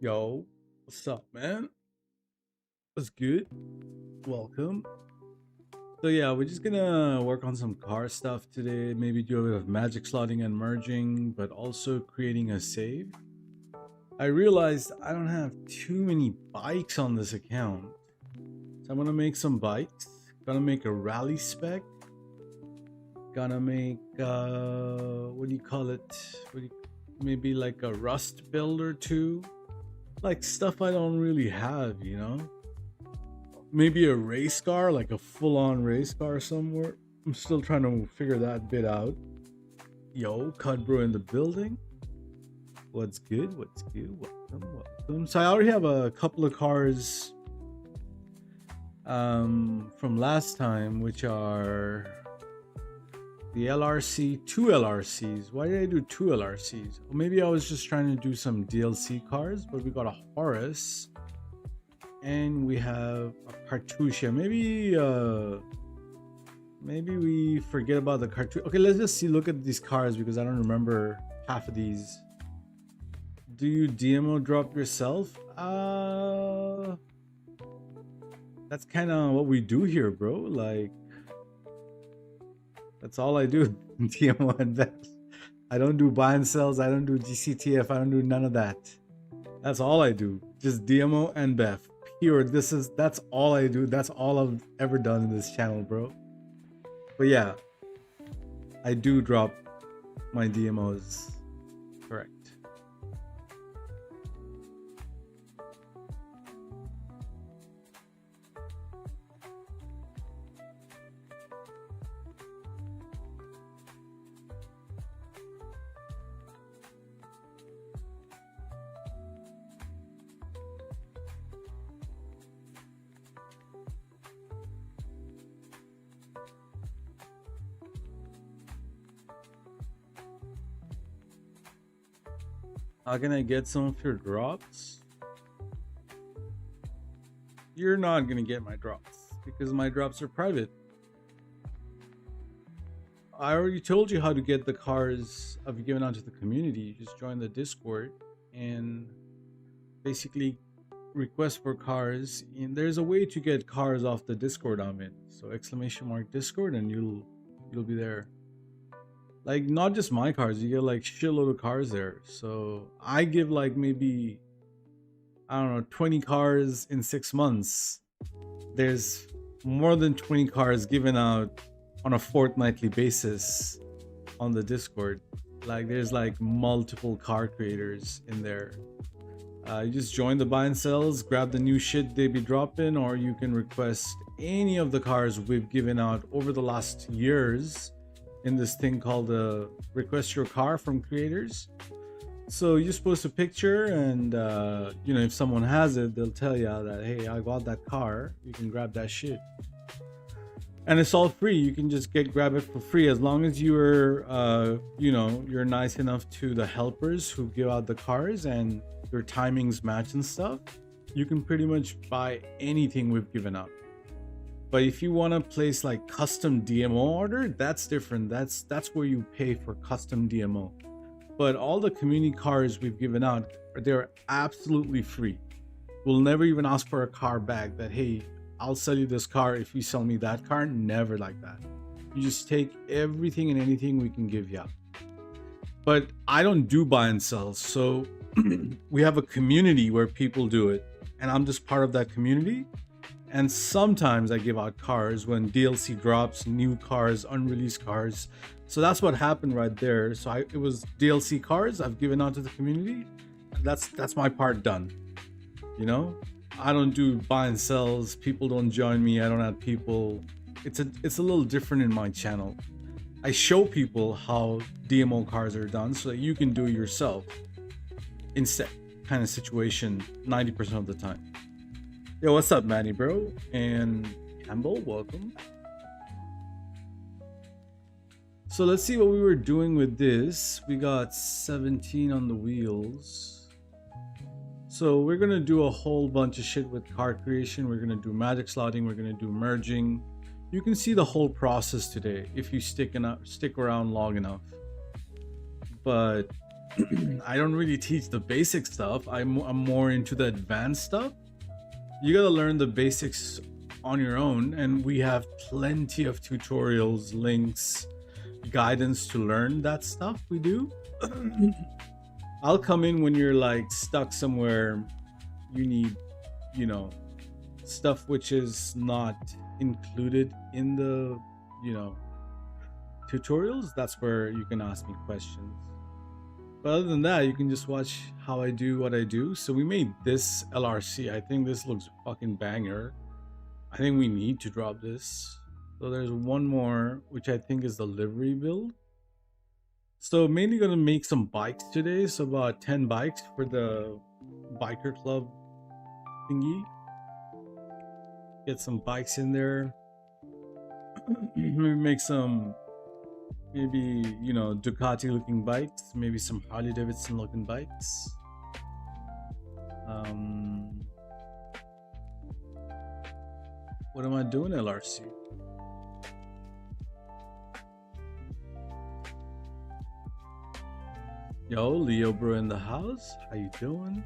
Yo, what's up, man? What's good? Welcome. So yeah, we're just gonna work on some car stuff today. Maybe do a bit of magic slotting and merging, but also creating a save. I realized I don't have too many bikes on this account, so I'm gonna make some bikes. Gonna make a rally spec. Gonna make what do you call it? Maybe like a rust build or two. Like stuff I don't really have, you know. Maybe a race car, like a full-on race car somewhere. I'm still trying to figure that bit out. Yo, Cut Bro in the building. What's good? What's good? Welcome. So I already have a couple of cars from last time, which are the LRC, two LRCs. Why did I do two LRCs? Well, maybe I was just trying to do some DLC cars, but we got a Horus. And we have a Cartusia. Maybe we forget about the Cartusia. Okay, let's just look at these cars because I don't remember half of these. Do you DMO drop yourself? That's kind of what we do here, bro. Like, that's all I do. DMO and VEX. I don't do buy and sells. I don't do GCTF. I don't do none of that. That's all I do. Just DMO and BEF. That's all I do. That's all I've ever done in this channel, bro. But yeah, I do drop my DMOs. Correct. How can I get some of your drops? You're not gonna get my drops because my drops are private. I already told you how to get the cars I've given out to the community. You just join the Discord and basically request for cars. And there's a way to get cars off the Discord I'm in. So !Discord and you'll be there. Like, not just my cars, you get like shitload of cars there. So I give like maybe, I don't know, 20 cars in 6 months. There's more than 20 cars given out on a fortnightly basis on the Discord. Like, there's like multiple car creators in there. You just join the buy and sells, grab the new shit they be dropping, or you can request any of the cars we've given out over the last years in this thing called request your car from creators. So you just post a picture and you know, if someone has it, they'll tell you that, hey, I got that car, you can grab that shit. And it's all free. You can just grab it for free as long as you're you know, you're nice enough to the helpers who give out the cars and your timings match and stuff. You can pretty much buy anything we've given out. But if you want to place like custom DMO order, that's different. That's where you pay for custom DMO. But all the community cars we've given out, they're absolutely free. We'll never even ask for a car back that, hey, I'll sell you this car if you sell me that car. Never like that. You just take everything and anything we can give you. But I don't do buy and sell. So we have a community where people do it. And I'm just part of that community. And sometimes I give out cars when DLC drops, new cars, unreleased cars. So that's what happened right there. So it was DLC cars I've given out to the community. That's my part done. You know, I don't do buy and sells. People don't join me. I don't have people. It's a little different in my channel. I show people how DMO cars are done so that you can do it yourself. Instead, kind of situation 90% of the time. Yo, what's up, Manny, bro? And Campbell, welcome. So let's see what we were doing with this. We got 17 on the wheels. So we're gonna do a whole bunch of shit with car creation. We're gonna do magic slotting. We're gonna do merging. You can see the whole process today if you stick around long enough. But I don't really teach the basic stuff. I'm more into the advanced stuff. You gotta learn the basics on your own, and we have plenty of tutorials, links, guidance to learn that stuff. We do. I'll come in when you're like stuck somewhere. You need, you know, stuff which is not included in the, you know, tutorials. That's where you can ask me questions. But other than that, you can just watch how I do what I do. So we made this LRC. I think this looks fucking banger. I think we need to drop this. So there's one more, which I think is the livery build. So mainly gonna make some bikes today. So about 10 bikes for the biker club thingy. Get some bikes in there. Maybe make some, maybe, you know, Ducati looking bikes. Maybe some Harley Davidson looking bikes. What am I doing, LRC? Yo, Leo bro in the house. How you doing?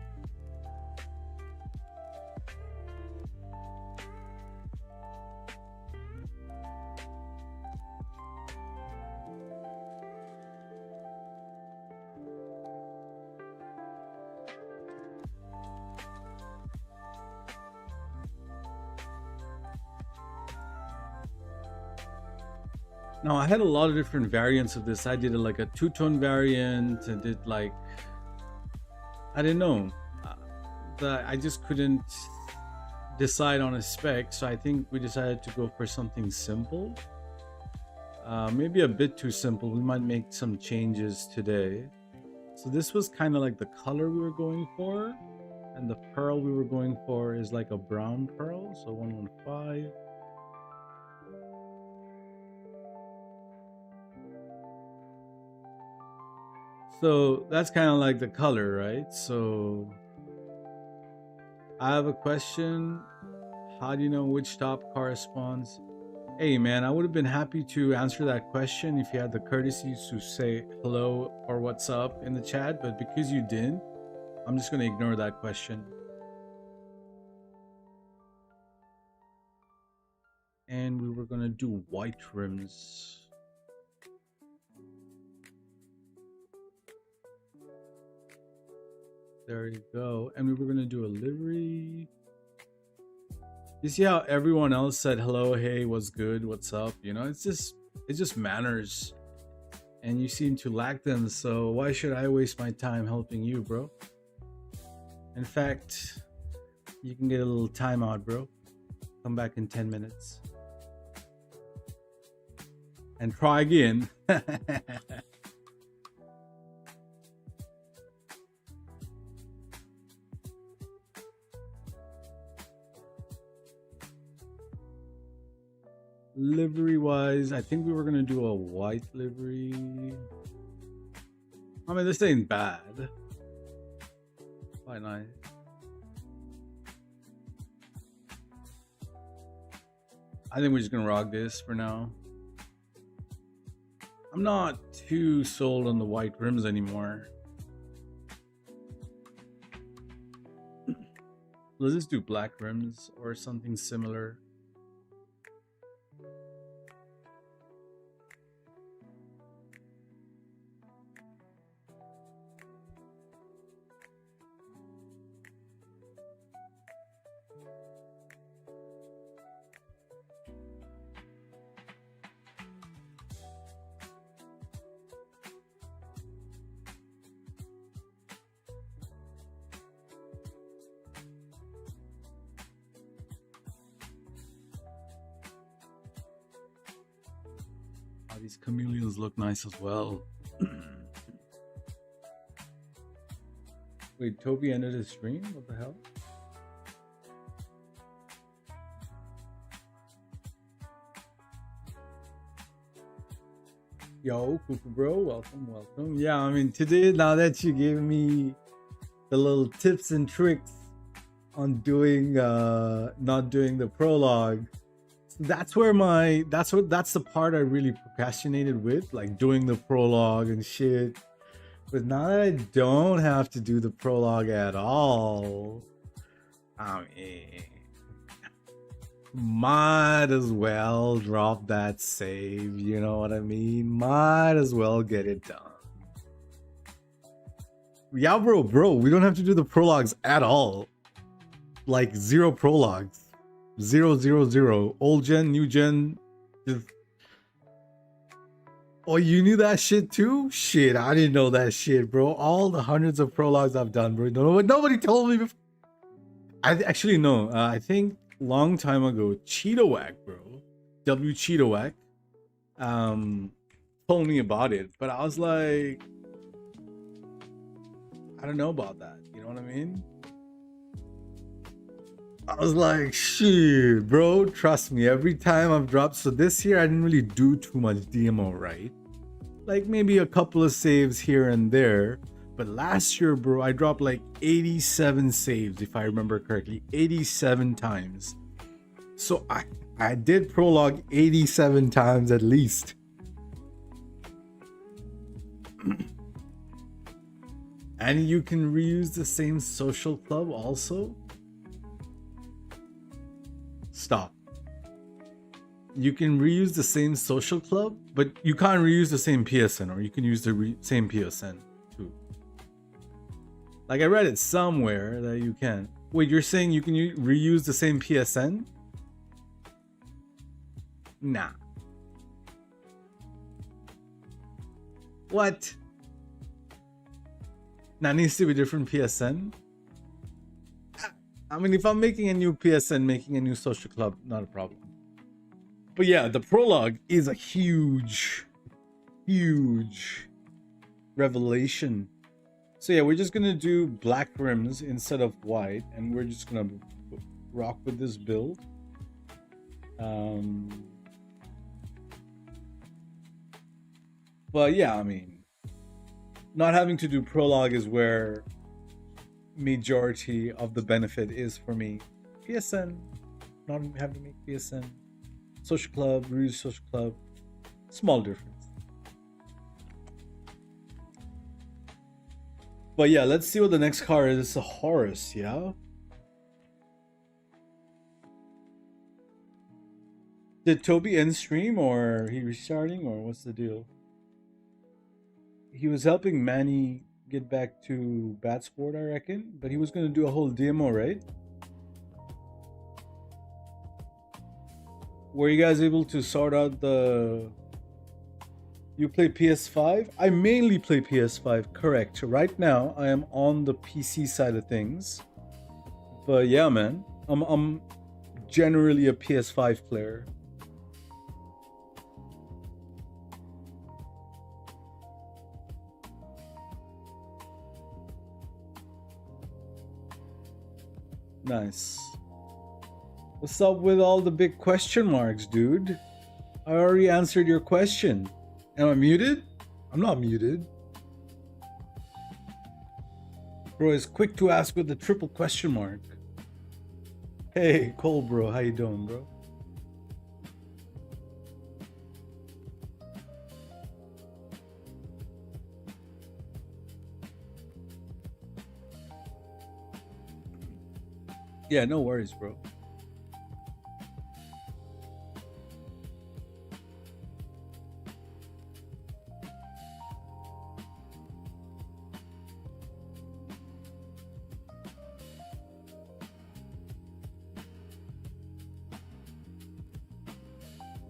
No, I had a lot of different variants of this. I did like a two-tone variant. I did like, I didn't know. I just couldn't decide on a spec, so I think we decided to go for something simple. Maybe a bit too simple. We might make some changes today. So this was kind of like the color we were going for, and the pearl we were going for is like a brown pearl, so 115. So that's kind of like the color, right? So I have a question. How do you know which top corresponds? Hey man, I would have been happy to answer that question if you had the courtesy to say hello or what's up in the chat, but because you didn't, I'm just going to ignore that question. And we were going to do white rims. There you go. And we were going to do a livery. You see how everyone else said hello, hey, what's good, what's up? You know, it's just manners. And you seem to lack them, so why should I waste my time helping you, bro? In fact, you can get a little timeout, bro. Come back in 10 minutes. And try again. Livery wise, I think we were gonna do a white livery. I mean, this ain't bad. Quite nice. I think we're just gonna rock this for now. I'm not too sold on the white rims anymore. Let's just do black rims or something similar. These chameleons look nice as well. Wait, Toby ended his stream? What the hell? Yo, Cooper bro, welcome. Yeah, I mean, today, now that you gave me the little tips and tricks on doing, not doing the prologue, that's where that's the part I really procrastinated with, like doing the prologue and shit. But now that I don't have to do the prologue at all, I mean, might as well drop that save, you know what I mean? Might as well get it done. Yeah, bro, we don't have to do the prologues at all. Like, 0 prologues. 0, 0, 0. Old gen, new gen. Just... Oh, you knew that shit too? Shit, I didn't know that shit, bro. All the hundreds of prologues I've done, bro. Nobody told me before. I actually know. I think long time ago, Cheetowhack, bro. W Cheetowhack. Told me about it. But I was like, I don't know about that. You know what I mean? I was like, shit, bro, trust me, every time I've dropped, so this year I didn't really do too much DMO, right? Like maybe a couple of saves here and there, but last year, bro, I dropped like 87 saves, if I remember correctly, 87 times. So I did prologue 87 times at least. And you can reuse the same social club also? Stop. You can reuse the same social club, but you can't reuse the same PSN, or you can use the same PSN too. Like I read it somewhere that you can. Wait, you're saying you can reuse the same PSN? Nah. What? That needs to be different PSN? I mean, if I'm making a new PSN, making a new social club, not a problem. But yeah, the prologue is a huge revelation. So yeah, we're just gonna do black rims instead of white, and we're just gonna rock with this build. But yeah, I mean, not having to do prologue is where majority of the benefit is for me. PSN, not having to make PSN. Social club, reuse social club, small difference. But yeah, let's see what the next car is. It's a Horus, yeah? Did Toby end stream, or he restarting, or what's the deal? He was helping Manny get back to Bat Sport, I reckon, but he was going to do a whole demo, right? Were you guys able to sort out the... You play PS5? I mainly play PS5, correct. Right now, I am on the PC side of things. But yeah, man, I'm generally a PS5 player. Nice. What's up with all the big question marks, dude? I already answered your question. Am I muted? I'm not muted. Bro is quick to ask with the triple question mark. Hey, Cole, bro. How you doing, bro? Yeah, no worries, bro.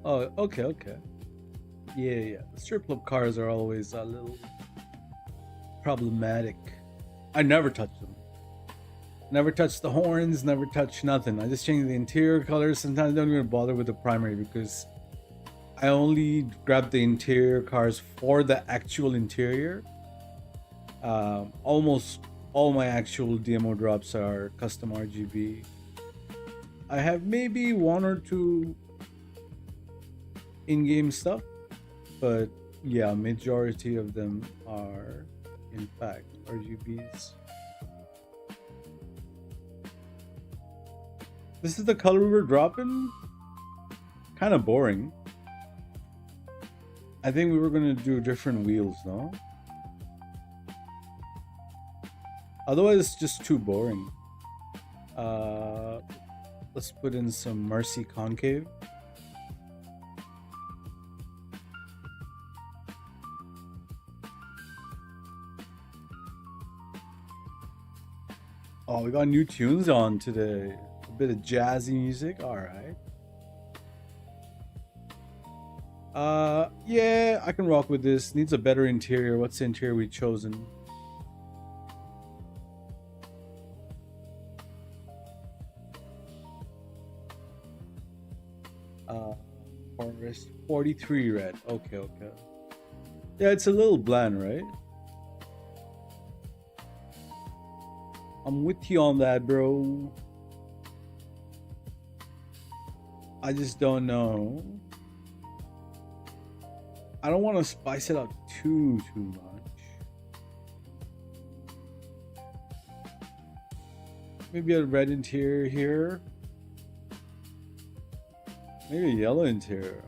Oh, okay. Yeah. The strip club cars are always a little problematic. I never touch them. Never touch the horns, never touch nothing. I just change the interior colors. Sometimes I don't even bother with the primary because I only grab the interior cars for the actual interior. Almost all my actual DMO drops are custom RGB. I have maybe 1 or 2 in-game stuff, but yeah, majority of them are in fact RGBs. This is the color we were dropping? Kind of boring. I think we were gonna do different wheels, no? Otherwise, it's just too boring. Let's put in some Mercy Concave. Oh, we got new tunes on today. A bit of jazzy music. All right. Yeah, I can rock with this. Needs a better interior. What's the interior we've chosen? Forest 43 red. Okay, okay. Yeah, it's a little bland, right? I'm with you on that, bro. I just don't know. I don't want to spice it up too much. Maybe a red interior here. Maybe a yellow interior.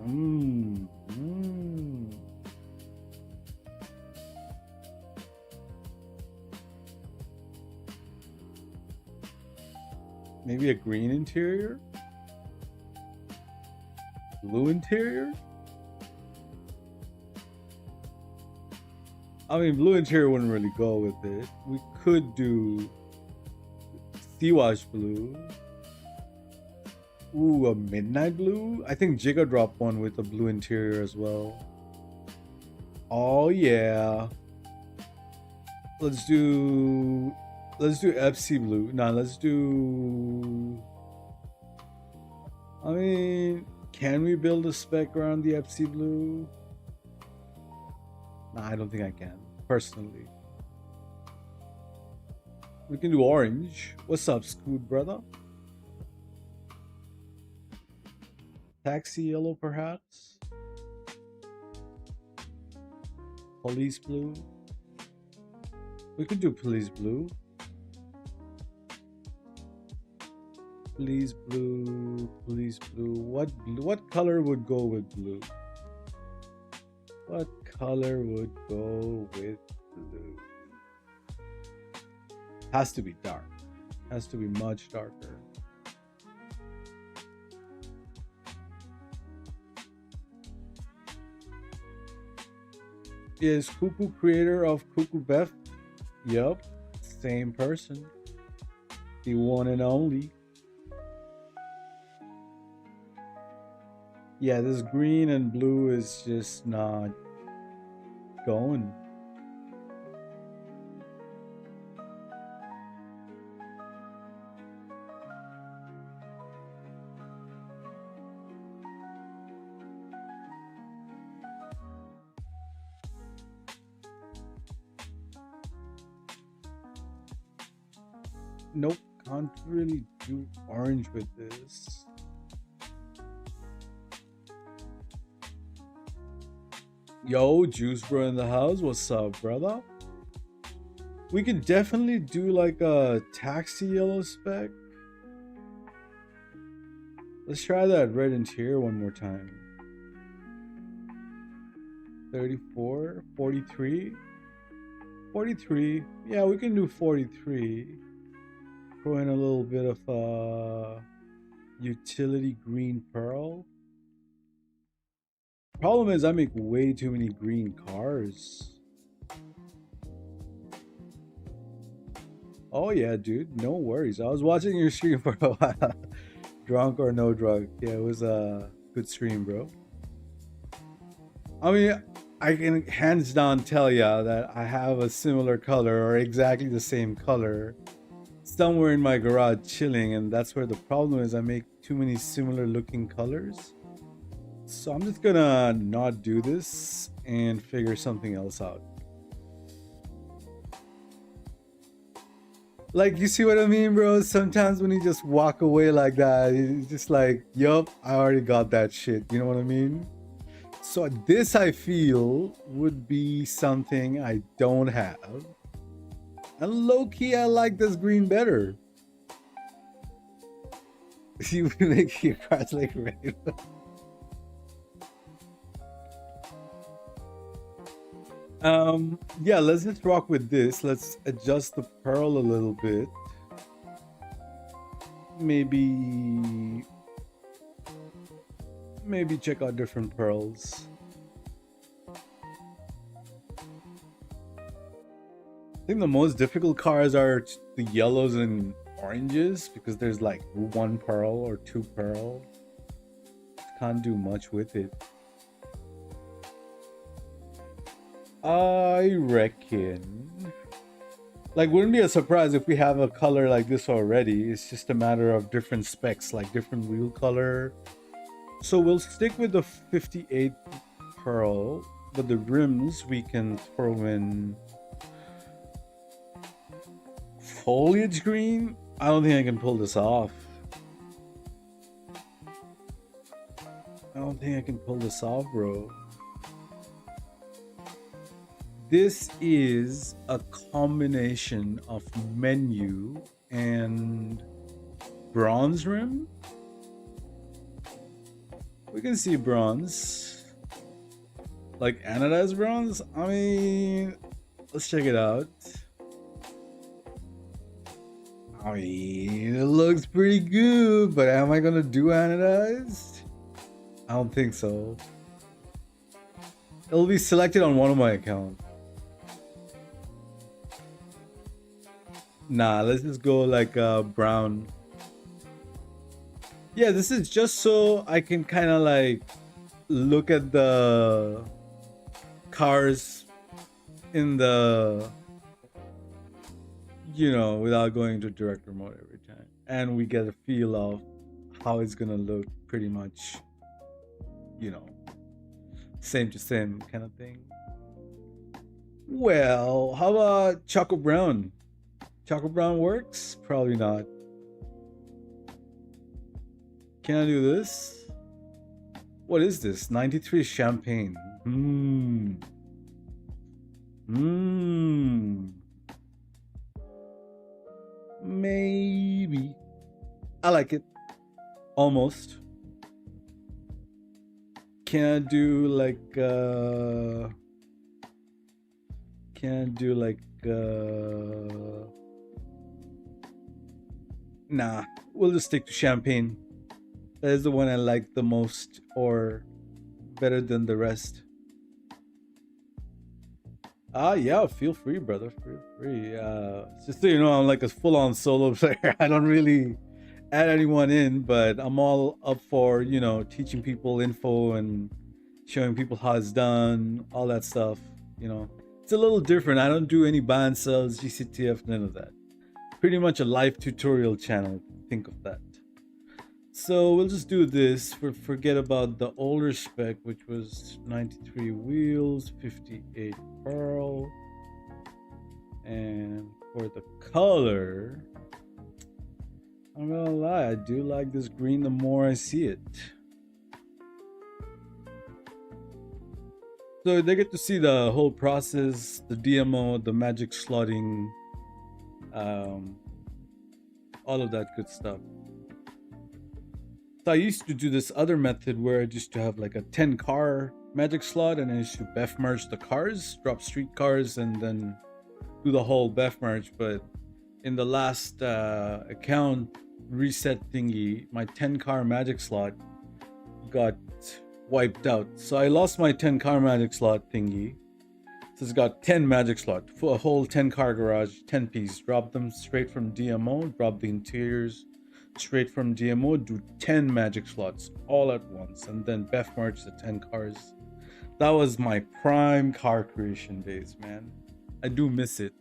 Maybe a green interior? Blue interior? I mean, blue interior wouldn't really go with it. We could do sea wash blue. Ooh, a midnight blue? I think Jigga dropped one with a blue interior as well. Oh yeah. Let's do FC blue. Nah, let's do, I mean, can we build a spec around the FC blue? Nah, I don't think I can, personally. We can do orange. What's up, Scoot brother? Taxi yellow, perhaps? Police blue? We could do police blue. Police blue, police blue. What color would go with blue? What color would go with blue? Has to be dark. Has to be much darker. Is Cuckoo creator of Cuckoo Beth? Yup, same person. The one and only. Yeah, this green and blue is just not going. Nope, can't really do orange with this. Yo, Juice Bro in the house. What's up, brother? We can definitely do like a taxi yellow spec. Let's try that red interior one more time. 34, 43, 43. Yeah, we can do 43. Throw in a little bit of utility green pearl. Problem is I make way too many green cars. Oh yeah, dude, no worries. I was watching your stream for a while. Drunk or no drunk. Yeah, it was a good stream, bro. I mean, I can hands down tell ya that I have a similar color or exactly the same color somewhere in my garage chilling, and that's where the problem is. I make too many similar looking colors. So I'm just gonna not do this and figure something else out. Like, you see what I mean, bro? Sometimes when you just walk away like that, it's just like, yup, I already got that shit. You know what I mean? So this, I feel, would be something I don't have. And low-key, I like this green better. You make your cards like red. Yeah, let's just rock with this. Let's adjust the pearl a little bit. Maybe check out different pearls. I think the most difficult cars are the yellows and oranges because there's like one pearl or two pearl. Can't do much with it. I reckon, like, wouldn't be a surprise if we have a color like this already. It's just a matter of different specs, like different wheel color. So we'll stick with the 58 pearl, but the rims we can throw in foliage green. I don't think I can pull this off. Bro. This is a combination of menu and bronze rim. We can see bronze, like anodized bronze. I mean, let's check it out. I mean, it looks pretty good, but am I gonna do anodized? I don't think so. It'll be selected on one of my accounts. Nah, let's just go like brown. Yeah, this is just so I can kind of like look at the cars in the, you know, without going to director mode every time. And we get a feel of how it's gonna look pretty much, you know, same to same kind of thing. Well, how about Choco Brown? Choco Brown works? Probably not. Can I do this? What is this? 93 champagne. Maybe. I like it. Almost. Can I do like nah, we'll just stick to champagne. That is the one I like the most, or better than the rest. Yeah, feel free, brother. Feel free. Just so you know, I'm like a full-on solo player. I don't really add anyone in, but I'm all up for, you know, teaching people info and showing people how it's done, all that stuff. You know, it's a little different. I don't do any buy and sells, GCTF, none of that. Pretty much a live tutorial channel. Think of that. So we'll just do this. Forget about the older spec, which was 93 wheels, 58 pearl. And for the color, I'm gonna lie, I do like this green the more I see it. So they get to see the whole process, the DMO, the magic slotting, all of that good stuff. So I used to do this other method where I used to have like a 10 car magic slot, and I used to BEF merge the cars, drop street cars, and then do the whole BEF merge. But in the last account reset thingy, my 10 car magic slot got wiped out. So I lost my 10 car magic slot thingy. So it's got 10 magic slot for a whole 10 car garage, 10 piece. Drop them straight from DMO, drop the interiors straight from DMO, do 10 magic slots all at once, and then BEF merge the 10 cars. That was my prime car creation days, man. I do miss it.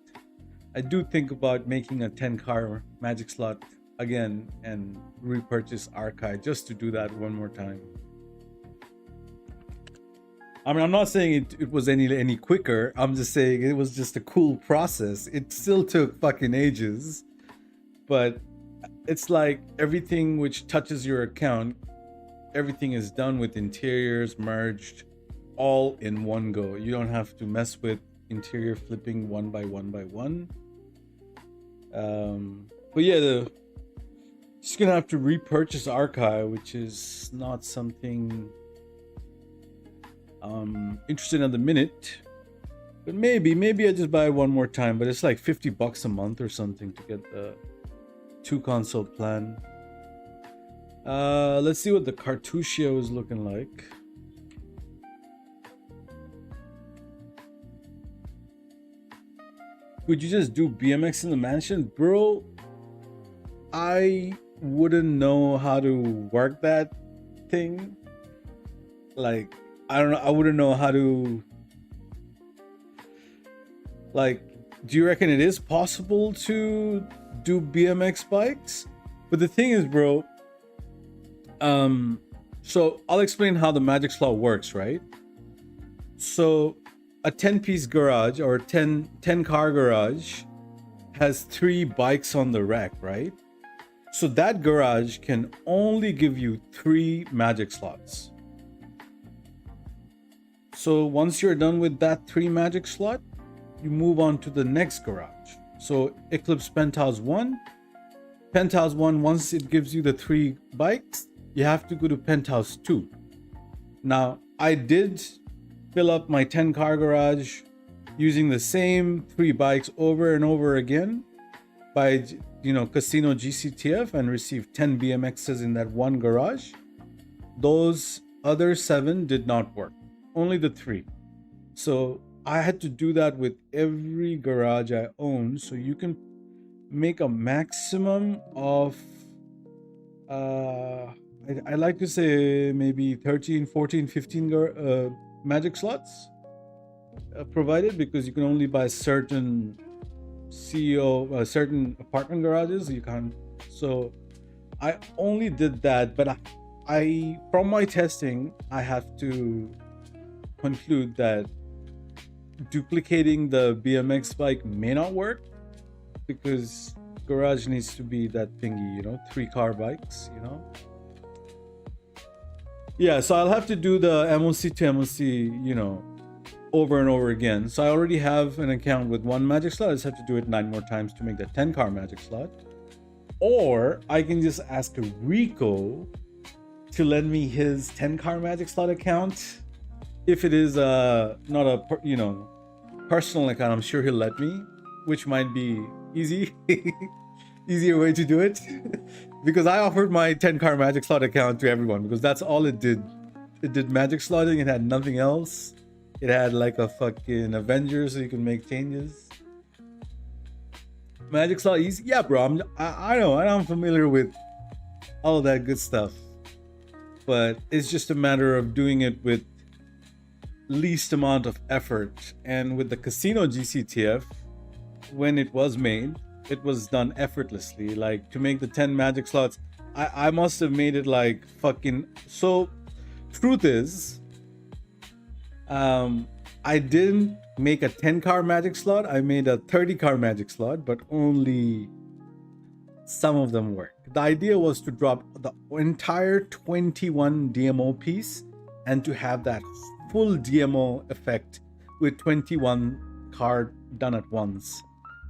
I do think about making a 10 car magic slot again and repurchase Archive just to do that one more time. I mean, I'm not saying it was any quicker. I'm just saying it was just a cool process. It still took fucking ages, but it's like everything which touches your account, everything is done with interiors merged all in one go. You don't have to mess with interior flipping one by one by one. But yeah, just gonna have to repurchase Archive, which is not something I'm interested in at the minute. But maybe I just buy it one more time. But it's like $50 a month or something to get the 2 console plan. Let's see what the Cartuccio is looking like. Would you just do BMX in the mansion? Bro, I wouldn't know how to work that thing. Like, I don't know. I wouldn't know how to... Like, do you reckon it is possible to do BMX bikes? But the thing is, bro... So I'll explain how the magic slot works, right? So a 10-piece garage or 10 car garage has 3 bikes on the rack, right? So that garage can only give you 3 magic slots. So once you're done with that 3 magic slot, you move on to the next garage. So Eclipse Penthouse 1. Penthouse 1, once it gives you the 3 bikes, you have to go to Penthouse 2. Now, I did fill up my 10 car garage using the same 3 bikes over and over again by, Casino GCTF, and received 10 BMXs in that one garage. Those other 7 did not work. Only the 3. So I had to do that with every garage I own. So you can make a maximum of I like to say maybe 13, 14, 15 magic slots provided, because you can only buy certain certain apartment garages. You can't. So I only did that, but I from my testing, I have to conclude that duplicating the BMX bike may not work, because garage needs to be that thingy, 3 car bikes, Yeah, so I'll have to do the MOC to MOC, over and over again. So I already have an account with 1 magic slot. I just have to do it 9 more times to make that 10 car magic slot. Or I can just ask Rico to lend me his 10 car magic slot account. If it is not a personal account, I'm sure he'll let me, which might be easier way to do it. Because I offered my 10 car magic slot account to everyone, because that's all it did. It did magic slotting. It had nothing else. It had like a fucking Avenger, so you can make changes. Magic slot easy? Yeah, bro. I know. I'm familiar with all that good stuff. But it's just a matter of doing it with least amount of effort. And with the Casino GCTF, when it was made, it was done effortlessly. Like, to make the 10 magic slots, I must have made it like fucking... So, truth is, I didn't make a 10 car magic slot. I made a 30 car magic slot, but only some of them worked. The idea was to drop the entire 21 DMO piece and to have that full DMO effect with 21 car done at once.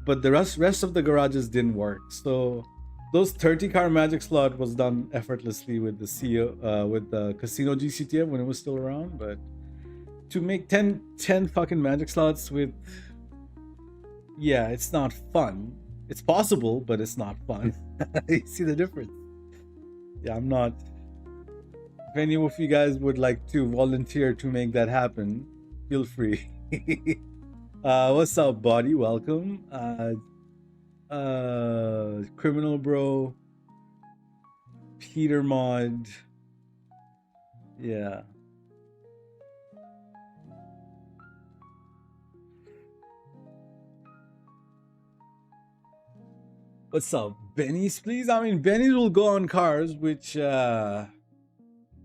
But the rest of the garages didn't work. So those 30 car magic slot was done effortlessly with the with the Casino GCTF when it was still around. But to make 10 fucking magic slots with, yeah, it's not fun. It's possible, but it's not fun. You see the difference? Yeah, I'm not. If any of you guys would like to volunteer to make that happen, feel free. What's up, buddy? Welcome. Criminal Bro, Peter Mod. Yeah. What's up, Benny's, please? I mean, Benny's will go on cars which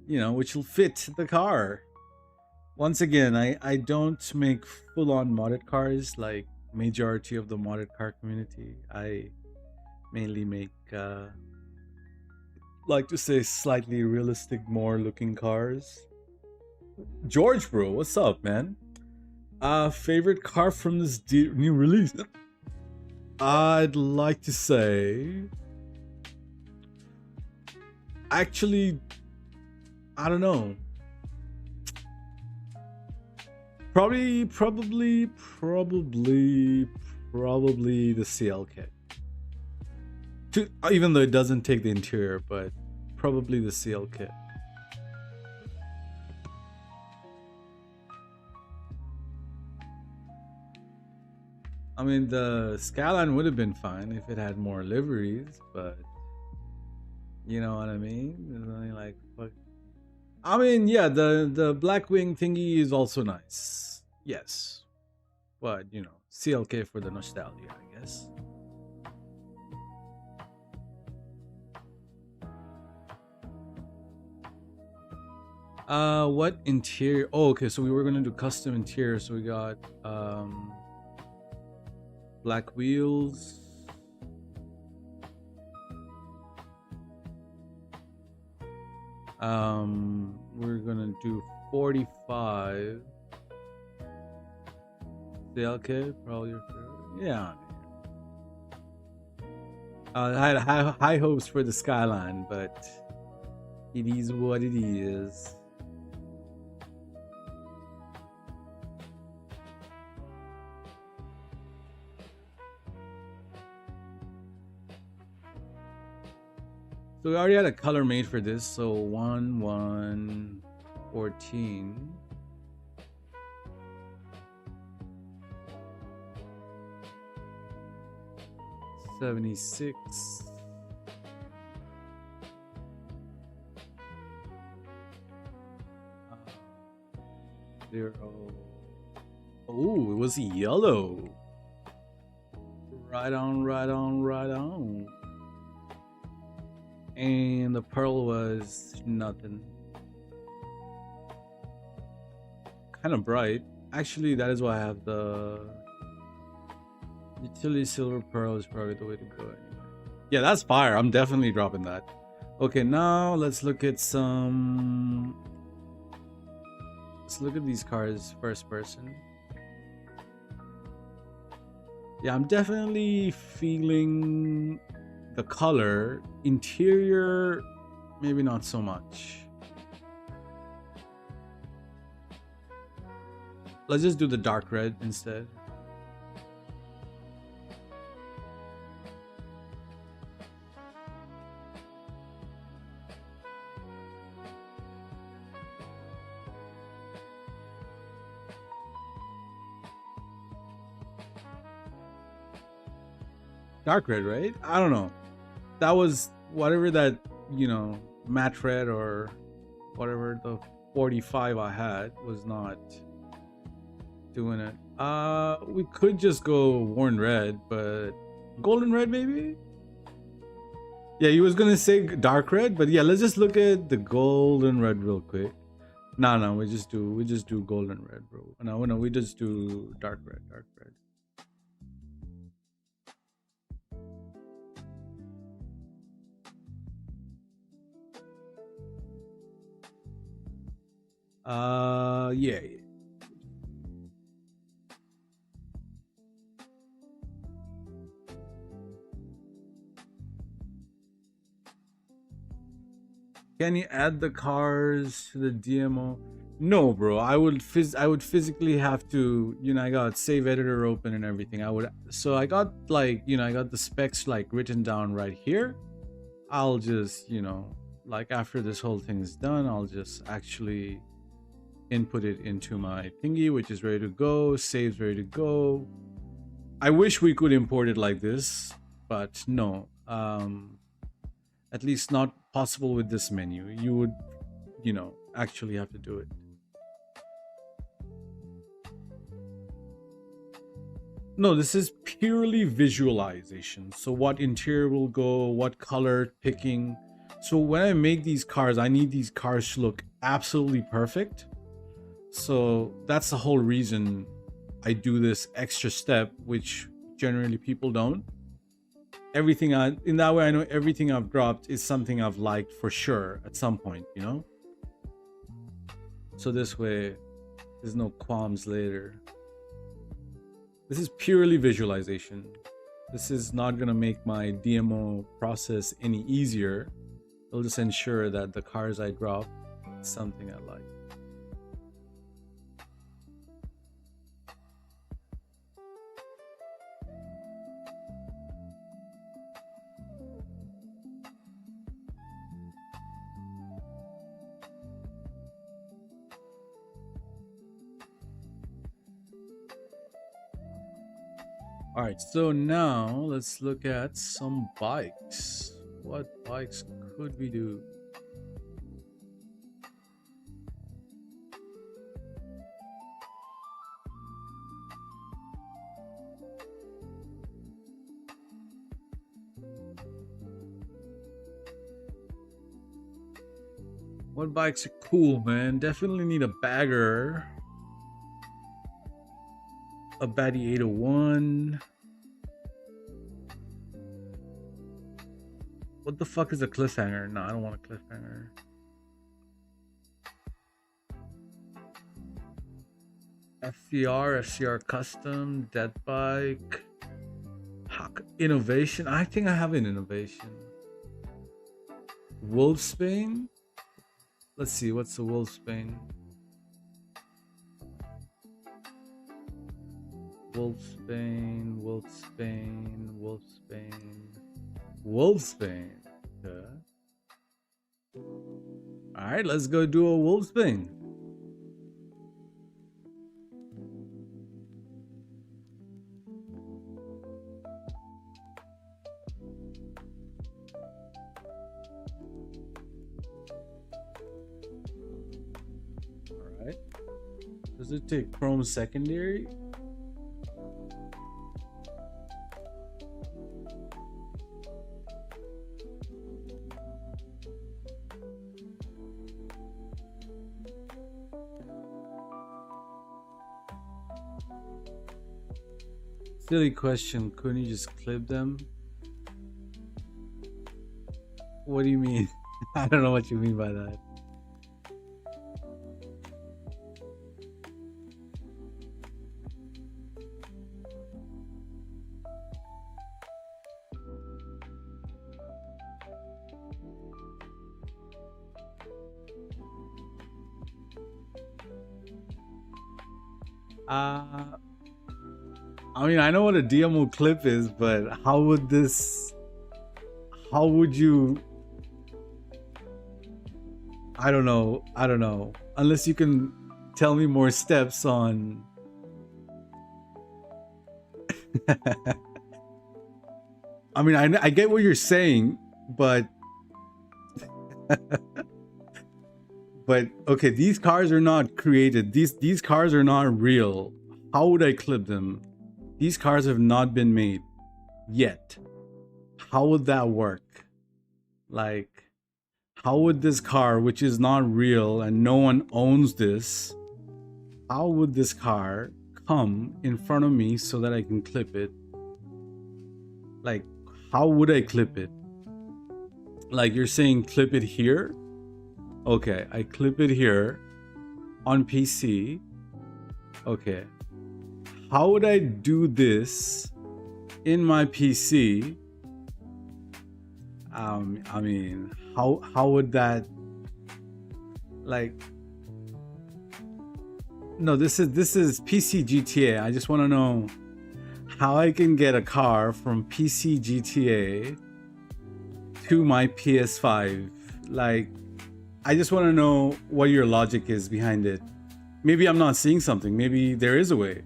which will fit the car. Once again, I don't make full-on modded cars like majority of the modded car community. I mainly make like to say slightly realistic, more looking cars. George, bro, what's up, man? Favorite car from this new release? I'd like to say, actually, I don't know. Probably the CL kit. Even though it doesn't take the interior, but probably the CL kit. I mean, the Skyline would have been fine if it had more liveries, but you know what I mean? It's only like, fuck. I mean, yeah, the Blackwing thingy is also nice. Yes. But, you know, CLK for the nostalgia, I guess. What interior? Oh, okay, so we were gonna do custom interior, so we got black wheels. We're gonna do 45. CLK, probably your favorite. Yeah. I had high hopes for the Skyline, but it is what it is. So we already had a color made for this, so 1/1/14. $76. Zero. Oh, it was yellow. Right on, right on, right on. And the pearl was nothing. Kind of bright. Actually, that is why I have the utility silver pearl is probably the way to go anyway. Yeah, that's fire. I'm definitely dropping that. Okay, now let's look at some. Let's look at these cars first person. Yeah, I'm definitely feeling the color. Interior, maybe not so much. Let's just do the dark red instead. Dark red, right? I don't know. That was whatever that, you know, matte red or whatever the 45 I had was not doing it. We could just go worn red, but golden red maybe? Yeah, he was gonna say dark red, but yeah, let's just look at the golden red real quick. No, we just do golden red, bro. No, we just do dark red. Yeah. Can you add the cars to the DMO? No, bro. I would physically have to, you know, I got save editor open and everything. So I got like, you know, I got the specs like written down right here. I'll just, you know, like after this whole thing is done, I'll just actually input it into my thingy, which is ready to go. Saves ready to go. I wish we could import it like this, but no. At least not possible with this menu. You would, you know, actually have to do it. No, this is purely visualization. So what interior will go, what color picking. So when I make these cars, I need these cars to look absolutely perfect. So that's the whole reason I do this extra step, which generally people don't. Everything in that way, I know everything I've dropped is something I've liked for sure at some point, you know. So this way, there's no qualms later. This is purely visualization. This is not gonna make my DMO process any easier. It'll just ensure that the cars I drop is something I like. All right, so now let's look at some bikes. What bikes could we do? What bikes are cool, man? Definitely need a bagger. A Batty 801. What the fuck is a cliffhanger? No, I don't want a cliffhanger. FCR Custom, Dead Bike. Innovation. I think I have an innovation. Wolfsbane. Let's see, what's the Wolfsbane? Wolfsbane. Okay. Alright, let's go do a Wolfsbane. Alright. Does it take chrome secondary? Silly question, couldn't you just clip them? What do you mean? I don't know what you mean by that. I mean, I know what a DMO clip is, but how would you, I don't know. Unless you can tell me more steps on. I mean, I get what you're saying, but but okay, these cars are not created. These cars are not real. How would I clip them? These cars have not been made yet. How would that work? Like, how would this car, which is not real and no one owns this, how would this car come in front of me so that I can clip it? Like, how would I clip it? Like, you're saying clip it here? Okay, I clip it here on PC. Okay. How would I do this in my PC? I mean, how would that, like, no, this is PC GTA. I just want to know how I can get a car from PC GTA to my PS5. Like, I just want to know what your logic is behind it. Maybe I'm not seeing something. Maybe there is a way.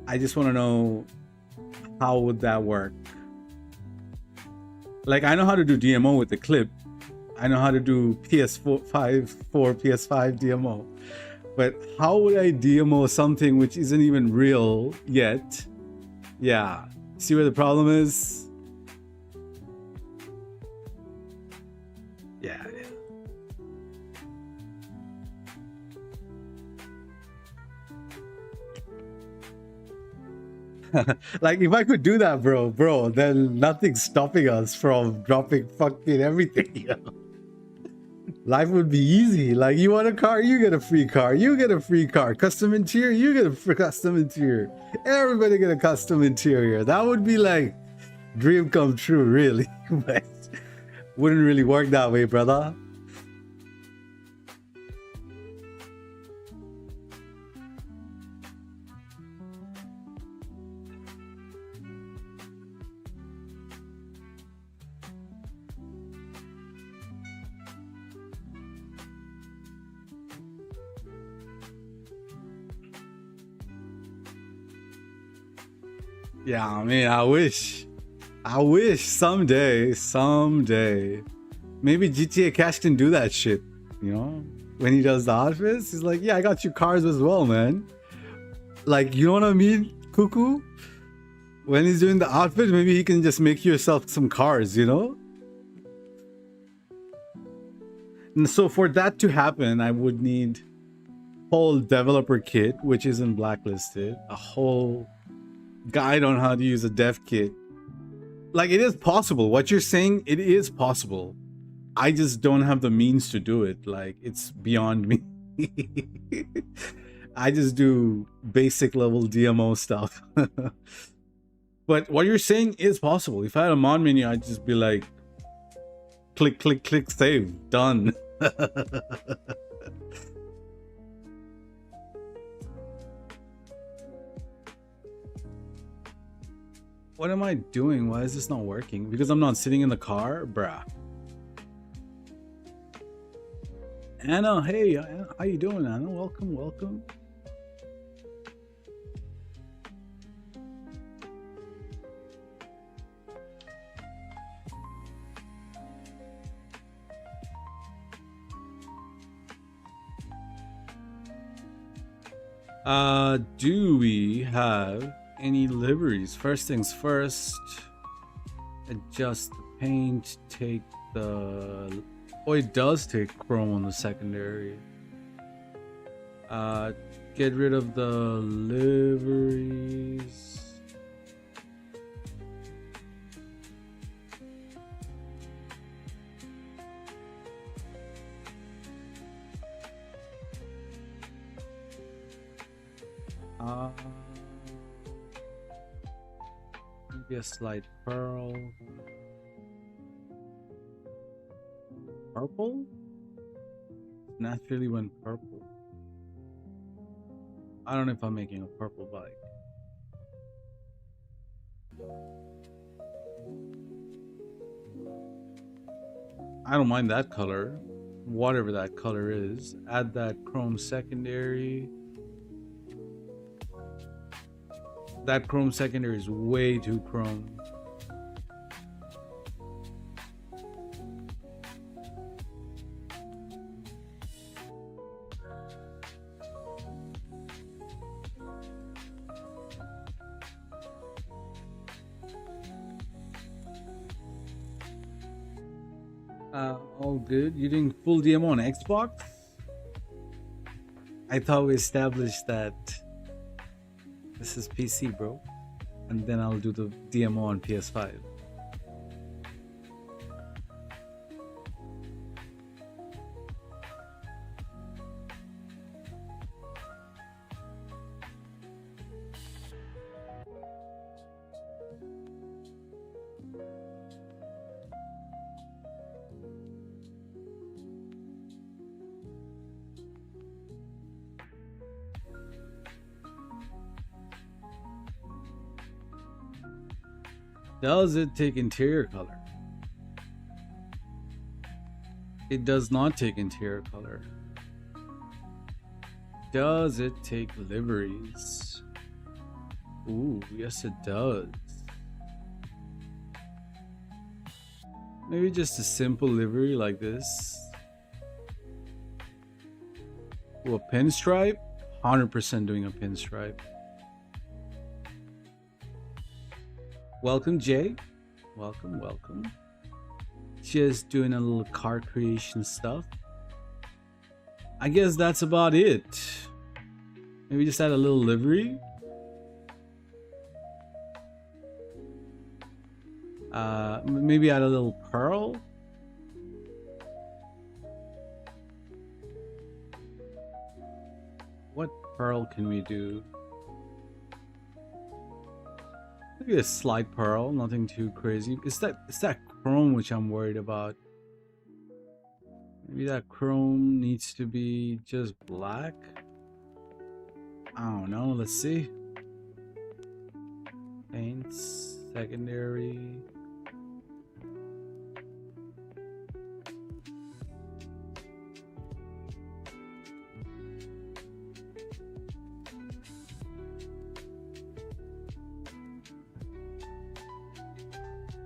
I just want to know, how would that work? Like, I know how to do DMO with the clip. I know how to do PS4 PS5 DMO. But how would I DMO something which isn't even real yet? Yeah. See where the problem is? Yeah. Like, if I could do that, bro, then nothing's stopping us from dropping fucking everything, you know? Life would be easy. Like, you want a car, you get a free car. You get a free car. Custom interior, you get a custom interior. Everybody get a custom interior. That would be like dream come true, really. But wouldn't really work that way, brother. Yeah, I mean, I wish someday, maybe GTA Cash can do that shit. You know, when he does the outfits, he's like, "Yeah, I got you cars as well, man." Like, you know what I mean, Cuckoo? When he's doing the outfit, maybe he can just make yourself some cars, you know? And so for that to happen, I would need whole developer kit, which isn't blacklisted, a whole guide on how to use a dev kit. Like, it is possible. What you're saying, it is possible. I just don't have the means to do it. Like, it's beyond me. I just do basic level DMO stuff. But what you're saying is possible. If I had a mod menu, I'd just be like, click, click, click, save, done. What am I doing? Why is this not working? Because I'm not sitting in the car? Bruh. Anna, hey, how you doing, Anna? Welcome, welcome. Do we have any liveries? First things first, adjust the paint, take the... Oh, it does take chrome on the secondary. Get rid of the liveries. Maybe a slight pearl. Purple? Naturally went purple. I don't know if I'm making a purple bike. I don't mind that color. Whatever that color is. Add that chrome secondary. That chrome secondary is way too chrome. All good. You doing full DMO on Xbox? I thought we established that this is PC, bro. And then I'll do the DMO on PS5. Does it take interior color? It does not take interior color. Does it take liveries? Ooh, yes it does. Maybe just a simple livery like this. Ooh, a pinstripe? 100% doing a pinstripe. Welcome, Jay. Welcome, welcome. Just doing a little car creation stuff. I guess that's about it. Maybe just add a little livery. Maybe add a little pearl. What pearl can we do? Maybe a slight pearl, nothing too crazy. It's that chrome which I'm worried about. Maybe that chrome needs to be just black. I don't know. Let's see. Paints, secondary.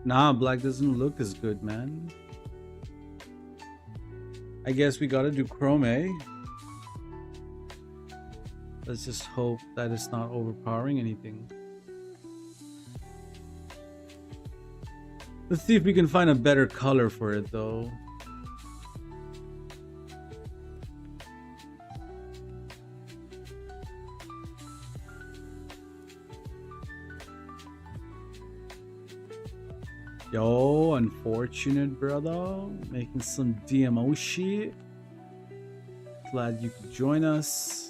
Nah, black doesn't look as good, man. I guess we gotta do chrome, eh? Let's just hope that it's not overpowering anything. Let's see if we can find a better color for it, though. Yo, unfortunate brother, making some DMO shit. Glad you could join us.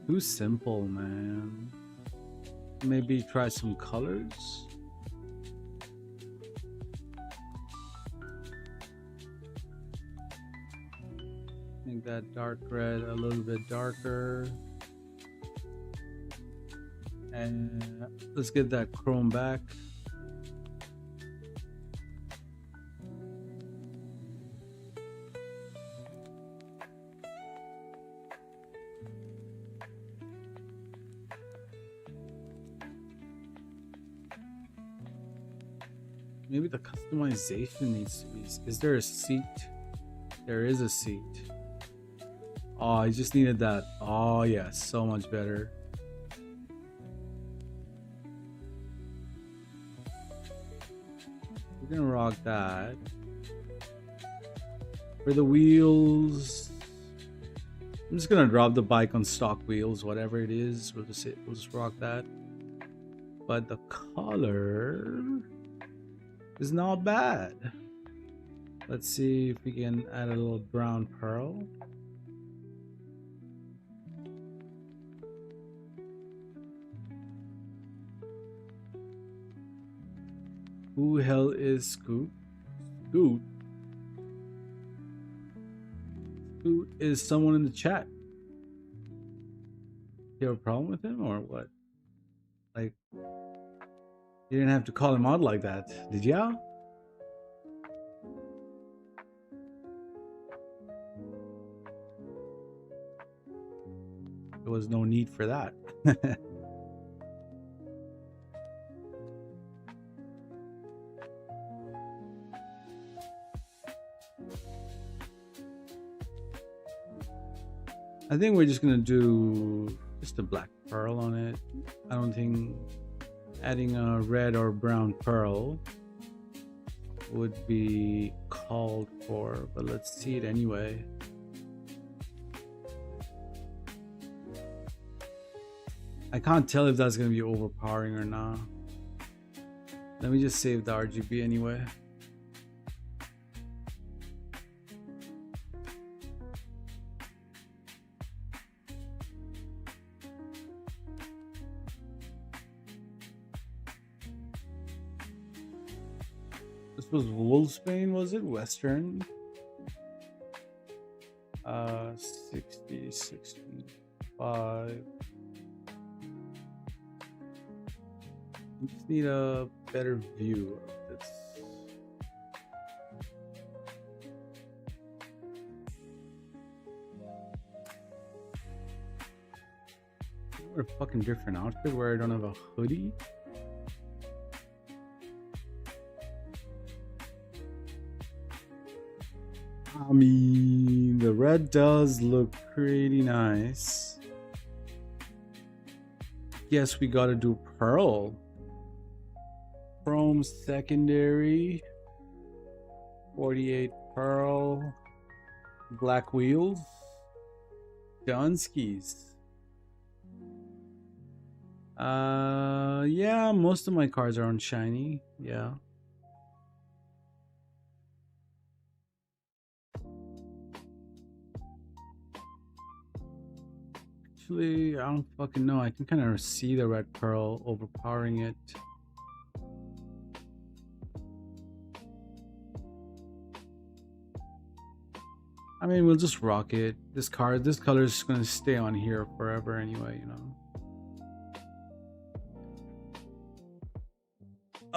Too simple, man. Maybe try some colors. Make that dark red a little bit darker. And let's get that chrome back. Maybe the customization needs to be... Is there a seat? There is a seat. Oh, I just needed that. Oh, yeah, so much better. We're gonna rock that. For the wheels, I'm just gonna drop the bike on stock wheels, whatever it is. We'll just rock that. But the color is not bad. Let's see if we can add a little brown pearl. Who hell is Scoot? Scoot? Scoot is someone in the chat. You have a problem with him or what? Like, you didn't have to call him out like that, did ya? There was no need for that. I think we're just gonna do just a black pearl on it. I don't think adding a red or brown pearl would be called for, but let's see it anyway. I can't tell if that's gonna be overpowering or not. Let me just save the RGB anyway. This was Wolfsbane, was it? Western. 60, 65. We just need a better view of this. Wear a fucking different outfit where I don't have a hoodie. I mean, the red does look pretty nice. Yes, we gotta do pearl. Chrome secondary. 48 pearl. Black wheels. Dunskies. Yeah, most of my cars are on shiny. Yeah. Actually, I don't fucking know. I can kind of see the red pearl overpowering it. I mean, we'll just rock it. This color is gonna stay on here forever anyway, you know.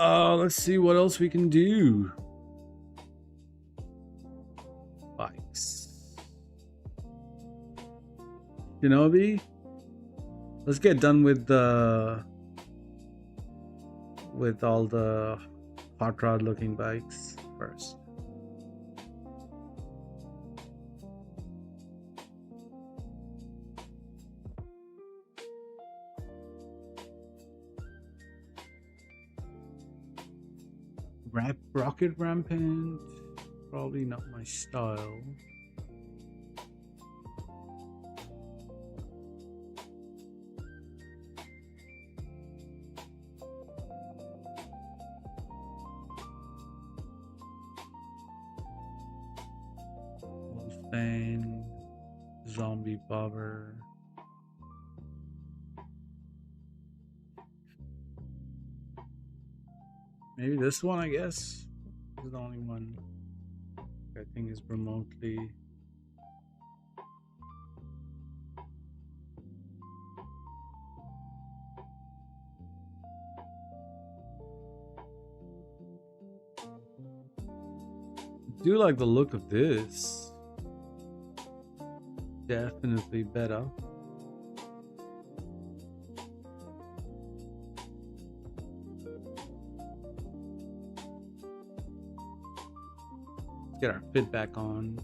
Let's see what else we can do. Bikes. Shinobi. Let's get done with all the hot rod looking bikes first. Rocket Rampant, probably not my style. Wolfbane, Zombie Bobber. Maybe this one, I guess. This is the only one I think is remotely. I do like the look of this. Definitely better. Get our fit back on.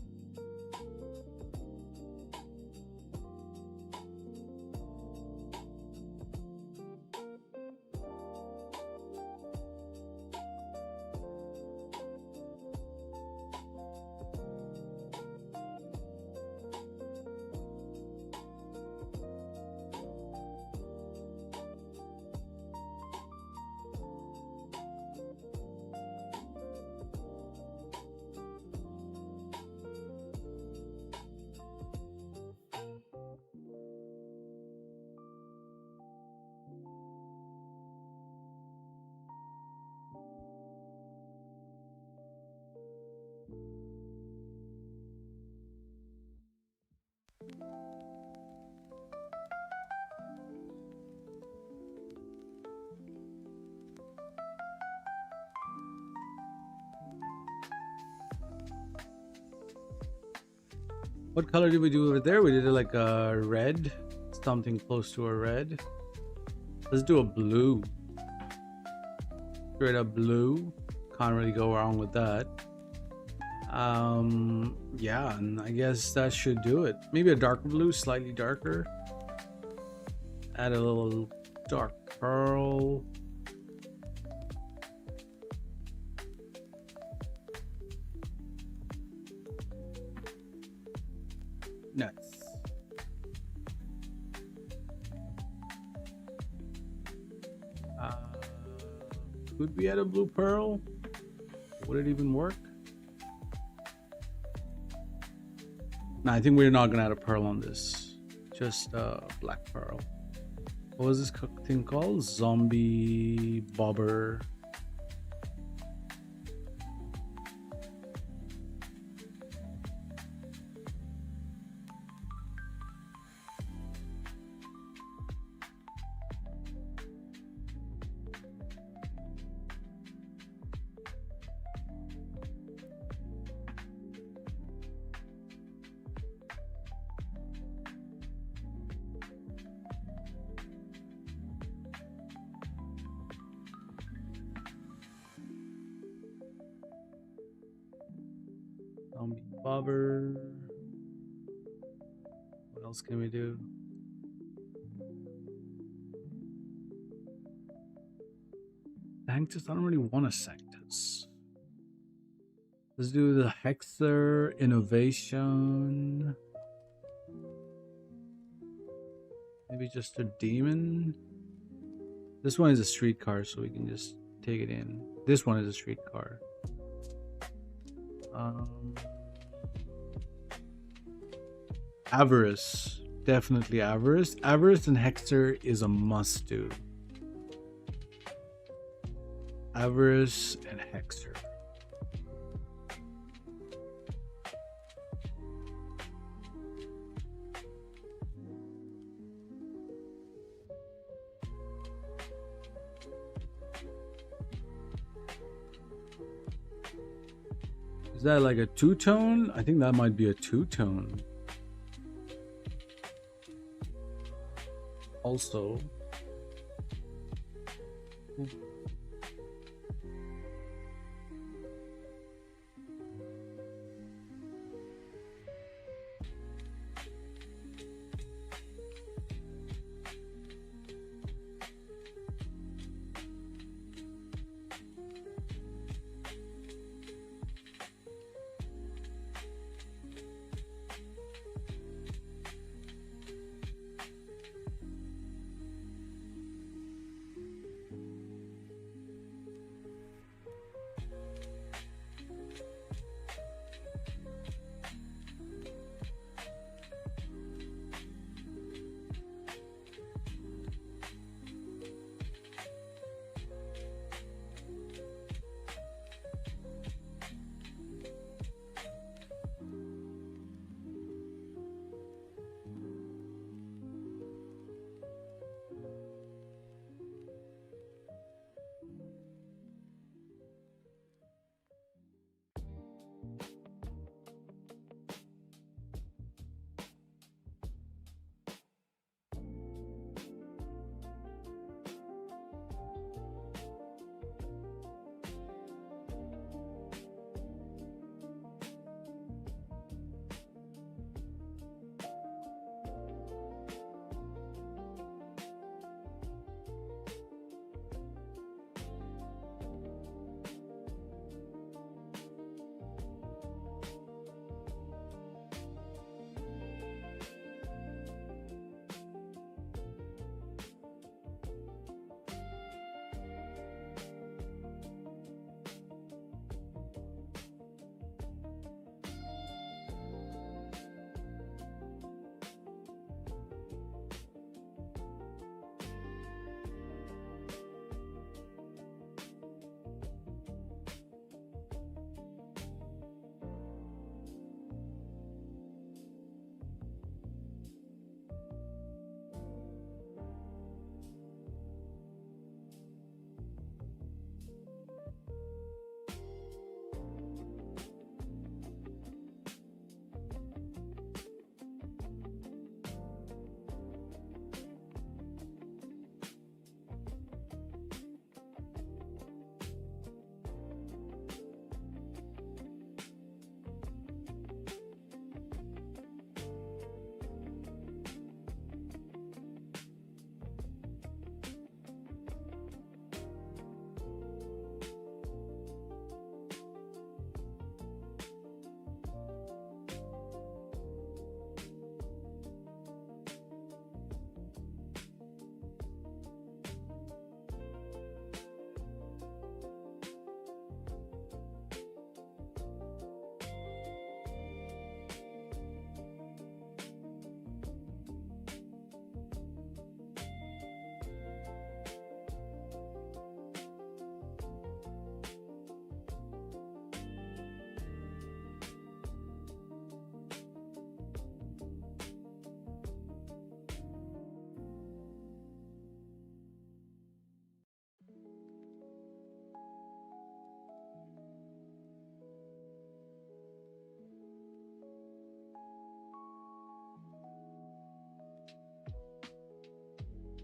What color did we do over there? We did it like a red, something close to a red. Let's do a blue. Straight up blue. Can't really go wrong with that. Yeah, and I guess that should do it. Maybe a darker blue, slightly darker. Add a little dark pearl. Nice. Could we add a blue pearl? Would it even work? No, I think we're not gonna add a pearl on this. Just black pearl. What was this thing called? Zombie Bobber. Zombie Bobber. What else can we do? Sanctus? I don't really want a Sanctus. Let's do the Hexer Innovation. Maybe just a Demon. This one is a streetcar, so we can just take it in. This one is a streetcar. Avarice. Definitely Avarice. Avarice and Hexer is a must do. Avarice and Hexer. Is that like a two-tone? I think that might be a two-tone. Also.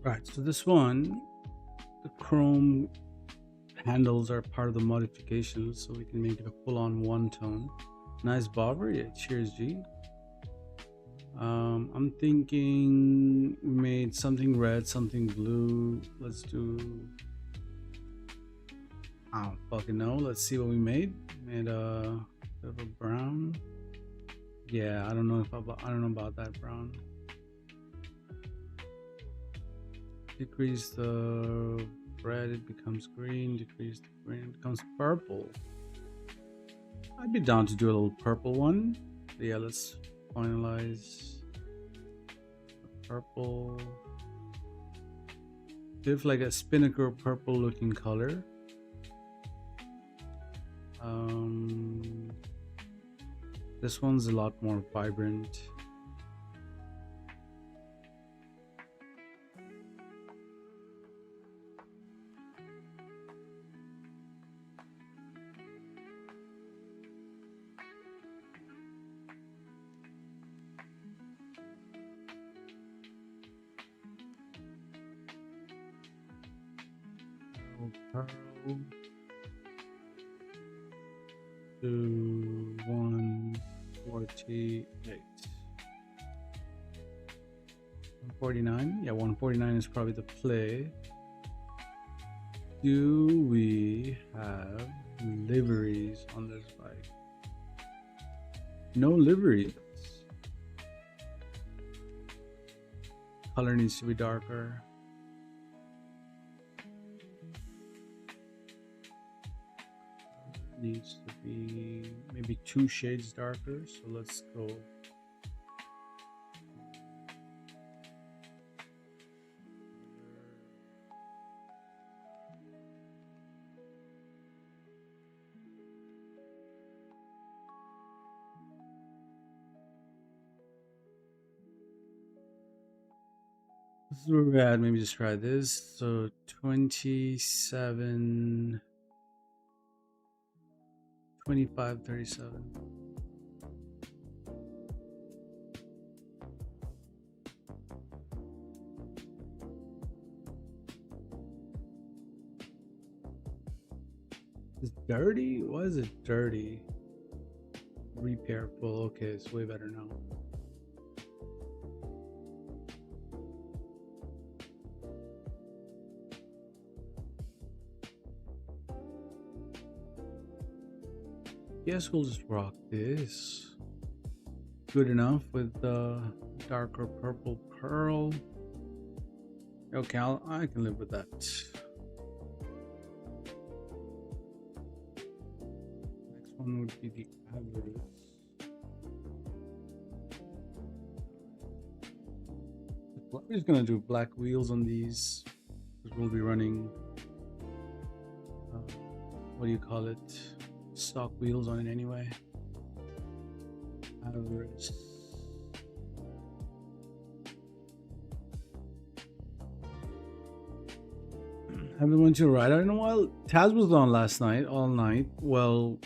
Right, so this one, the chrome handles are part of the modifications, so we can make it a full-on one tone. Nice bobber, yeah, cheers G. I'm thinking we made something red, something blue. Let's do, I don't fucking know. Let's see what we made. Made a bit of a brown. Yeah, I don't know about that brown. Decrease the red, it becomes green. Decrease the green, it becomes purple. I'd be down to do a little purple one. But yeah, let's finalize the purple. Give like a spinnaker purple looking color. This one's a lot more vibrant. Pearl to 148. 149? Yeah, 149 is probably the play. Do we have liveries on this bike? No liveries. Color needs to be darker. Needs to be maybe 2 shades darker. So let's go. This is where we're at. Maybe just try this. So 27, 25, 37. It's dirty? Why is it dirty? Repair full. Okay, it's way better now. Guess we'll just rock this. Good enough with the darker purple pearl. Okay, I can live with that. Next one would be the average. I'm just gonna do black wheels on these because we'll be running. What do you call it? Stock wheels on it anyway. Average. Haven't went to a ride in a while. Taz was on last night, all night. Well,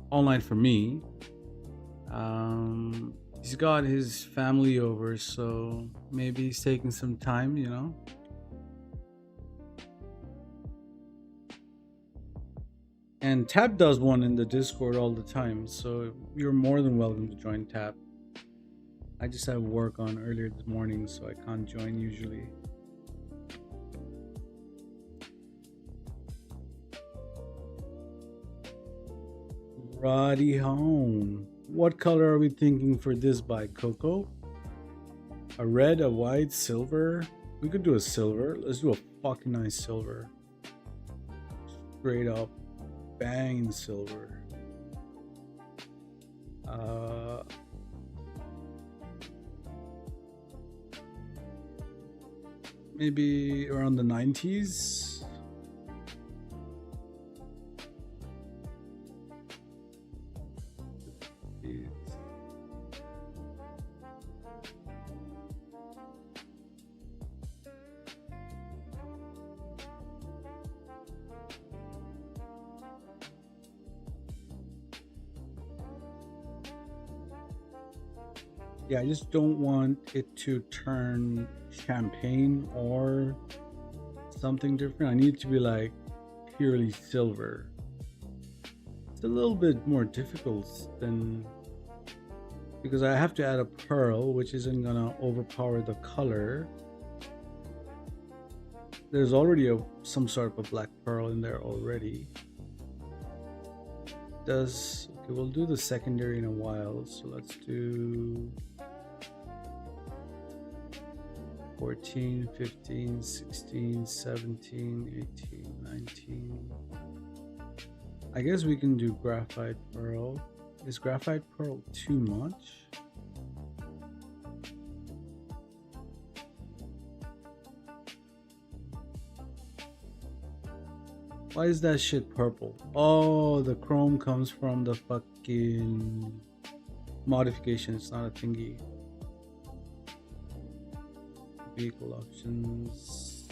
all night for me. He's got his family over, so maybe he's taking some time, you know. And Tap does one in the Discord all the time, so you're more than welcome to join Tap. I just have work on earlier this morning, so I can't join usually. Righty home. What color are we thinking for this bike, Coco? A red, a white, silver? We could do a silver. Let's do a fucking nice silver. Straight up. Bang silver. Maybe around the 90s. Yeah, I just don't want it to turn champagne or something different. I need it to be like purely silver. It's a little bit more difficult than, because I have to add a pearl, which isn't gonna overpower the color. There's already some sort of a black pearl in there already. Okay, we'll do the secondary in a while, so let's do 14, 15, 16, 17, 18, 19. I guess we can do graphite pearl. Is graphite pearl too much? Why is that shit purple? Oh, the chrome comes from the fucking modification. It's not a thingy. Vehicle options.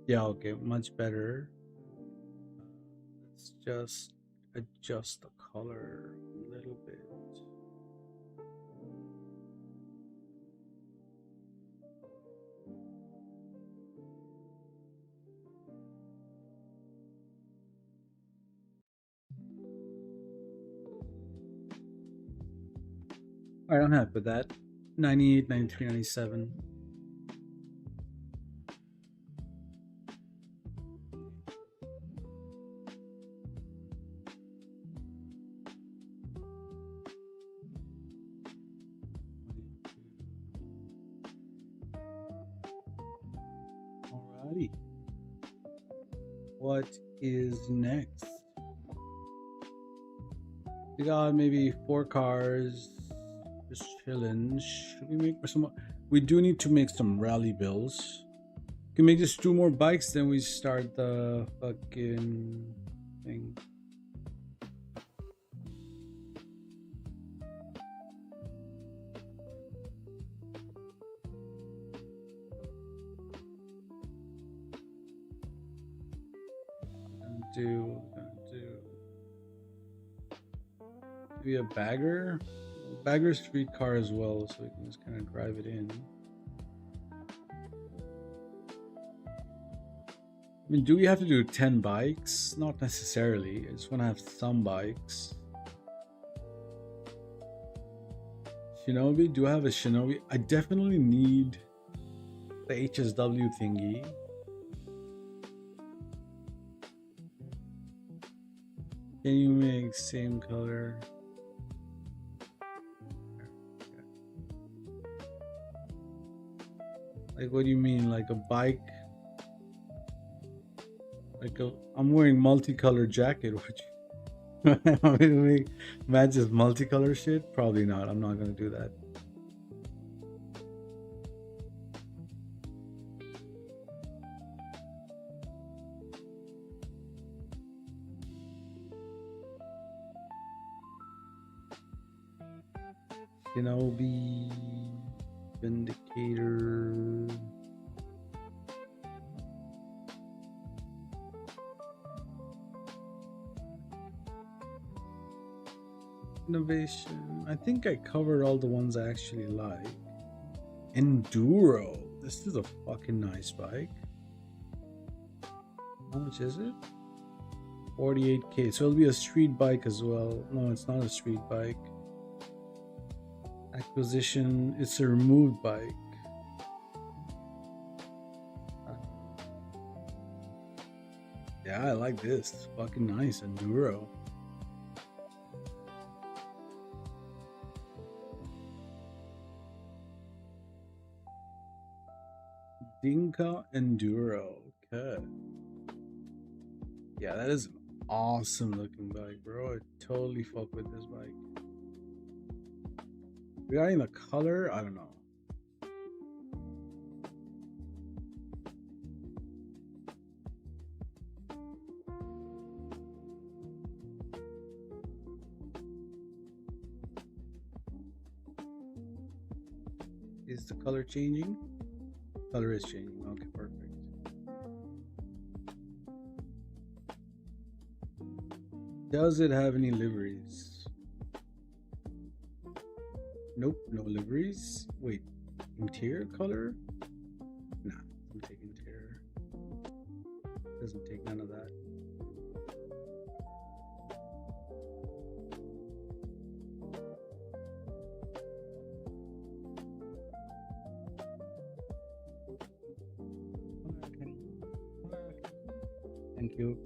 Yeah, okay, much better. Let's just adjust the color a little bit. All right, I'm happy with that. 98, 93, 97. Alrighty. What is next? We got maybe 4 cars. Just chilling. Should we make some? We do need to make some rally bills. We can make just 2 more bikes, then we start the fucking thing. Do maybe a bagger. Bagger's street car as well, so we can just kind of drive it in. I mean, do we have to do 10 bikes? Not necessarily. I just want to have some bikes. Shinobi? Do I have a Shinobi? I definitely need the HSW thingy. Can you make same color? Like, what do you mean? Like a bike? Like I'm wearing multicolored jacket. Would you want me to make matches multicolor shit? Probably not. I'm not gonna do that. Shinobi, Vindicator. Innovation. I think I covered all the ones I actually like. Enduro. This is a fucking nice bike. How much is it? 48k. So it'll be a street bike as well. No, it's not a street bike. Acquisition. It's a removed bike. Yeah, I like this. It's fucking nice. Enduro. Dinka Enduro. Okay. Yeah, that is an awesome looking bike, bro. I totally fuck with this bike. Regarding the color, I don't know. Is the color changing? Color is changing. Okay, perfect. Does it have any liveries? Nope, no liveries. Wait, interior color? Nah, doesn't take interior. Doesn't take none of that. Thank you.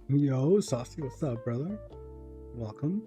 Yo, Saucy, what's up, brother? Welcome.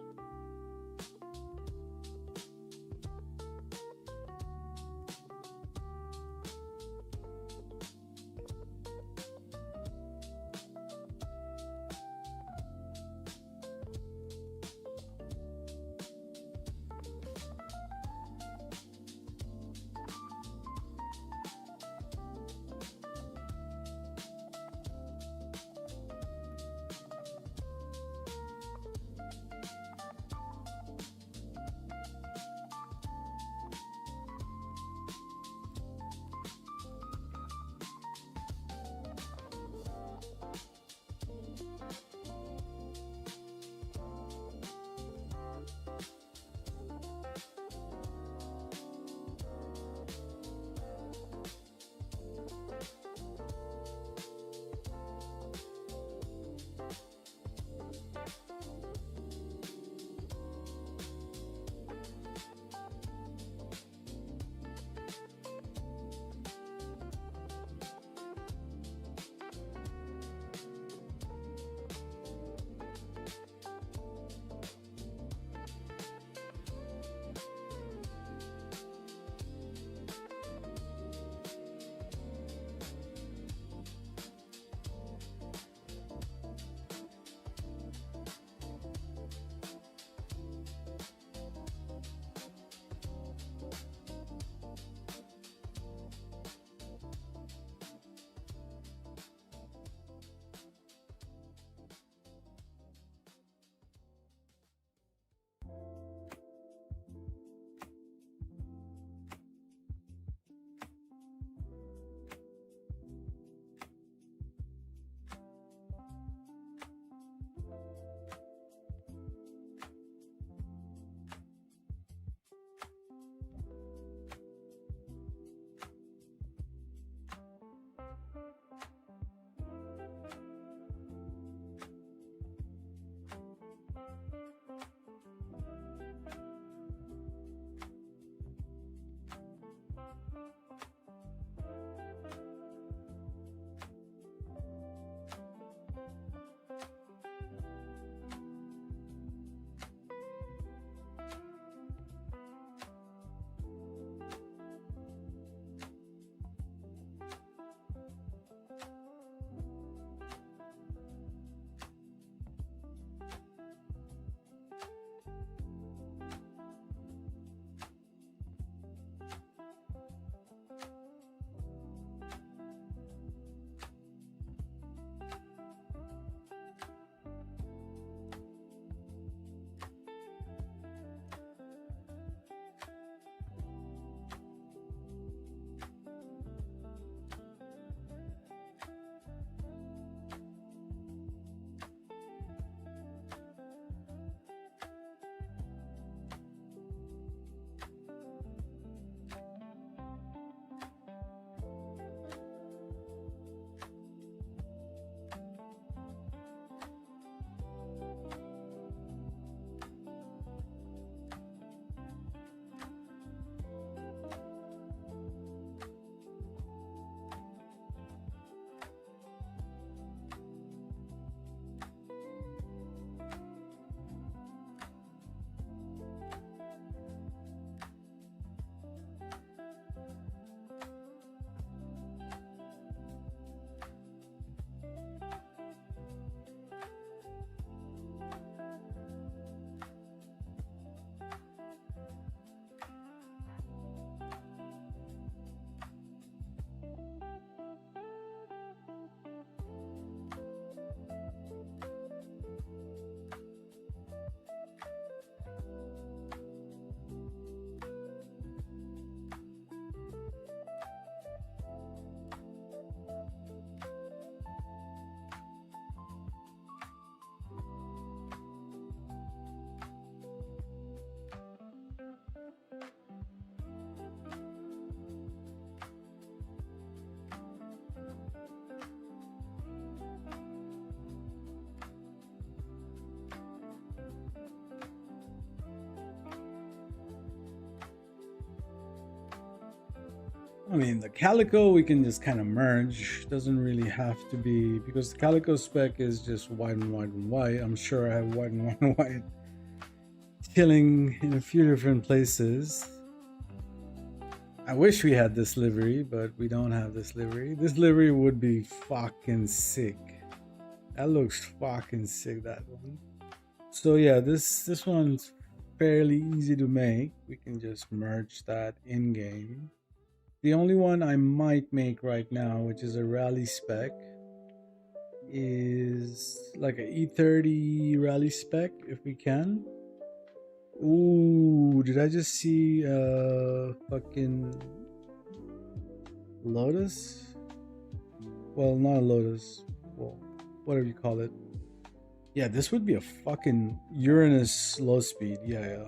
I mean, the calico we can just kind of merge. Doesn't really have to be, because the calico spec is just white and white and white. I'm sure I have white and white and white chilling in a few different places. I wish we had this livery, but we don't have this livery. This livery would be fucking sick. That looks fucking sick, that one. So yeah, this one's fairly easy to make. We can just merge that in game. The only one I might make right now, which is a rally spec, is like a E30 rally spec if we can. Ooh, did I just see fucking Lotus? Well, not a Lotus. Well, whatever you call it. Yeah, this would be a fucking Uranus low speed. Yeah.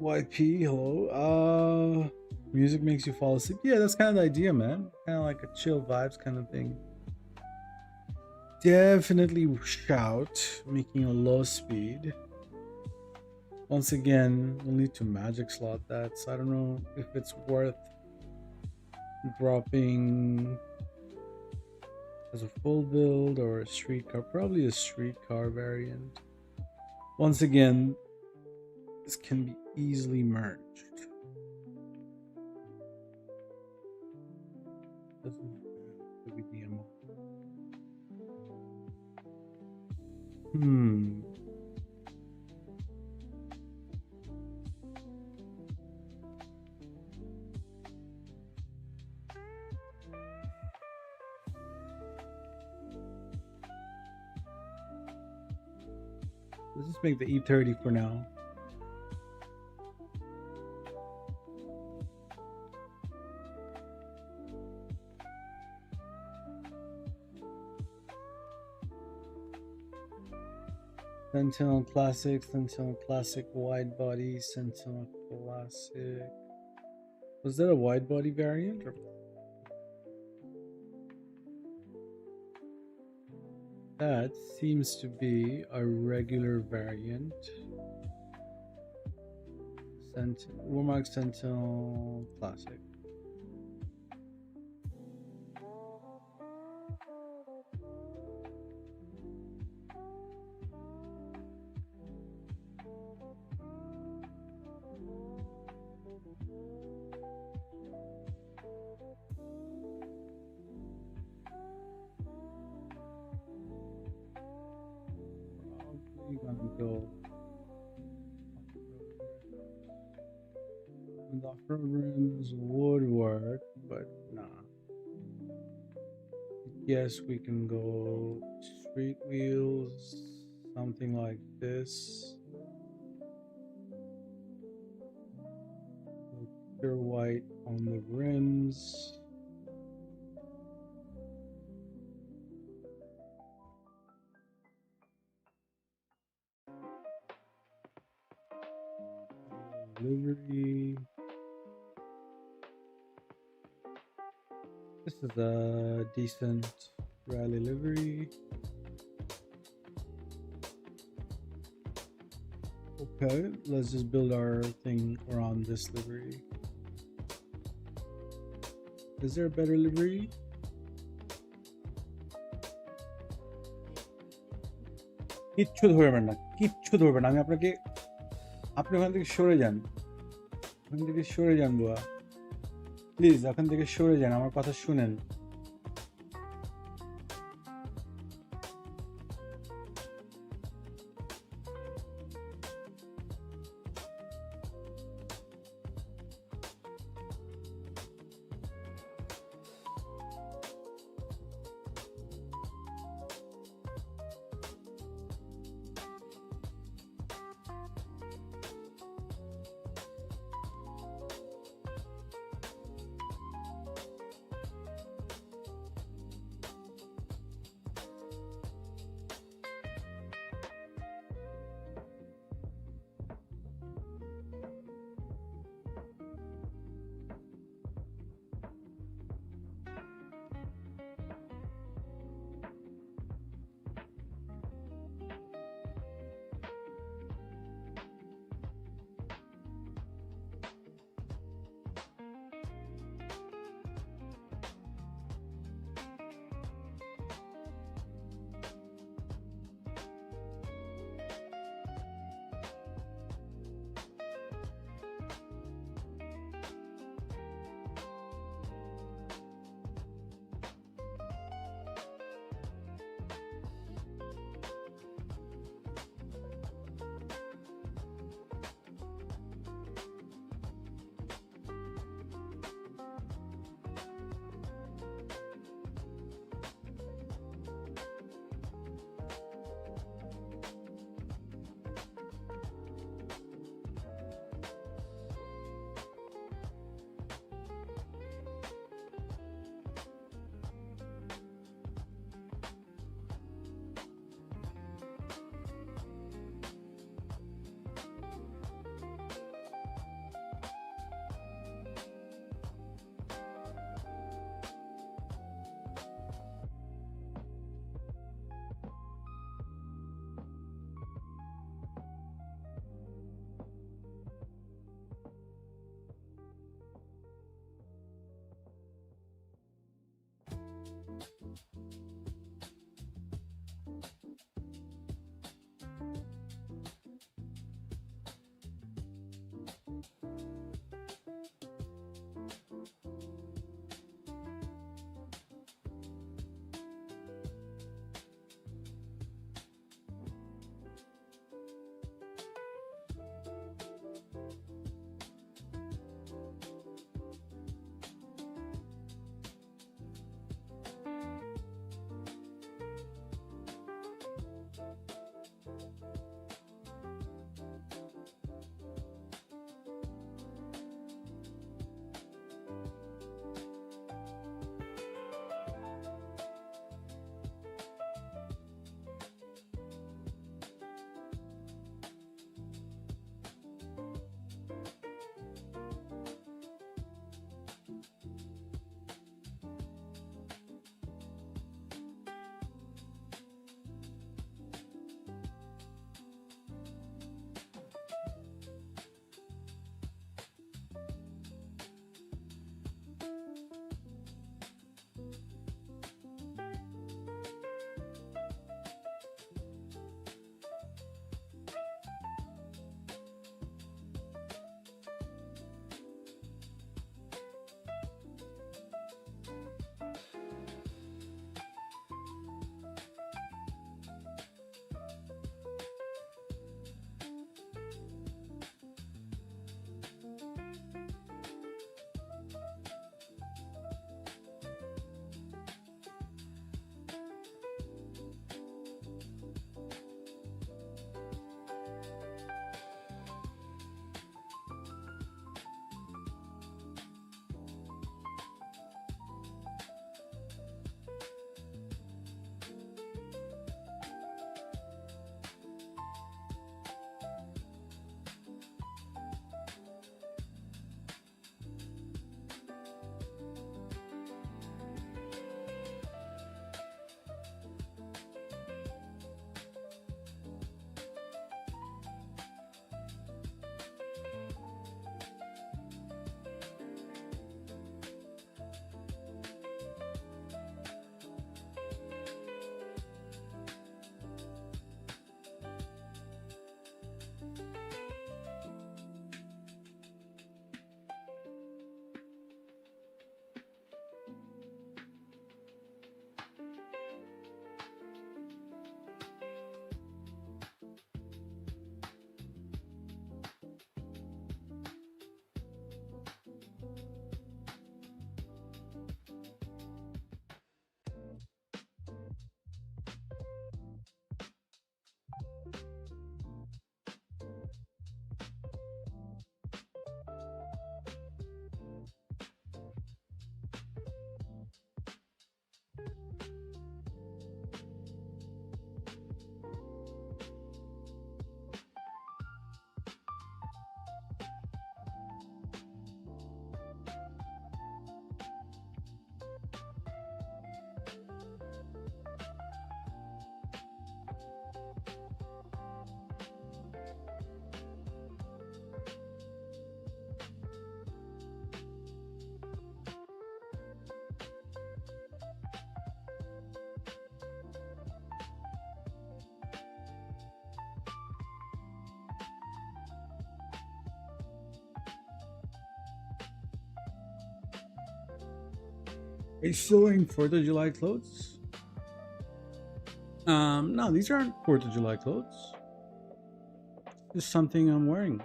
YP, hello. Music makes you fall asleep. Yeah, that's kind of the idea, man. Kind of like a chill vibes kind of thing. Definitely shout, making a low speed. Once again, we'll need to magic slot that, so I don't know if it's worth dropping as a full build or a streetcar. Probably a streetcar variant. Once again, this can be easily merged. Doesn't be DMO. Let's just make the E30 for now. Sentinel Classic wide body, Sentinel Classic. Was that a wide body variant? Or... That seems to be a regular variant. Warmark Sentinel Classic. Go the off-road rims would work, but nah. Yes, we can go street wheels, something like this. Pure white on the rims. Livery. This is a decent rally livery. Okay, let's just build our thing around this livery. Is there a better livery? কিচ্ছু ধরবেন না, কিচ্ছু ধরবেন না। আমি আপনাকে, আপনি ওখান থেকে সরে যান, ওখান থেকে সরে যান বুয়া, প্লিজ ওখান থেকে সরে যান, আমার কথা শুনেন। Are you still wearing 4th of July clothes? No, these aren't 4th of July clothes. It's something I'm wearing.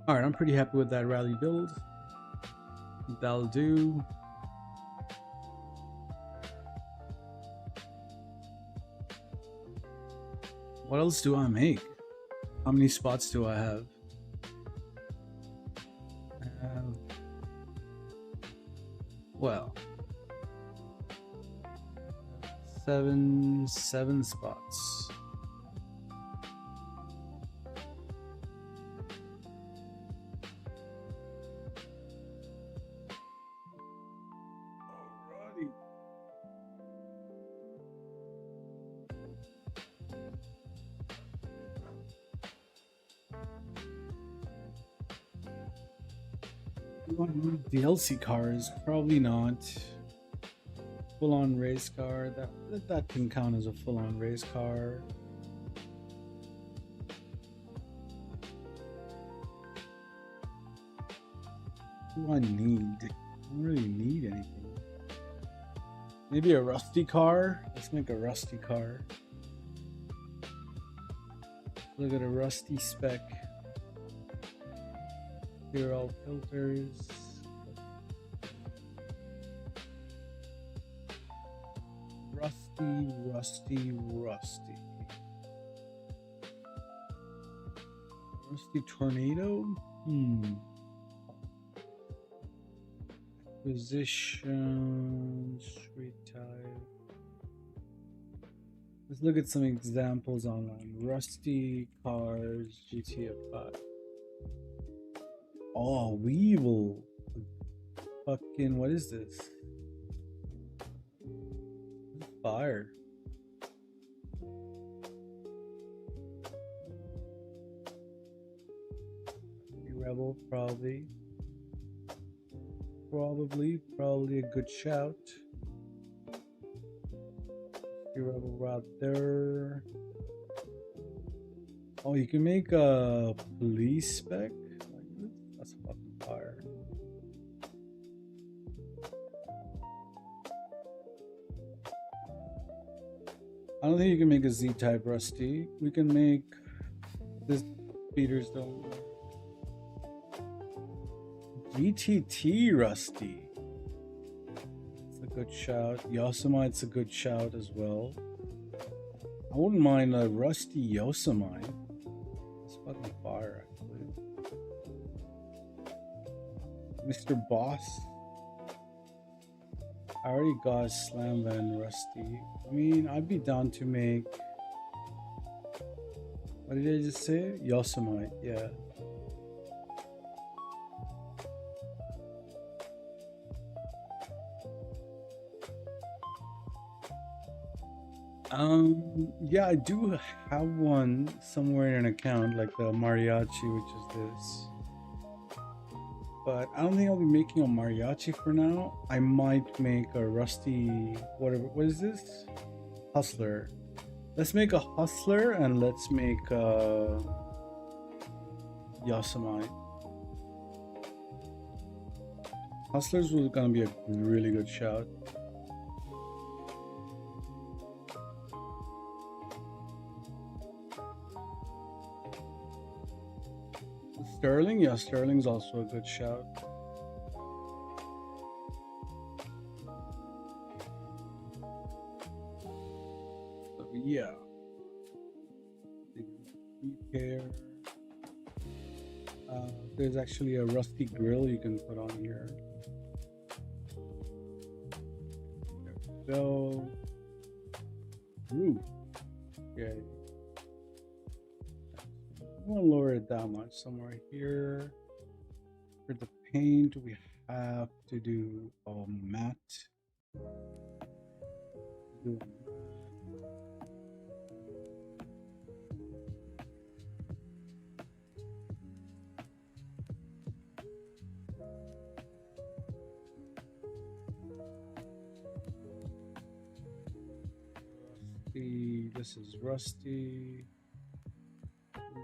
Alright, I'm pretty happy with that rally build. That'll do. What else do I make? How many spots do I have? Well, seven spots. Alrighty. DLC cars, probably not. Full-on race car, that can count as a full-on race car. What do I need? I don't really need anything. Maybe a rusty car. Let's make a rusty car. Look at a rusty spec. Here are all filters. Rusty. Rusty tornado? Acquisition, street type. Let's look at some examples online. Rusty cars, GTF 5. Oh, Weevil. Fucking, what is this? Fire. Rebel, probably a good shout. Rebel right there. Oh, you can make a police spec. That's fucking fire. I don't think you can make a Z-type rusty. We can make this speeders don't. GTT rusty. It's a good shout. Yosemite's a good shout as well. I wouldn't mind a rusty Yosemite. It's fucking fire, actually. Mr. Boss. I already got Slam Van Rusty. I mean, I'd be down to make. What did I just say? Yosemite, yeah. Yeah, I do have one somewhere in an account, like the mariachi, which is this. But I don't think I'll be making a mariachi for now. I might make a rusty, whatever. What is this? Hustler. Let's make a hustler and let's make a Yosemite. Hustlers was gonna be a really good shout. Sterling, yeah, Sterling's also a good shout. So yeah, repair. There's actually a rusty grill you can put on here. There we go. Roof. Okay. I won't lower it that much. Somewhere here. For the paint, we have to do a matte. Rusty. This is rusty.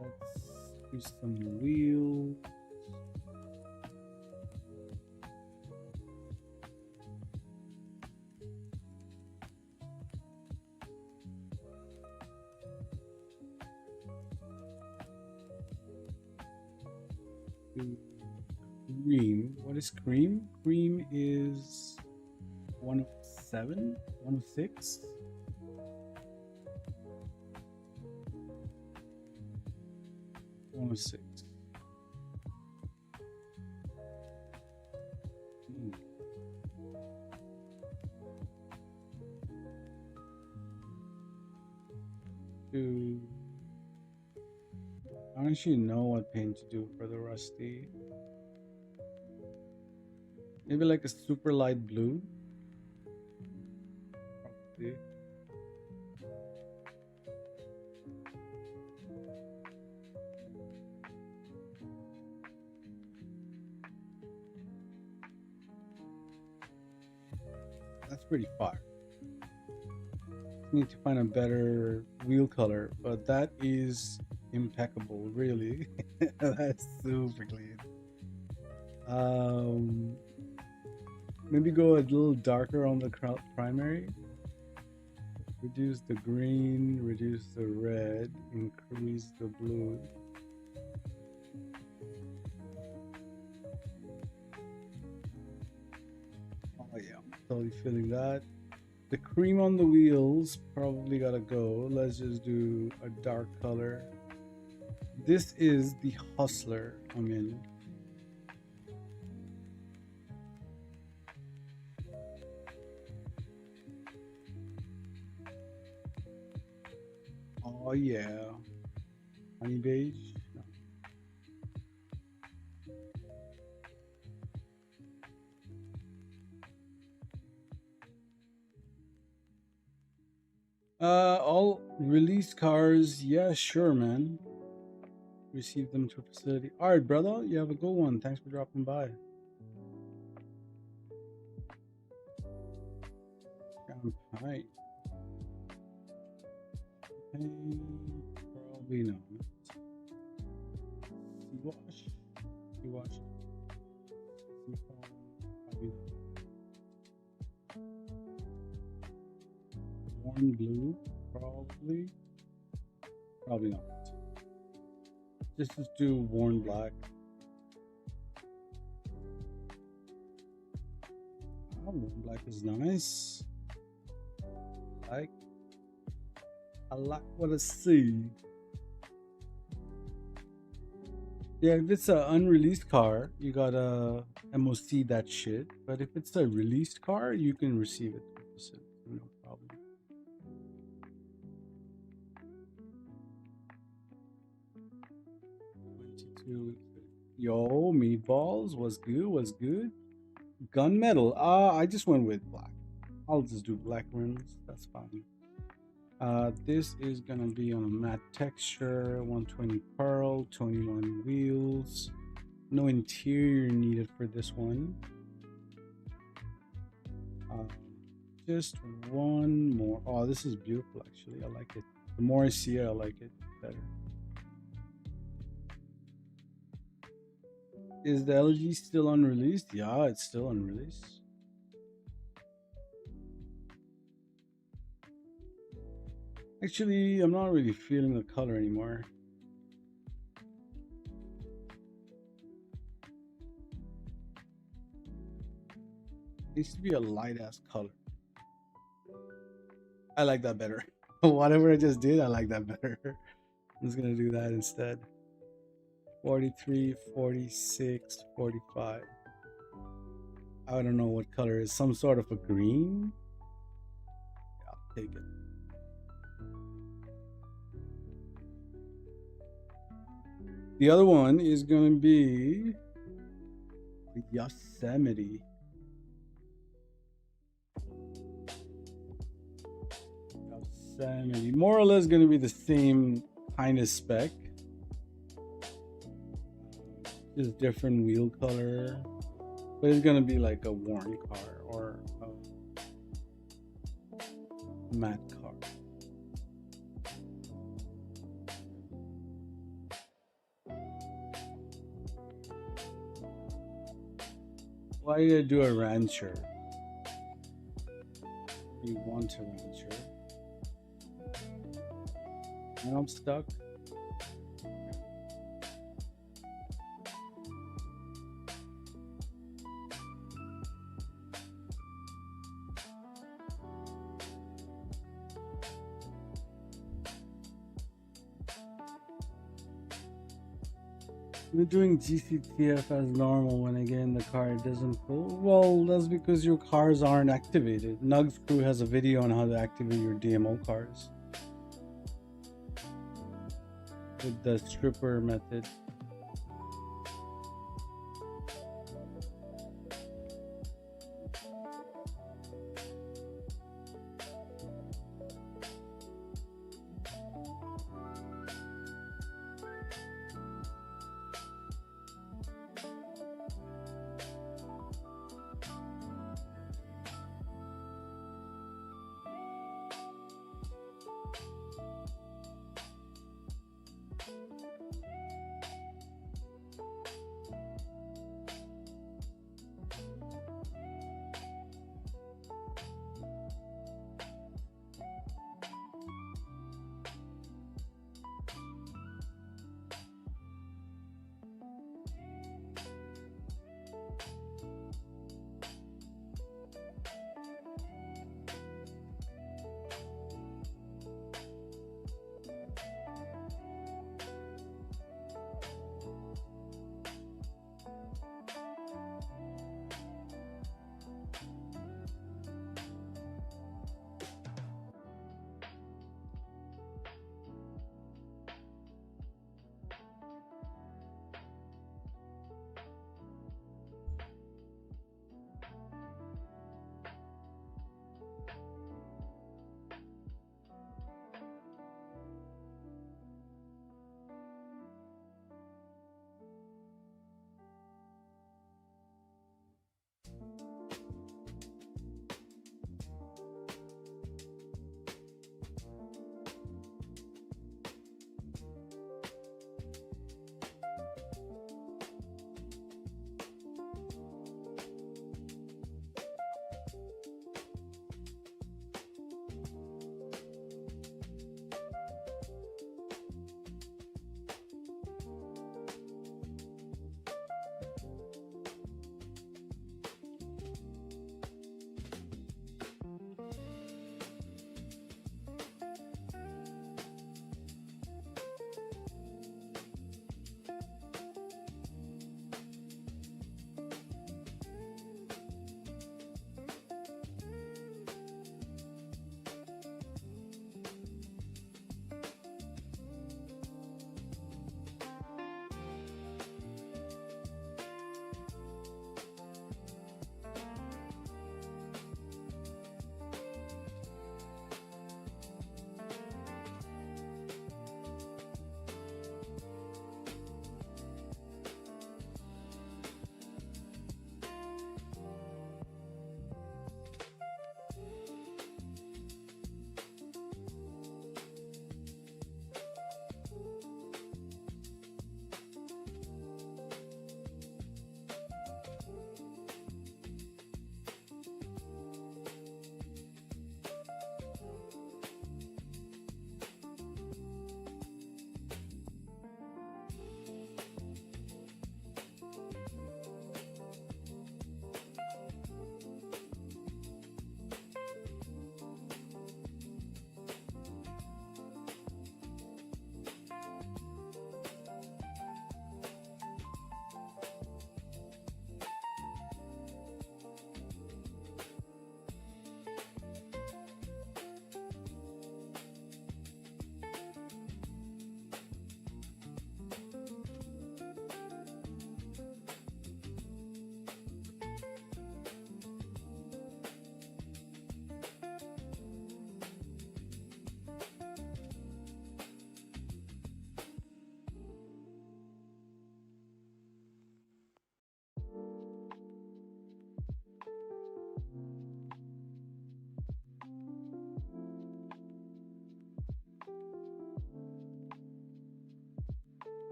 Let's do some wheels. do cream. What is cream? Cream is 107, 106. 106. I don't actually know what paint to do for the rusty. Maybe like a super light blue. Probably. That's pretty fire. Need to find a better wheel color, but that is impeccable, really. That's super clean. Maybe go a little darker on the primary. Reduce the green, reduce the red, increase the blue. Oh yeah, I'm totally feeling that. The cream on the wheels probably gotta go. Let's just do a dark color. This is the Hustler I'm in. Oh yeah. Honey beige. No. All released cars. Yeah, sure, man. Receive them to a facility. All right, brother. You have a good one. Thanks for dropping by. Champagne. Probably not. Sea-wash. Sea-wash. Probably not. Warm blue. Probably not. Let's just do worn black. Oh, worn black is nice. I like what I see. Yeah, if it's an unreleased car, you gotta MOC that shit. But if it's a released car, you can receive it. No problem. Yo, meatballs was good. Was good. Gunmetal. I just went with black. I'll just do black rims. That's fine. This is gonna be on a matte texture, 120 pearl, 21 wheels. No interior needed for this one. Just one more. Oh, this is beautiful actually. I like it. The more I see it, I like it better. Is the LG still unreleased? Yeah, it's still unreleased. Actually, I'm not really feeling the color anymore. It needs to be a light ass color. I like that better. Whatever I just did, I like that better. I'm just gonna do that instead. 43, 46, 45. I don't know what color is. Some sort of a green. Yeah, I'll take it. The other one is going to be Yosemite. Yosemite. More or less going to be the same kind of spec. Just different wheel color. But it's going to be like a worn car or a matte car. Why did I do a rancher? We want a rancher. And I'm stuck. You're doing GCTF as normal when I get in the car. It doesn't pull. Well, that's because your cars aren't activated. Nugzz Crew has a video on how to activate your DMO cars with the stripper method.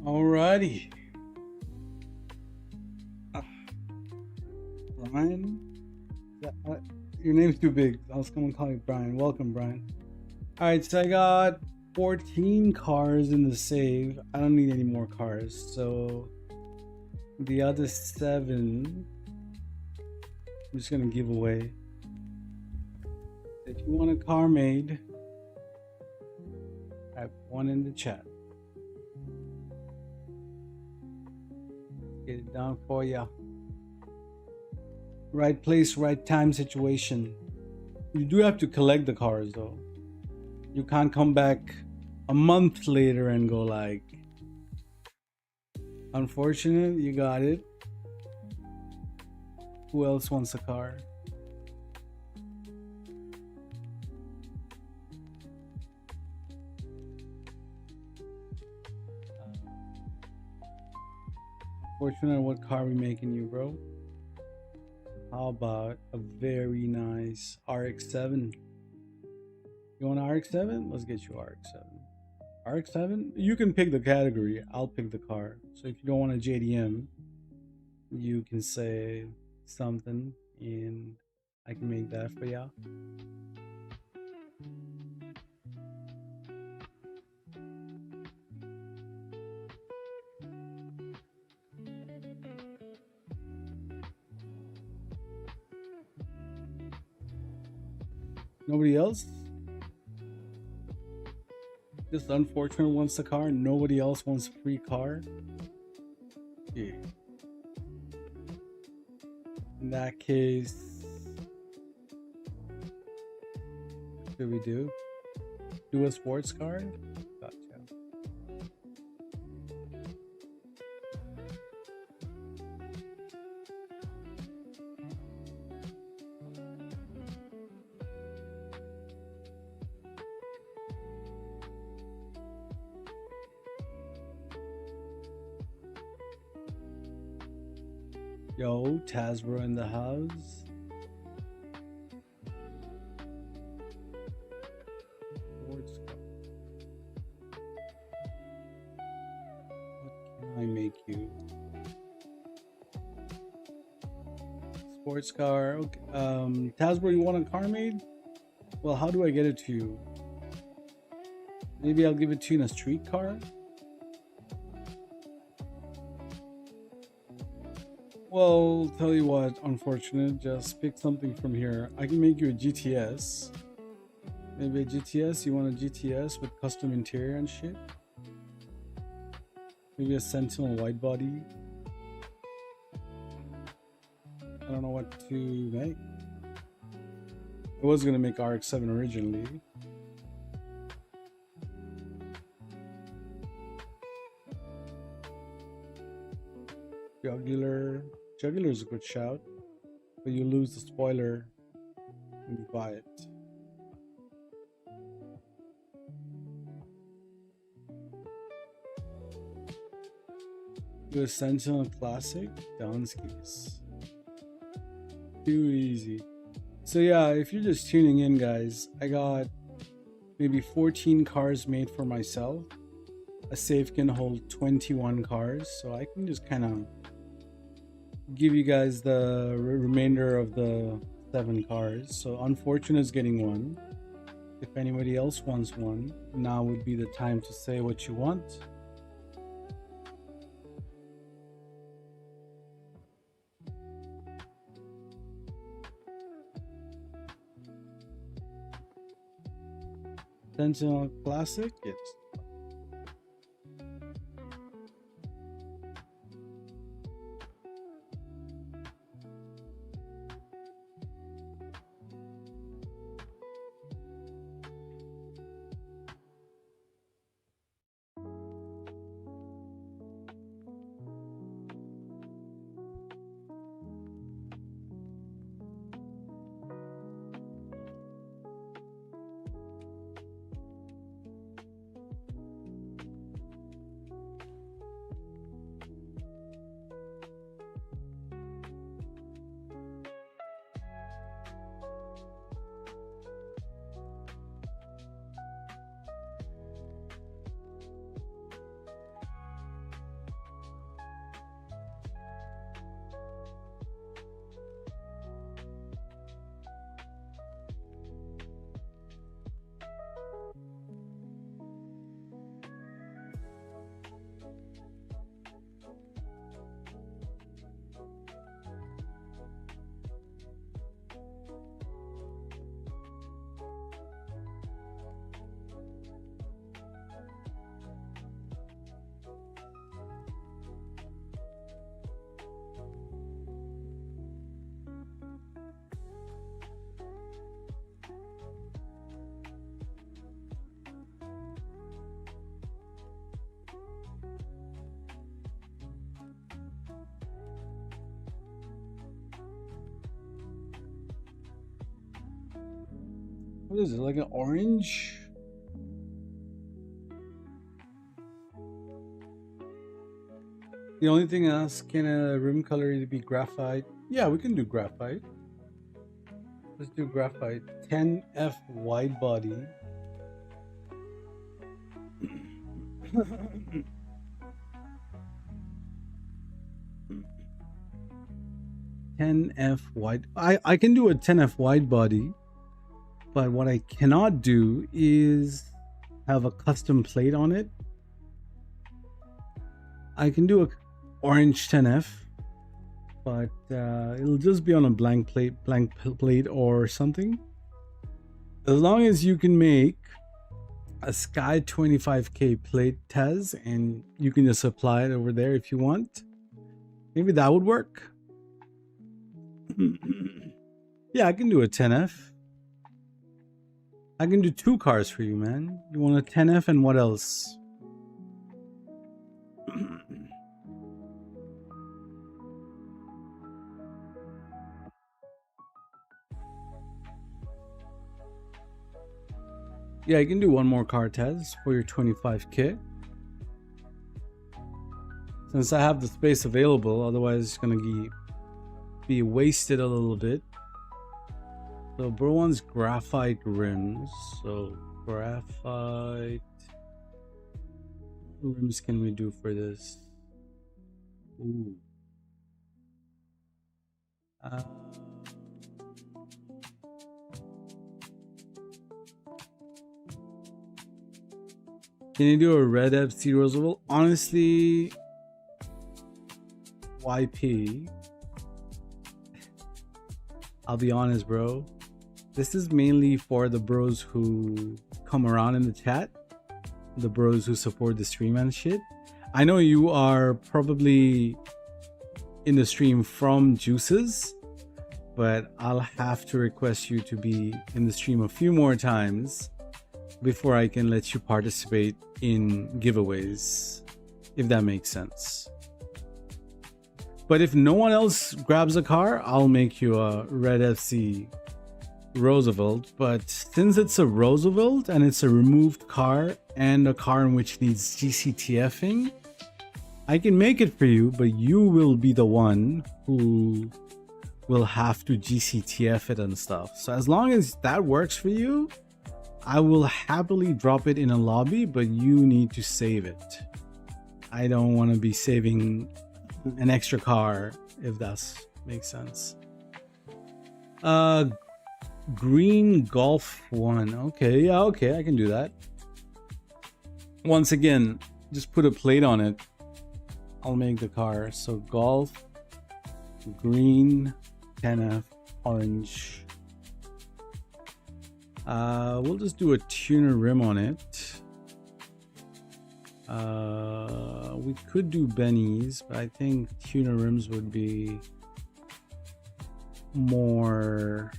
Alrighty. Brian? Your name's too big. I was gonna call you Brian. Welcome, Brian. Alright, so I got 14 cars in the save. I don't need any more cars. So the other 7 I'm just gonna give away. If you want a car made, type 1 in the chat. Get it down for ya. Right place, right time situation. You do have to collect the cars though. You can't come back a month later and go like, unfortunate, you got it. Who else wants a car? Fortunate, what car we making you, bro? How about a very nice RX-7? You want an RX-7? Let's get you RX-7. RX-7? You can pick the category. I'll pick the car. So if you don't want a JDM, you can say something and I can make that for ya. Nobody else? Just unfortunate wants the car. Nobody else wants a free car. Yeah. In that case, what do we do? Do a sports car? Gotcha. Yo, Tasbro in the house. Sports car. What can I make you? Sports car. Okay. Tasbro, you want a car made? Well, how do I get it to you? Maybe I'll give it to you in a street car. Well, tell you what, unfortunate, just pick something from here. I can make you a GTS. Maybe a GTS, you want a GTS with custom interior and shit? Maybe a Sentinel white body. I don't know what to make. I was gonna make RX-7 originally. Jugular is a good shout, but you lose the spoiler when you buy it. Do a Sentinel Classic, Downskis. Too easy. So yeah, if you're just tuning in, guys, I got maybe 14 cars made for myself. A safe can hold 21 cars, so I can just kind of give you guys the remainder of the 7 cars. So Unfortunate is getting one. If anybody else wants one, now would be the time to say what you want. Sentinel Classic, yes. What is it, like an orange? The only thing I ask, can a rim color be graphite? Yeah, we can do graphite. Let's do graphite. 10F wide body. $10F wide. I can do a 10F wide body, but what I cannot do is have a custom plate on it. I can do a orange 10F, but it'll just be on a blank plate or something. As long as you can make a Sky 25K plate, Tez, and you can just apply it over there if you want. Maybe that would work. Yeah, I can do a 10F. I can do 2 cars for you, man. You want a 10F and what else? Yeah, I can do one more car, Tez, for your 25K. Since I have the space available, otherwise it's gonna be wasted a little bit. So bro wants graphite rims. So graphite rims can we do for this? Ooh. Can you do a red FC Roosevelt? Honestly, YP. I'll be honest, bro. This is mainly for the bros who come around in the chat, the bros who support the stream and shit. I know you are probably in the stream from Juices, but I'll have to request you to be in the stream a few more times before I can let you participate in giveaways, if that makes sense. But if no one else grabs a car, I'll make you a red FC Roosevelt. But since it's a Roosevelt and it's a removed car and a car in which needs GCTFing, I can make it for you, but you will be the one who will have to GCTF it and stuff. So as long as that works for you, I will happily drop it in a lobby, but you need to save it. I don't want to be saving an extra car, if that makes sense. Green Golf 1. Okay, yeah, okay, I can do that. Once again, just put a plate on it. I'll make the car. So Golf, green, 10F, orange. We'll just do a tuner rim on it. We could do bennies, but I think tuner rims would be more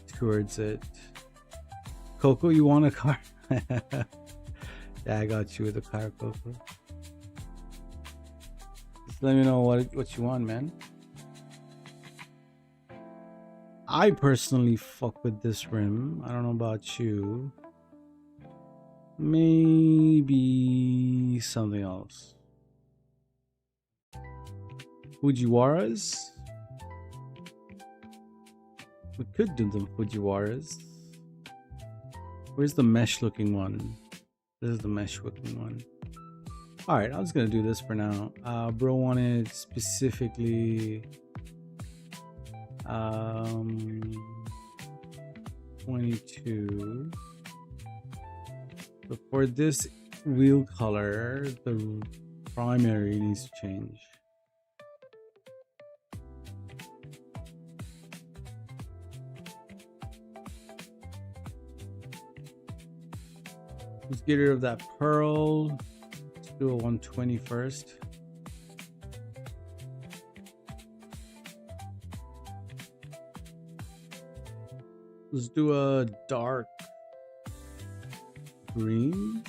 towards it. Coco, you want a car? Yeah, I got you with a car, Coco. Just let me know what you want, man. I personally fuck with this rim. I don't know about you. Maybe something else. Fujiwaras. We could do the Fujiwaras. Where's the mesh looking one? This is the mesh looking one. Alright, I'm just gonna do this for now. Bro wanted specifically 22. So for this wheel color, the primary needs to change. Let's get rid of that pearl. Let's do a 120 first. Let's do a dark green.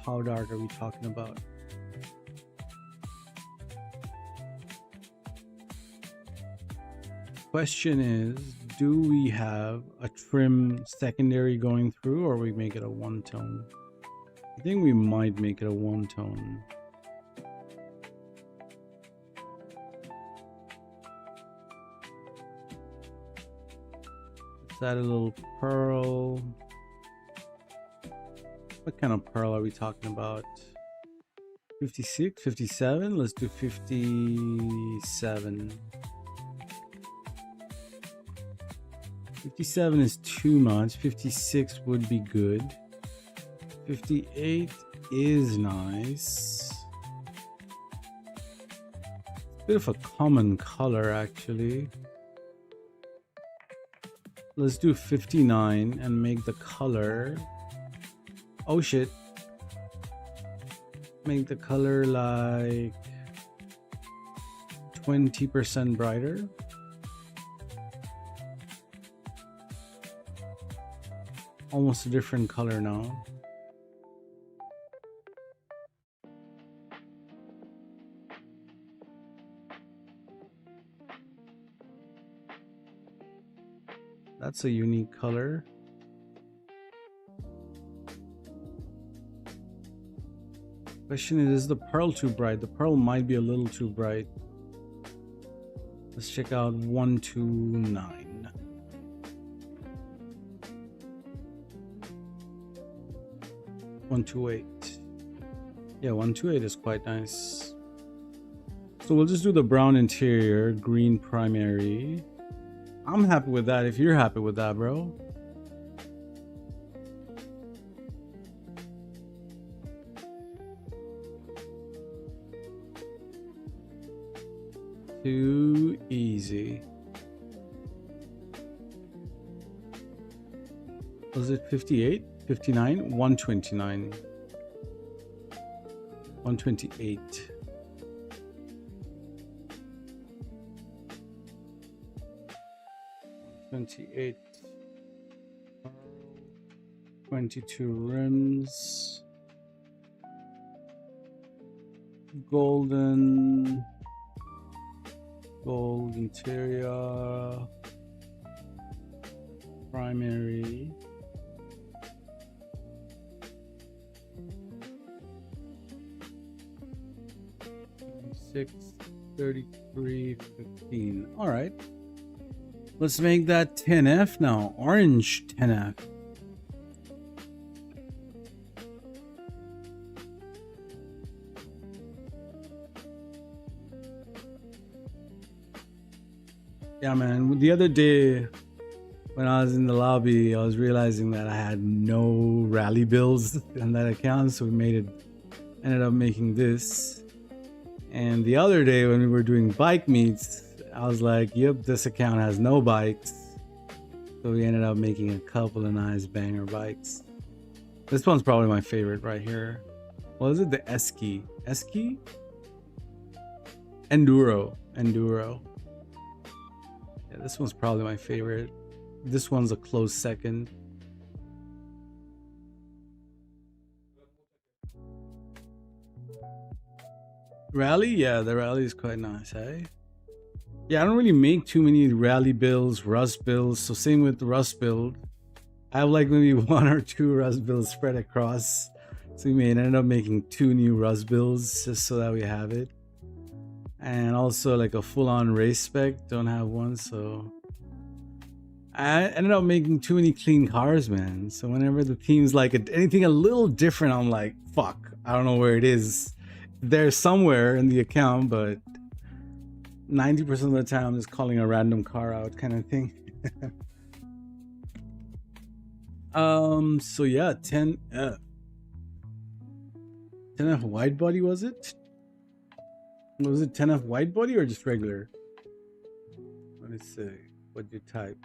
How dark are we talking about? Question is, do we have a trim secondary going through, or we make it a one tone? I think we might make it a one tone. Let's add a little pearl. What kind of pearl are we talking about? 56, 57? Let's do 57. 57 is too much. 56 would be good. 58 is nice. It's a bit of a common color, actually. Let's do 59 and make the color... Oh shit. Make the color like 20% brighter. Almost a different color now. That's a unique color. Question is the pearl too bright? The pearl might be a little too bright. Let's check out 129. 128. Yeah, 128 is quite nice. So we'll just do the brown interior, green primary. I'm happy with that if you're happy with that, bro. Too easy. Was it 58? 59? 129. 128. 28. 22 rims. Golden. Gold interior. Primary. 6. 33.15. All right. Let's make that 10F now. Orange 10F. Yeah, man. The other day when I was in the lobby, I was realizing that I had no rally bills on that account, so ended up making this. And the other day when we were doing bike meets, I was like, yep, this account has no bikes. So we ended up making a couple of nice banger bikes. This one's probably my favorite right here. What is it? The Esky. Esky? Enduro. Yeah, this one's probably my favorite. This one's a close second. Rally? Yeah, the rally is quite nice, hey? Yeah, I don't really make too many rally builds, rust builds. So same with the rust build. I have like maybe 1 or 2 rust builds spread across. So we may end up making 2 new rust builds just so that we have it. And also like a full-on race spec, don't have one, so I ended up making too many clean cars, man. So whenever the team's like anything a little different, I'm like, fuck, I don't know where it is. There's somewhere in the account, but 90% of the time I'm just calling a random car out kind of thing. So yeah, 10F. 10F wide body, was it? Was it 10F wide body or just regular? Let me see. What'd you type?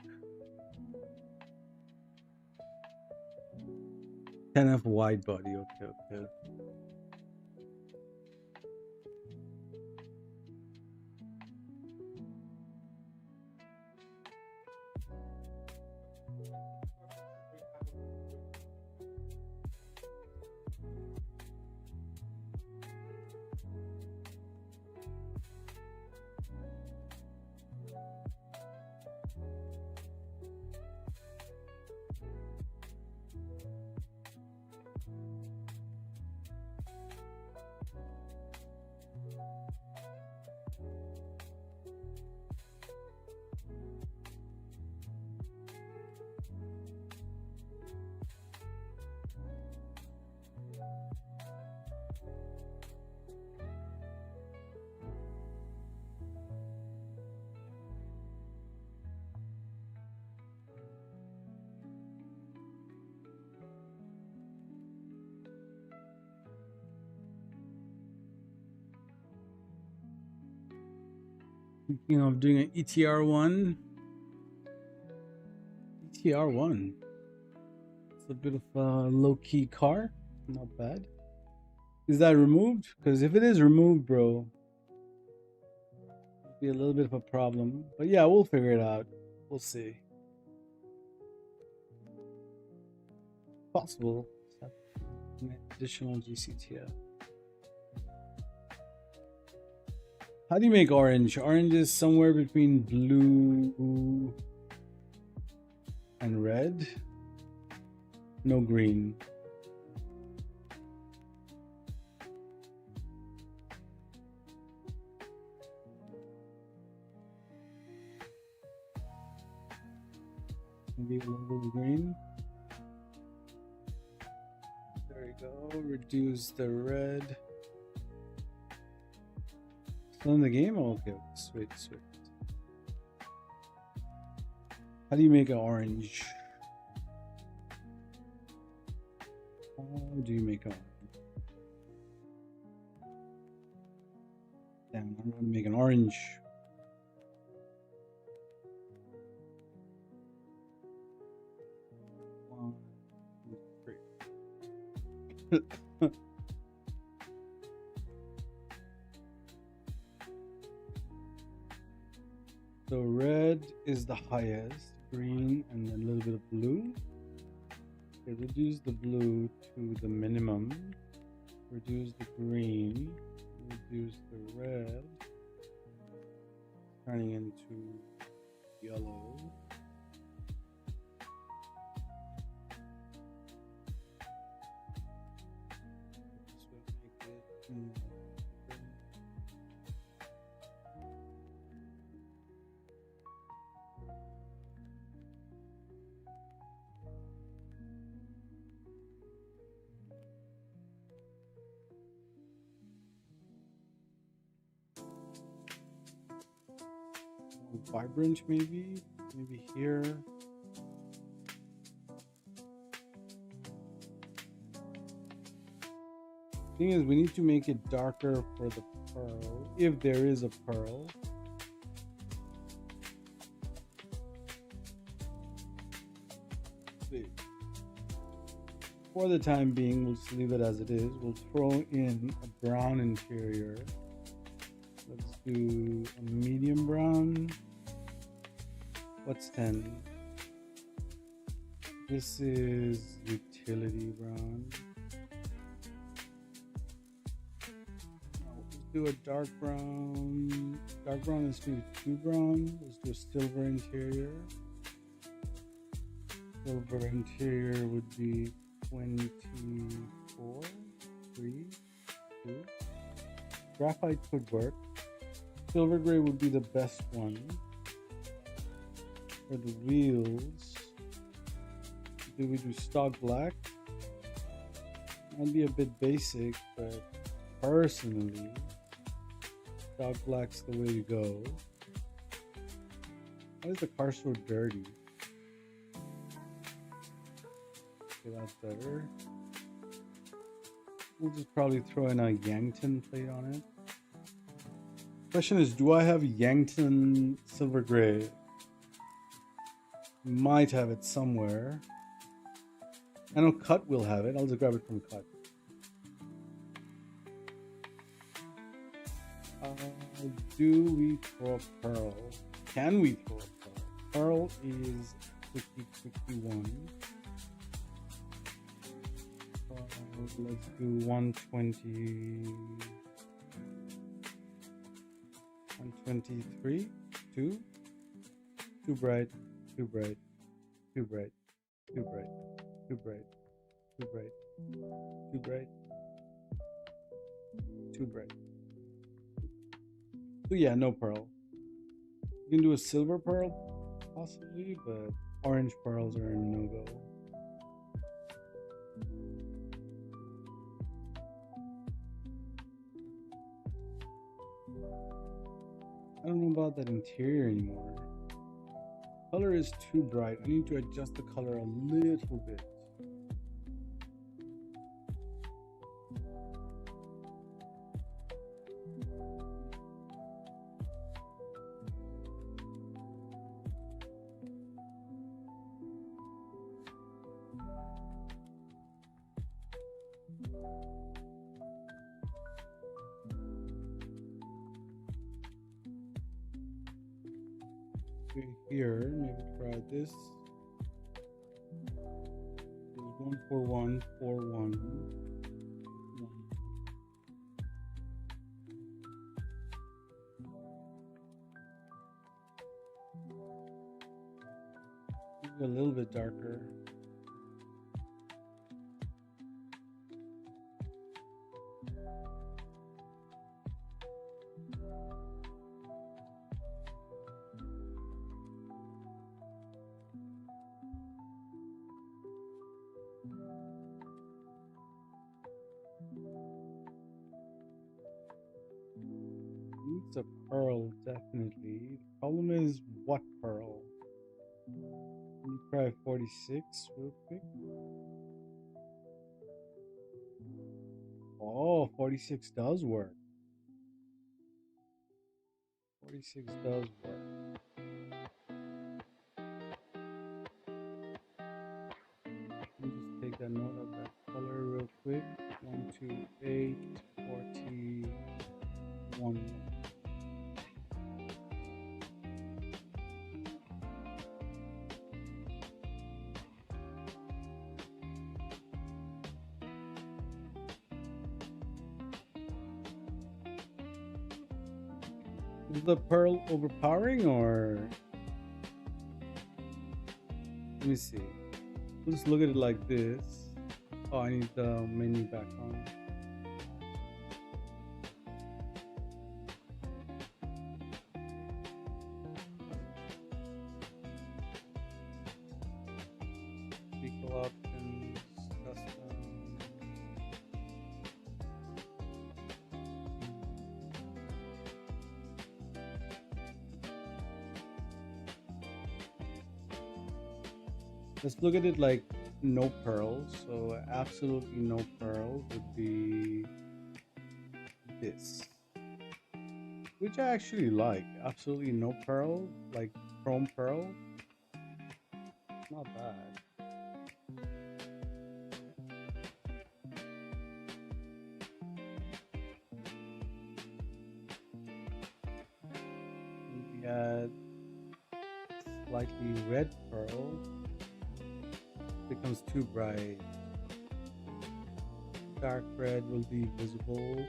10F wide body. Okay. Thinking of doing an ETR1. ETR1. It's a bit of a low-key car. Not bad. Is that removed? Because if it is removed, bro, it'll be a little bit of a problem. But yeah, we'll figure it out. We'll see. Possible. An additional GCTF. How do you make orange? Orange is somewhere between blue and red. No green. Maybe a little bit green. There you go. Reduce the red. Still in the game? Oh, okay. Sweet. How do you make an orange? How do you make an orange? Damn, I'm gonna make an orange. One, two, three. So red is the highest, green, and then a little bit of blue. Okay, reduce the blue to the minimum. Reduce the green. Reduce the red. Turning into yellow. This will make it vibrant, maybe here. Thing is, we need to make it darker for the pearl, if there is a pearl. For the time being, we'll just leave it as it is. We'll throw in a brown interior. Let's do a medium brown. What's 10? This is utility brown. Let's do a dark brown. Dark brown, let's do 2 brown. Let's do a silver interior. Silver interior would be 24, 3, 2. Graphite could work. Silver gray would be the best one. For the wheels, do we do stock black? Might be a bit basic, but personally, stock black's the way to go. Why is the car so dirty? Okay, that's better. We'll just probably throw in a Yankton plate on it. Question is, do I have Yankton silver gray? Might have it somewhere. I know Cut will have it. I'll just grab it from Cut. Do we throw a pearl? Can we throw a pearl? Pearl is 50-51. Let's do 120, 123, 2, too bright, too bright, too bright, too bright, too bright, too bright, too bright, too bright. So yeah, no pearl. You can do a silver pearl, possibly, but orange pearls are a no-go. I don't know about that interior anymore. Color is too bright. I need to adjust the color a little bit. Here, maybe try this. 14141. A little bit darker. Needs a pearl, definitely. The problem is, what pearl? Let me try 46 real quick. Oh, 46 does work. 46 does work. Let me just take that note of that color real quick. 128 41. Is the pearl overpowering, or let me see. Let's look at it like this. Oh, I need the menu back on. Vehicle options, custom. Let's look at it like no pearls. So absolutely no pearl would be this, which I actually like. Absolutely no pearl, like chrome pearl. Not bad. We add slightly red pearl. Becomes too bright. Dark red will be visible.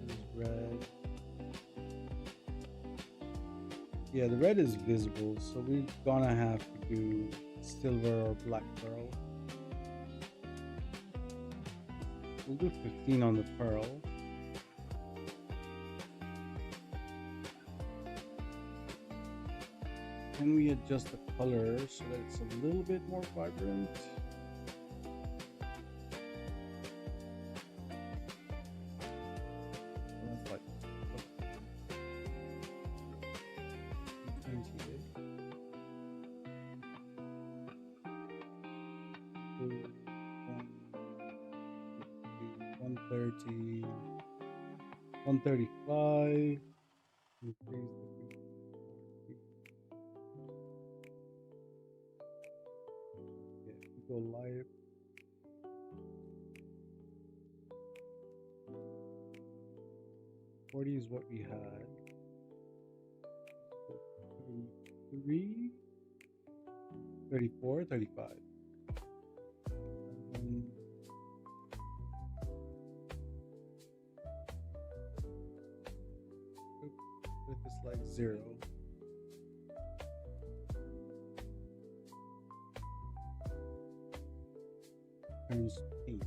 This is red. Yeah, the red is visible, so we're gonna have to do silver or black pearl. We'll do 15 on the pearl. Can we adjust the color so that it's a little bit more vibrant? That's like 130, 135. Go live. 40 is what we had. 33, 34, 35. If it's like 0. Turns pink.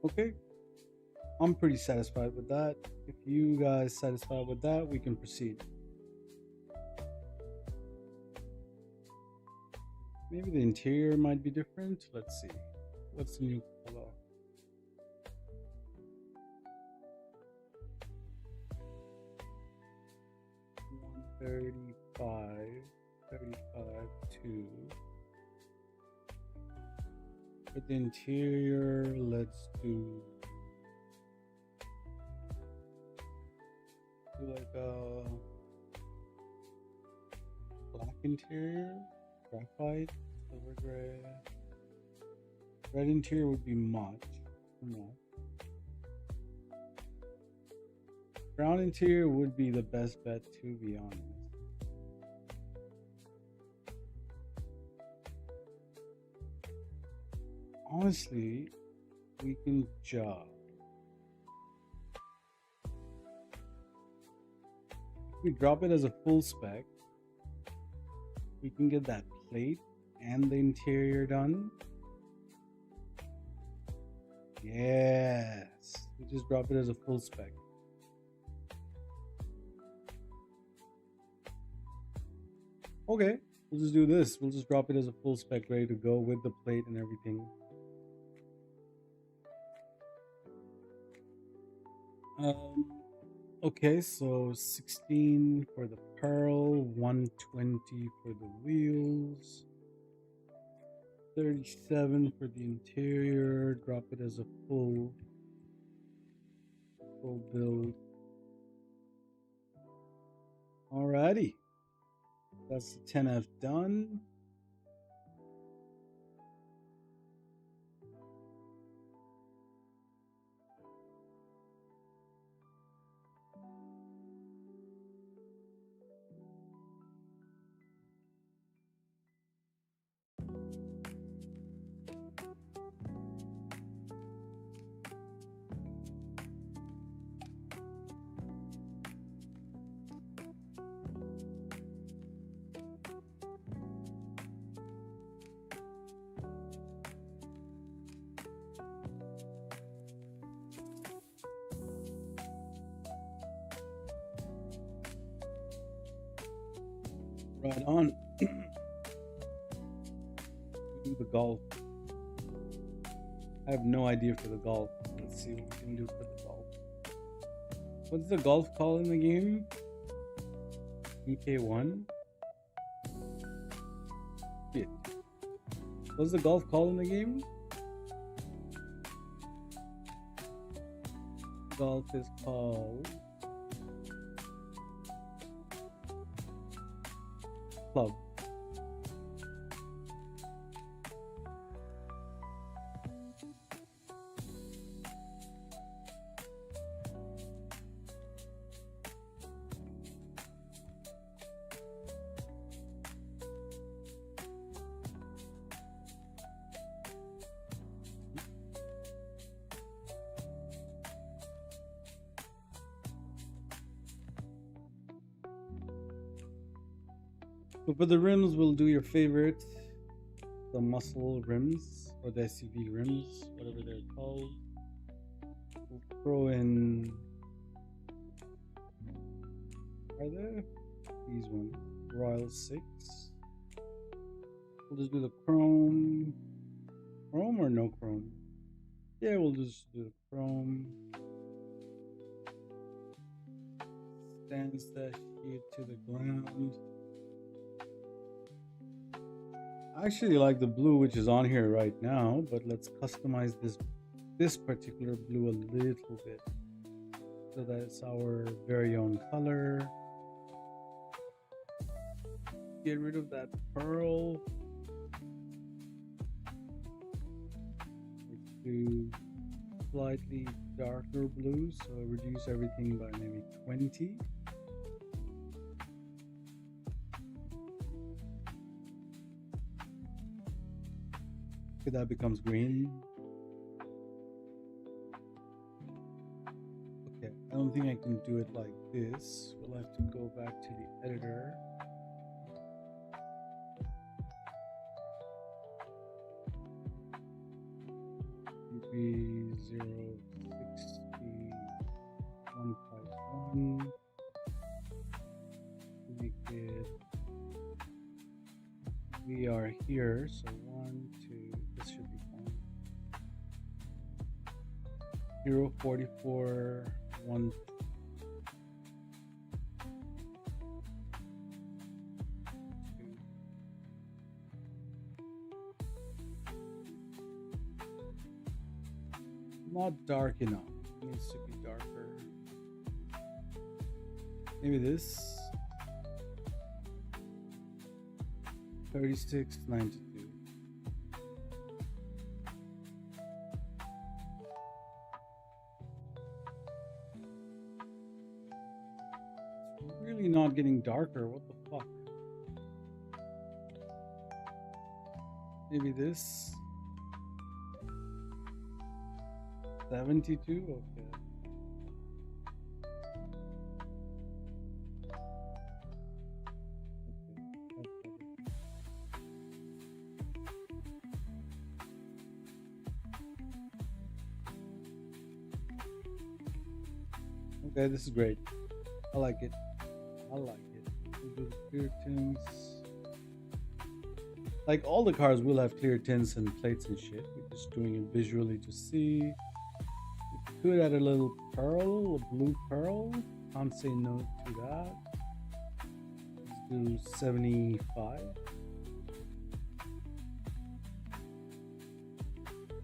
Okay, I'm pretty satisfied with that. If you guys satisfied with that, we can proceed. Maybe the interior might be different. Let's see. What's the new color? $135, 2. For the interior, let's do like a black interior, graphite, silver gray. Red interior would be much. No. Brown interior would be the best bet, to be honest. Honestly, we can jog. If we drop it as a full spec, we can get that plate and the interior done. Yes, we just drop it as a full spec. Okay, we'll just do this. We'll just drop it as a full spec, ready to go with the plate and everything. Okay, so 16 for the pearl, 120 for the wheels, 37 for the interior. Drop it as a full build. Alrighty, that's the 10F done. Right on. Do the golf. I have no idea for the golf. Let's see what we can do for the golf. What's the golf call in the game? EK1? Shit. What's the golf call in the game? Golf is called club. So for the rims, we'll do your favorite, the muscle rims or the SUV rims, whatever they're called. We'll throw in, are there these ones? Royal 6. We'll just do the chrome or no chrome. Yeah, we'll just do the chrome. Stands that shit to the ground. I actually like the blue which is on here right now, but let's customize this particular blue a little bit so that it's our very own color. Get rid of that pearl. Let's do slightly darker blue, so reduce everything by maybe 20. Okay, that becomes green. Okay, I don't think I can do it like this. We'll have to go back to the editor. Maybe 060 151. Make it. We are here, so 1, 2. This should be fine. 044 1. Not dark enough. It needs to be darker. Maybe this. 3692. It's really not getting darker. What the fuck? Maybe this. 72? Okay. Okay, this is great. I like it. I like it. We'll do the clear tints. Like all the cars will have clear tints and plates and shit. We're just doing it visually to see. We could add a little pearl, a blue pearl. Can't say no to that. Let's do 75.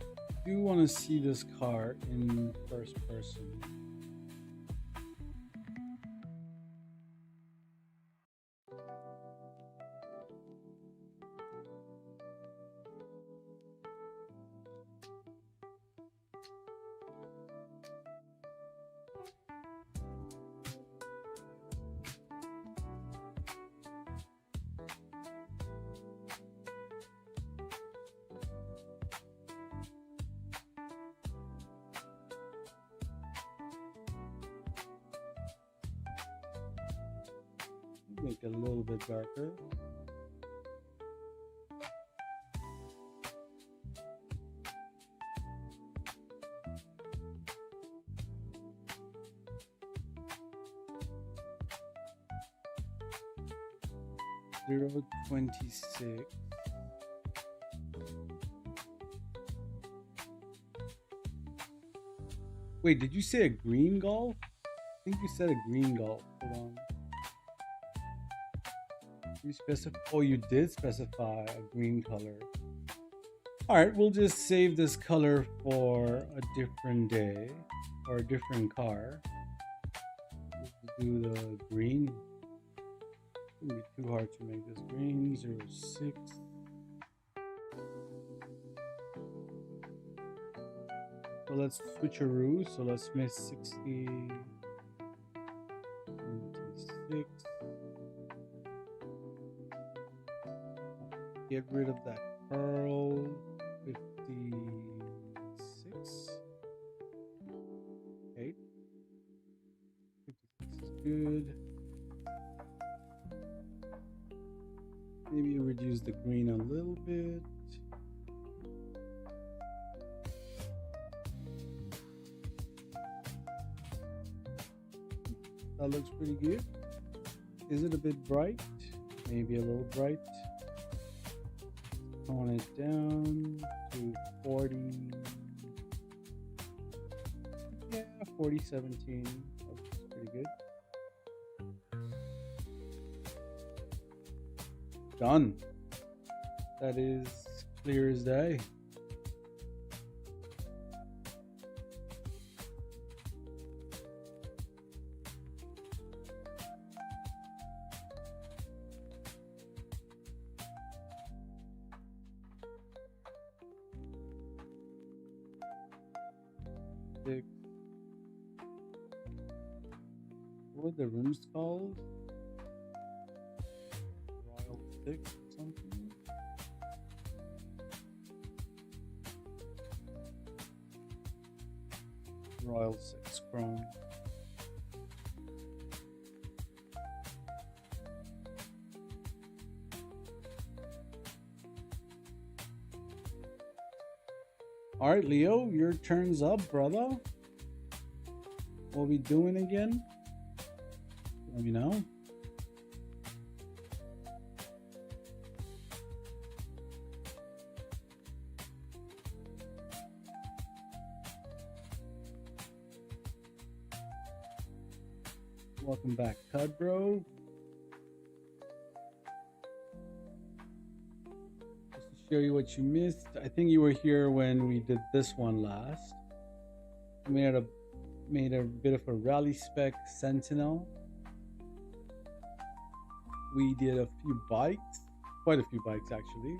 I do want to see this car in first person. Make it a little bit darker. Zero 26. Wait, did you say a green Golf? I think you said a green Golf. Hold on. You specify? Oh, you did specify a green color. All right, we'll just save this color for a different day or a different car. We'll do the green. It's gonna be too hard to make this green. 06. So let's switcheroo. So let's make 60. 26. Get rid of that pearl. 56. Okay. 56 is good. Maybe reduce the green a little bit. That looks pretty good. Is it a bit bright? Maybe a little bright. Tone it down to 40. Yeah, 4017. Looks pretty good. Done. That is clear as day. What are the rooms called? Royal 6 or something? Royal 6 Chrome. All right, Leo, your turn's up, brother. What are we doing again? Let me know. Welcome back, Cud Bro. Just to show you what you missed, I think you were here when we did this one last. We made a bit of a rally spec Sentinel. We did a few bikes, quite a few bikes actually.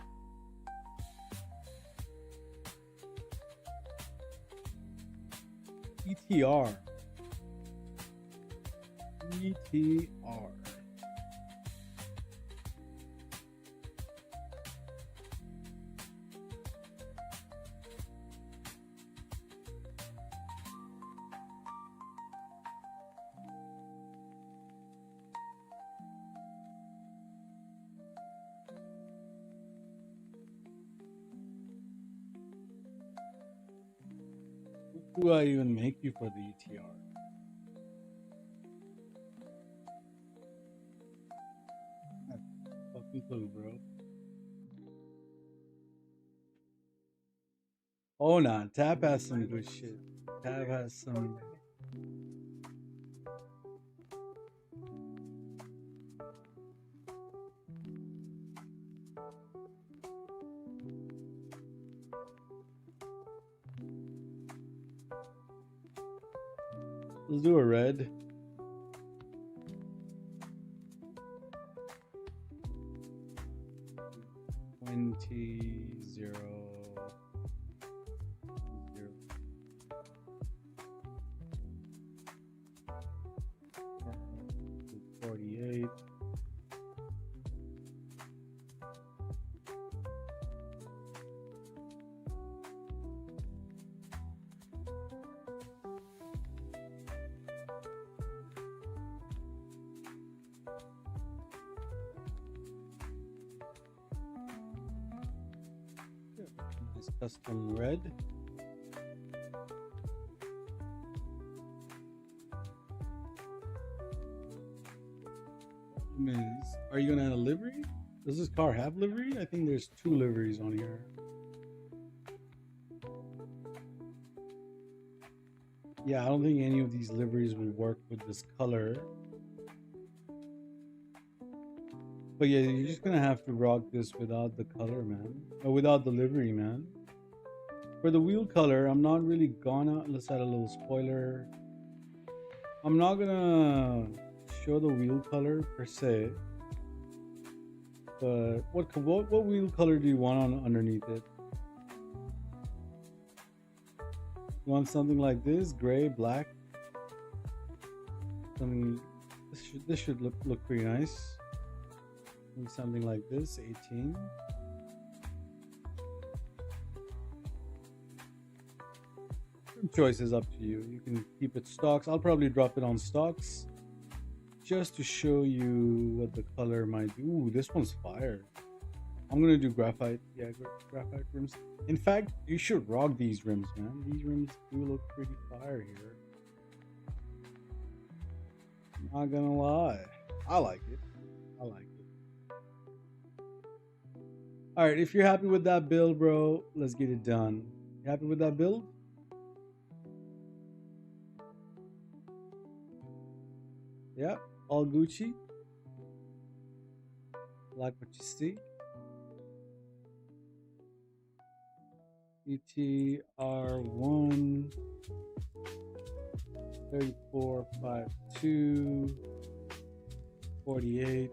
ETR. ETR. Who do I even make you for the ETR? Fucking clue, bro. Oh nah, Tab has some good shit. Tab has some. Let's do a red. $20.00. 48. Nice custom red. Are you gonna add a livery? Does this car have livery? I think there's 2 liveries on here. Yeah, I don't think any of these liveries will work with this color. But yeah, you're just gonna have to rock this without the color, man. Or without the livery, man. For the wheel color, I'm not really gonna, let's add a little spoiler. I'm not gonna show the wheel color per se. But what wheel color do you want on underneath it? You want something like this, gray, black? Something this should look pretty nice. Maybe something like this, 18. Choice is up to you. You can keep it stocks. I'll probably drop it on stocks just to show you what the color might do. Ooh, this one's fire. I'm gonna do graphite. Yeah, graphite rims. In fact, you should rock these rims, man. These rims do look pretty fire here. Not gonna lie, I like it. I like it. All right, if you're happy with that build, bro, let's get it done. You happy with that build? Yeah, all Gucci. Like what you see. ETR1 3452 48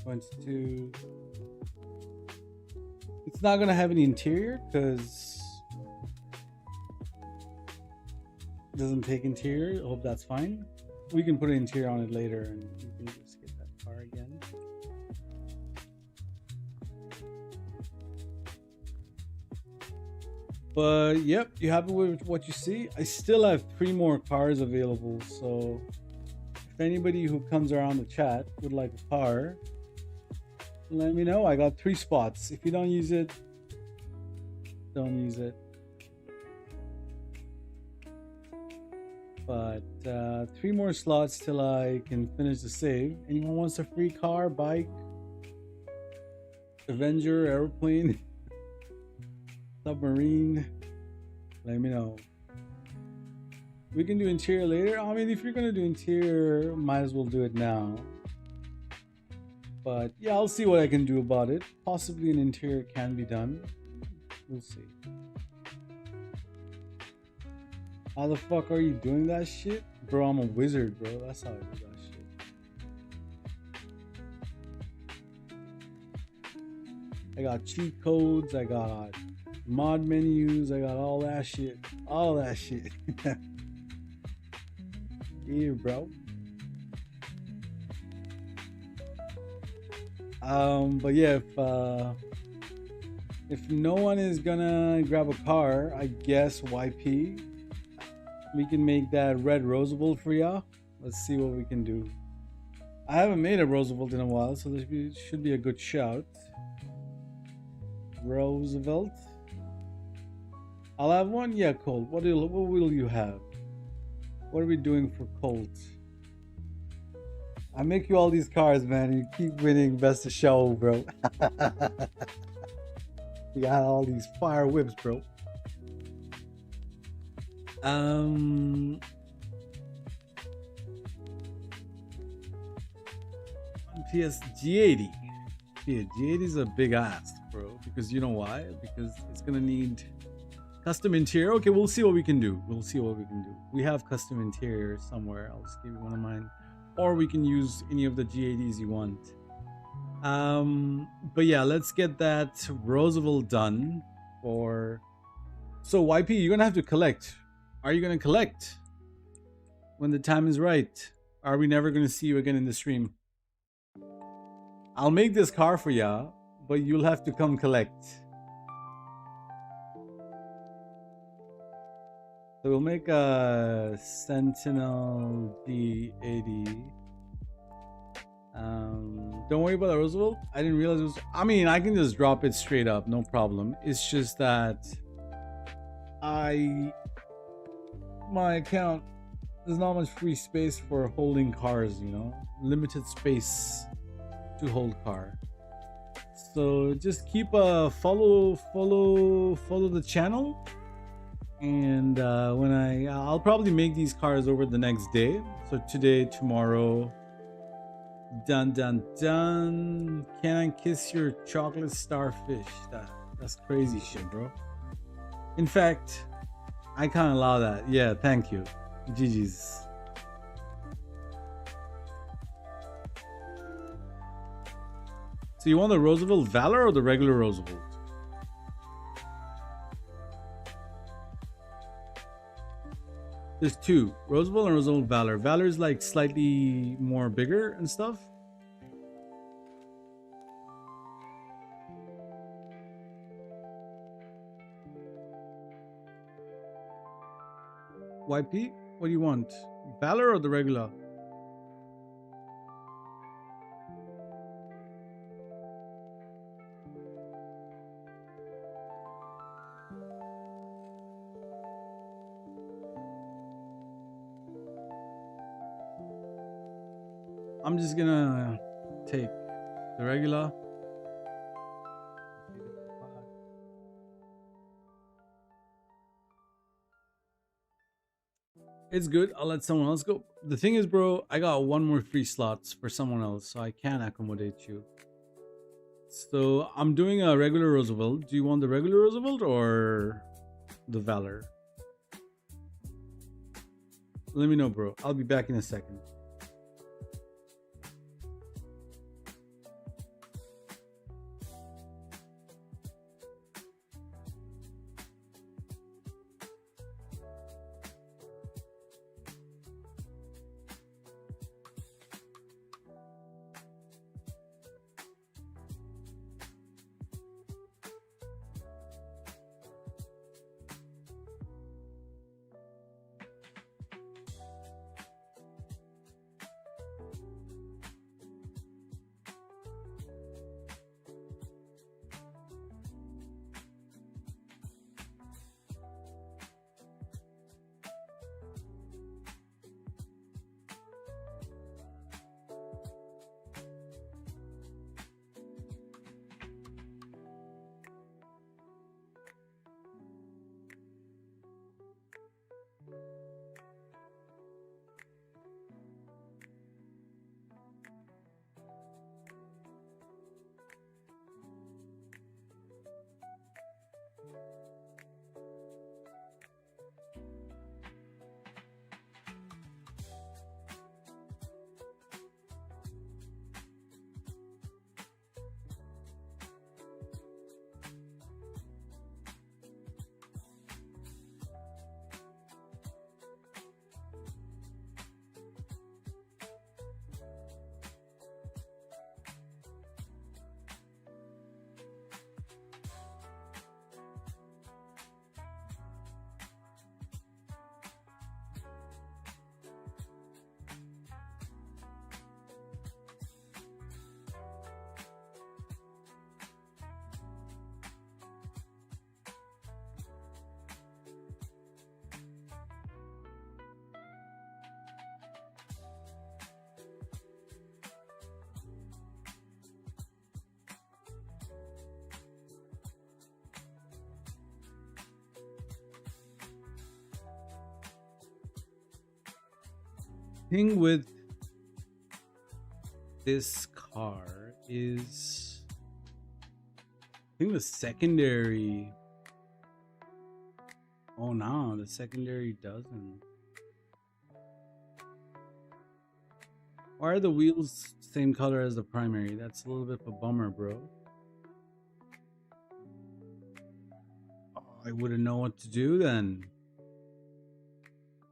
22. It's not gonna have any interior because it doesn't take interior. I hope that's fine. We can put an interior on it later and we can just get that car again. But yep, you happy with what you see? I still have 3 more cars available, so if anybody who comes around the chat would like a car, let me know. I got 3 spots. If you don't use it, don't use it. But 3 more slots till I can finish the save. Anyone wants a free car, bike, Avenger, airplane, submarine, let me know. We can do interior later. I mean, if you're gonna do interior, might as well do it now. But yeah, I'll see what I can do about it. Possibly an interior can be done. We'll see. How the fuck are you doing that shit? Bro, I'm a wizard, bro. That's how I do that shit. I got cheat codes, I got mod menus, I got all that shit. All that shit. Yeah, bro. But yeah, if no one is gonna grab a car, I guess YP, we can make that red Roosevelt for y'all. Let's see what we can do. I haven't made a Roosevelt in a while, so this should be a good shout. Roosevelt. I'll have one. Yeah, Colt. What will you have? What are we doing for Colt? I make you all these cars, man, and you keep winning best of show, bro. You got all these fire whips, bro. PS G80. Yeah, G80 is a big ask, bro. Because you know why? Because it's gonna need custom interior. Okay, we'll see what we can do. We'll see what we can do. We have custom interior somewhere. I'll just give you one of mine. Or we can use any of the G80s you want. But yeah, let's get that Roosevelt done for... So YP, you're gonna have to collect. Are you gonna collect when the time is right? Are we never gonna see you again in the stream? I'll make this car for ya, but you'll have to come collect. So we'll make a Sentinel D80. Don't worry about the Roosevelt. I didn't realize it was... I mean, I can just drop it straight up, no problem. It's just that my account, there's not much free space for holding cars, you know? Limited space to hold car. So just keep follow the channel. And when I'll probably make these cars over the next day. So today, tomorrow. Dun dun dun. Can I kiss your chocolate starfish? That's crazy shit, bro. In fact, I can't allow that. Yeah, thank you. GG's. So you want the Roosevelt Valor or the regular Roosevelt? There's two, Roosevelt and Roosevelt Valor. Valor's like slightly more bigger and stuff. YP, what do you want? Valor or the regular? I'm just gonna take the regular. It's good. I'll let someone else go. The thing is, bro, I got one more free slots for someone else, so I can't accommodate you. So I'm doing a regular Roosevelt. Do you want the regular Roosevelt or the Valor? Let me know, bro. I'll be back in a second. Thing with this car is, I think the secondary. Oh no, the secondary doesn't. Why are the wheels same color as the primary? That's a little bit of a bummer, bro. Oh, I wouldn't know what to do then.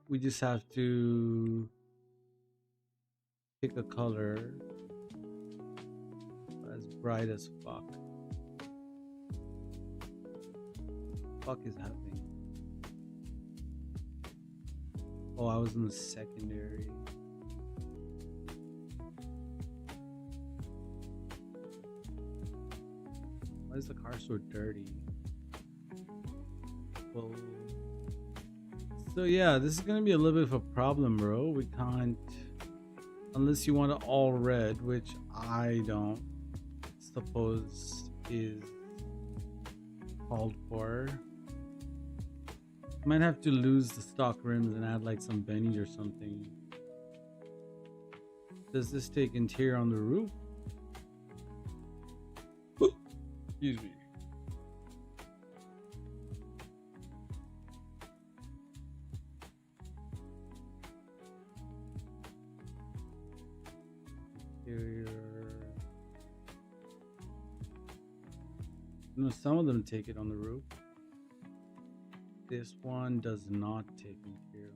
We just have to pick a color as bright as fuck. Fuck is happening? Oh, I was in the secondary. Why is the car so dirty? Well, so yeah, this is gonna be a little bit of a problem, bro. We can't, unless you want it all red, which I don't suppose is called for. Might have to lose the stock rims and add like some bennies or something. Does this take interior on the roof? Excuse me. Interior. No, some of them take it on the roof. This one does not take interior.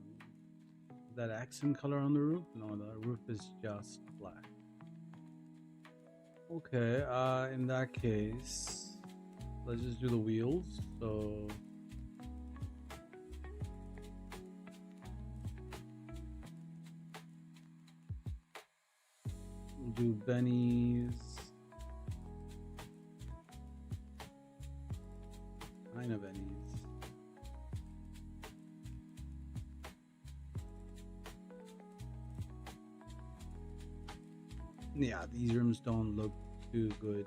That accent color on the roof? No, the roof is just black. Okay, in that case, let's just do the wheels. So do bennies. Kind of bennies. Yeah, these rims don't look too good.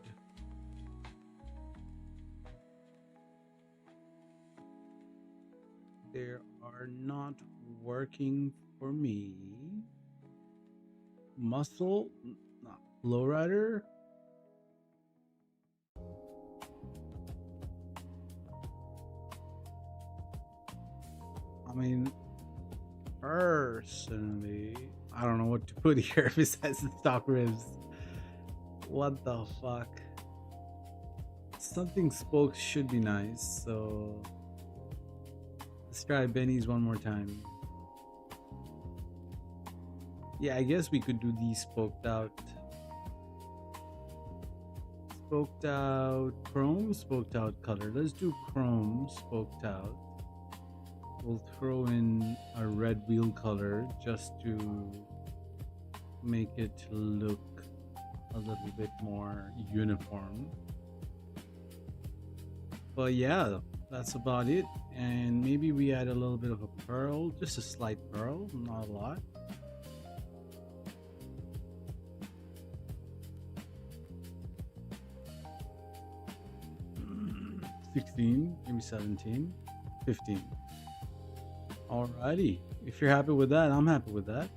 They are not working for me. Muscle, not lowrider. I mean, personally, I don't know what to put here besides the stock ribs. What the fuck? Something spokes should be nice, so let's try bennies one more time. Yeah, I guess we could do these spoked out. Spoked out chrome, spoked out color. Let's do chrome spoked out. We'll throw in a red wheel color just to make it look a little bit more uniform. But yeah, that's about it. And maybe we add a little bit of a pearl, just a slight pearl, not a lot. Maybe 17, 15. Alrighty, if you're happy with that, I'm happy with that.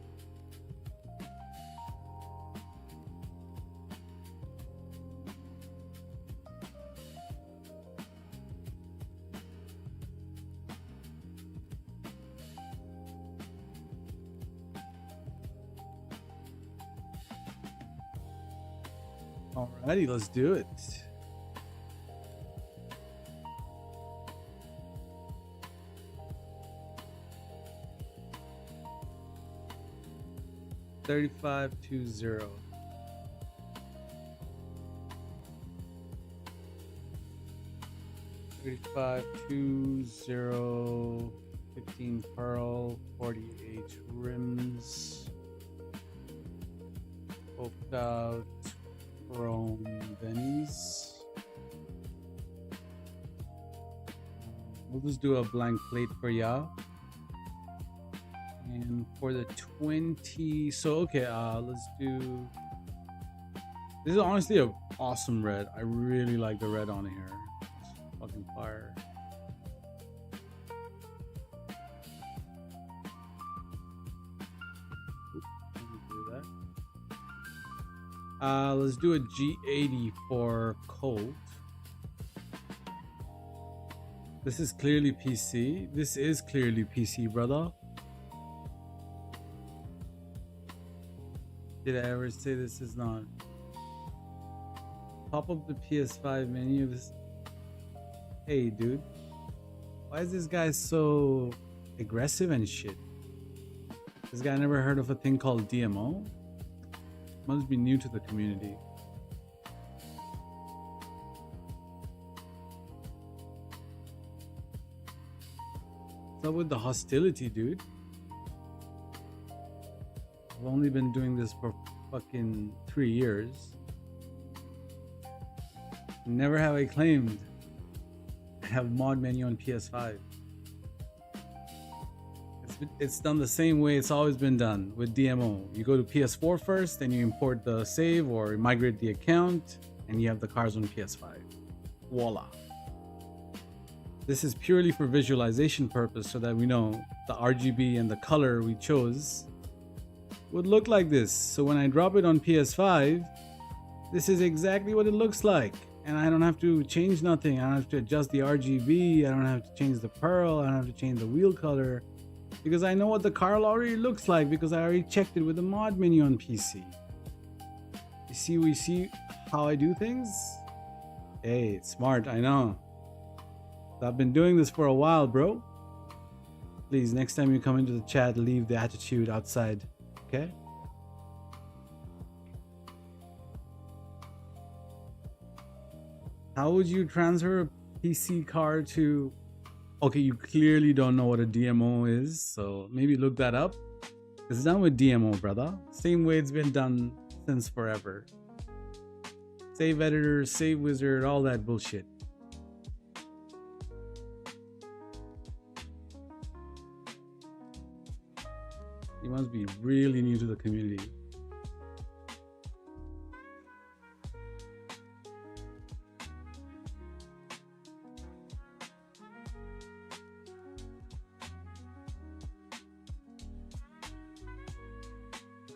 Alrighty, let's do it. $35.20. $35.20. 15 pearl, 48 rims, poked out chrome bennies. We'll just do a blank plate for y'all. And for the 20, so okay, let's do. This is honestly an awesome red. I really like the red on here. It's fucking fire. Let's do a G80 for Colt. This is clearly PC. This is clearly PC, brother. Did I ever say this is not? Pop up the PS5 menu. Hey, dude. Why is this guy so aggressive and shit? This guy never heard of a thing called DMO? Must be new to the community. What's up with the hostility, dude? I've only been doing this for fucking 3 years. Never have I claimed I have mod menu on PS5. It's done the same way it's always been done with DMO. You go to PS4 first, then you import the save or migrate the account, and you have the cars on PS5. Voila. This is purely for visualization purpose so that we know the RGB and the color we chose would look like this. So when I drop it on PS5, this is exactly what it looks like. And I don't have to change nothing. I don't have to adjust the RGB. I don't have to change the pearl. I don't have to change the wheel color because I know what the car already looks like because I already checked it with the mod menu on PC. We see how I do things? Hey, it's smart, I know. I've been doing this for a while, bro. Please, next time you come into the chat, leave the attitude outside, okay? How would you transfer a PC car to... Okay, you clearly don't know what a DMO is, so maybe look that up. It's done with DMO, brother. Same way it's been done since forever. Save editor, save wizard, all that bullshit. You must be really new to the community.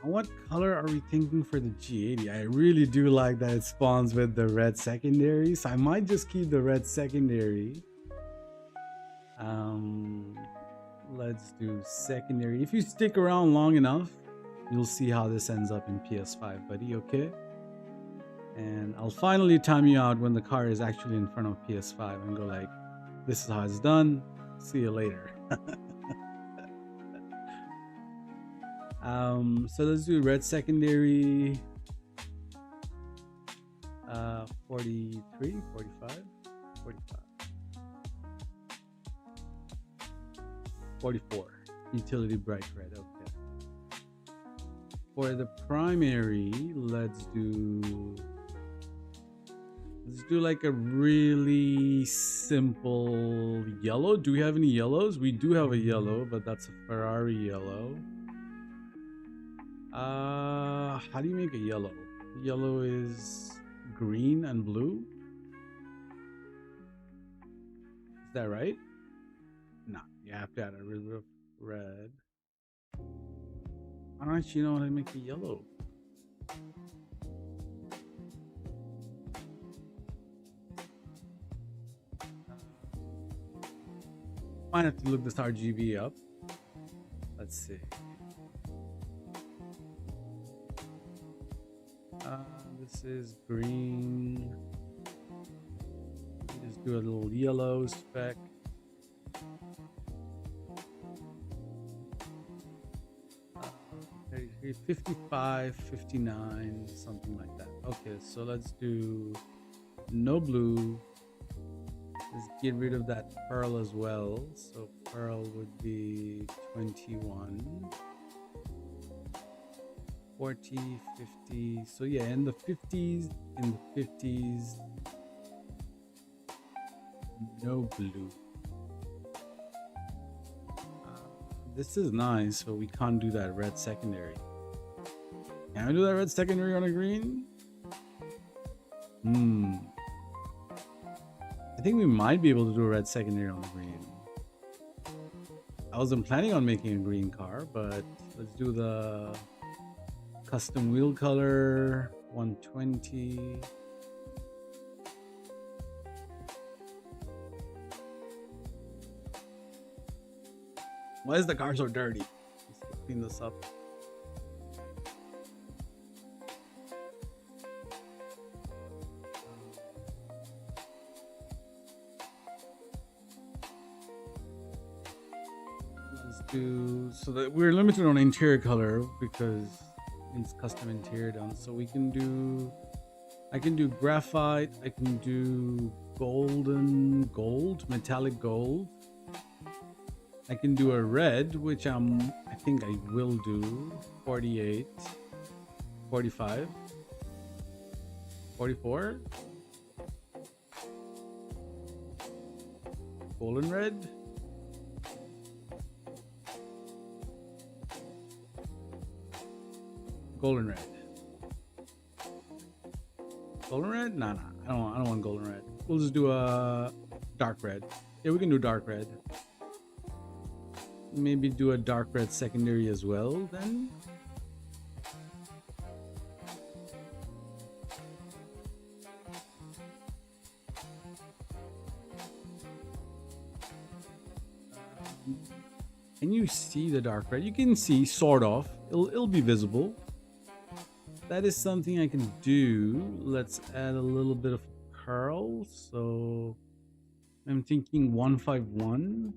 What color are we thinking for the G80? I really do like that it spawns with the red secondary, so I might just keep the red secondary. Let's do secondary. If you stick around long enough, you'll see how this ends up in PS5, buddy, okay? And I'll finally time you out when the car is actually in front of PS5 and go like, this is how it's done, see you later. So let's do red secondary, 43, 45, 45, 44, utility bright red, okay. For the primary, let's do like a really simple yellow. Do we have any yellows? We do have a yellow, but that's a Ferrari yellow. How do you make a yellow? Yellow is green and blue. Is that right? No, you have to add a little bit of red. I don't actually know how to make a yellow. Might have to look this RGB up. Let's see. This is green. Just do a little yellow speck. Uh, 55, 59, something like that. Okay, so let's do no blue. Let's get rid of that pearl as well. So pearl would be 21. 40, 50. So yeah, in the 50s, no blue. This is nice, but we can't do that red secondary. Can I do that red secondary on a green? I think we might be able to do a red secondary on the green. I wasn't planning on making a green car, but let's do the custom wheel color 120. Why is the car so dirty? Let's clean this up. Let's do so that we're limited on interior color because it's custom interior done. So we can do, I can do graphite, I can do golden gold, metallic gold. I can do a red, which I think I will do. 48, 45, 44, golden red. Golden red. Golden red? Nah. I don't want golden red. We'll just do a dark red. Yeah, we can do dark red. Maybe do a dark red secondary as well then. Can you see the dark red? You can see, sort of. It'll be visible. That is something I can do. Let's add a little bit of curl. So I'm thinking 151,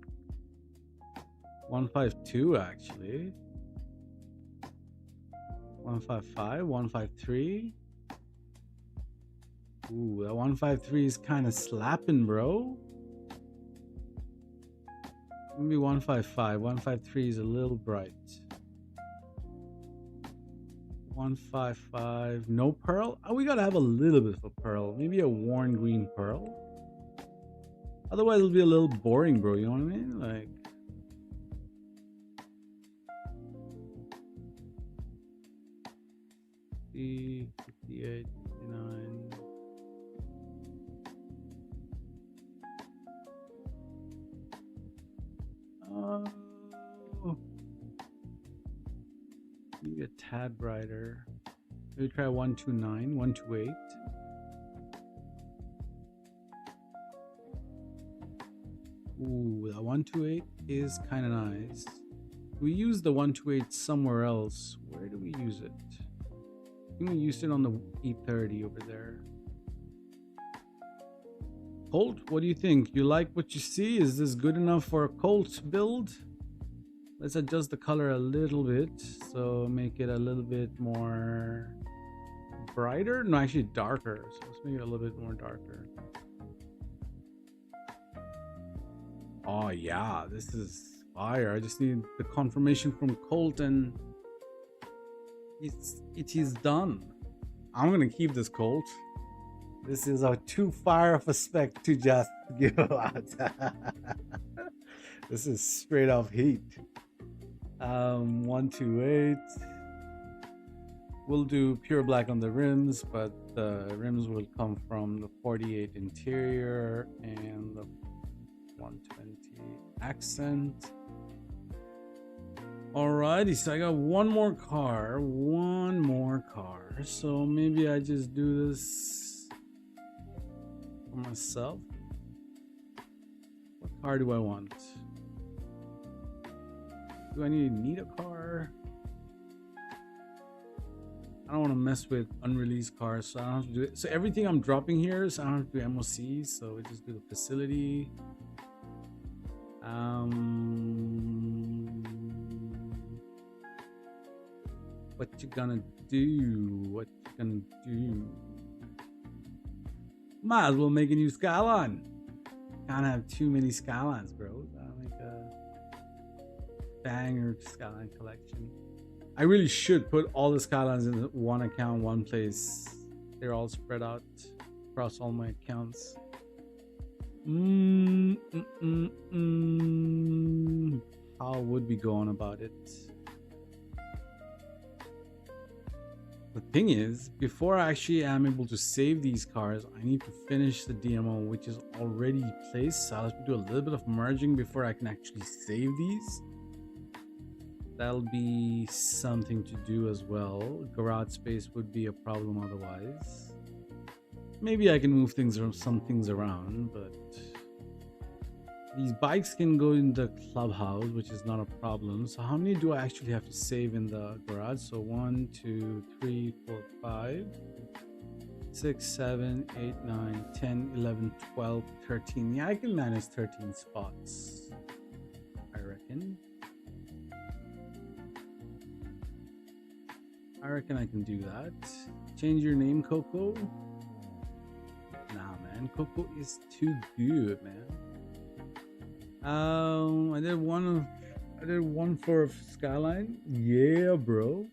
152 actually, 155, 153. Ooh, that 153 is kind of slapping, bro. Maybe 155. 153 is a little bright. 155. No pearl? Oh, we gotta have a little bit of a pearl. Maybe a worn green pearl. Otherwise, it'll be a little boring, bro. You know what I mean? Like. 58, 59. Oh. Maybe a tad brighter. Maybe try 129, 128. Ooh, that 128 is kind of nice. We use the 128 somewhere else. Where do we use it? I think we used it on the E30 over there. Colt, what do you think? You like what you see? Is this good enough for a Colt build? Let's adjust the color a little bit. So make it a little bit more brighter. No, actually darker. So let's make it a little bit more darker. Oh yeah, this is fire. I just need the confirmation from Colt and it is done. I'm gonna keep this Colt. This is a too fire of a spec to just give out. This is straight off heat. 128. We'll do pure black on the rims, but the rims will come from the 48 interior and the 120 accent. Alrighty, so I got one more car. So maybe I just do this for myself. What car do I want? Do I need a car? I don't want to mess with unreleased cars, so I don't have to do it. So everything I'm dropping here, so I don't have to do MOCs, so we just do the facility. What you gonna do? Might as well make a new Skyline. Can't have too many Skylines, bro. Gotta make a banger Skyline collection. I really should put all the Skylines in one account, one place. They're all spread out across all my accounts. How would we go on about it? The thing is, before I actually am able to save these cars, I need to finish the DMO, which is already placed. So I'll have to do a little bit of merging before I can actually save these. That'll be something to do as well. Garage space would be a problem otherwise. Maybe I can move some things around, but these bikes can go in the clubhouse, which is not a problem. So how many do I actually have to save in the garage? So 1, 2, 3, 4, 5, 6, 7, 8, 9, 10, 11, 12, 13. Yeah, I can manage 13 spots, I reckon. I can do that. Change your name, Coco. Nah, man, Coco is too good, man. I did one for Skyline. Yeah, bro.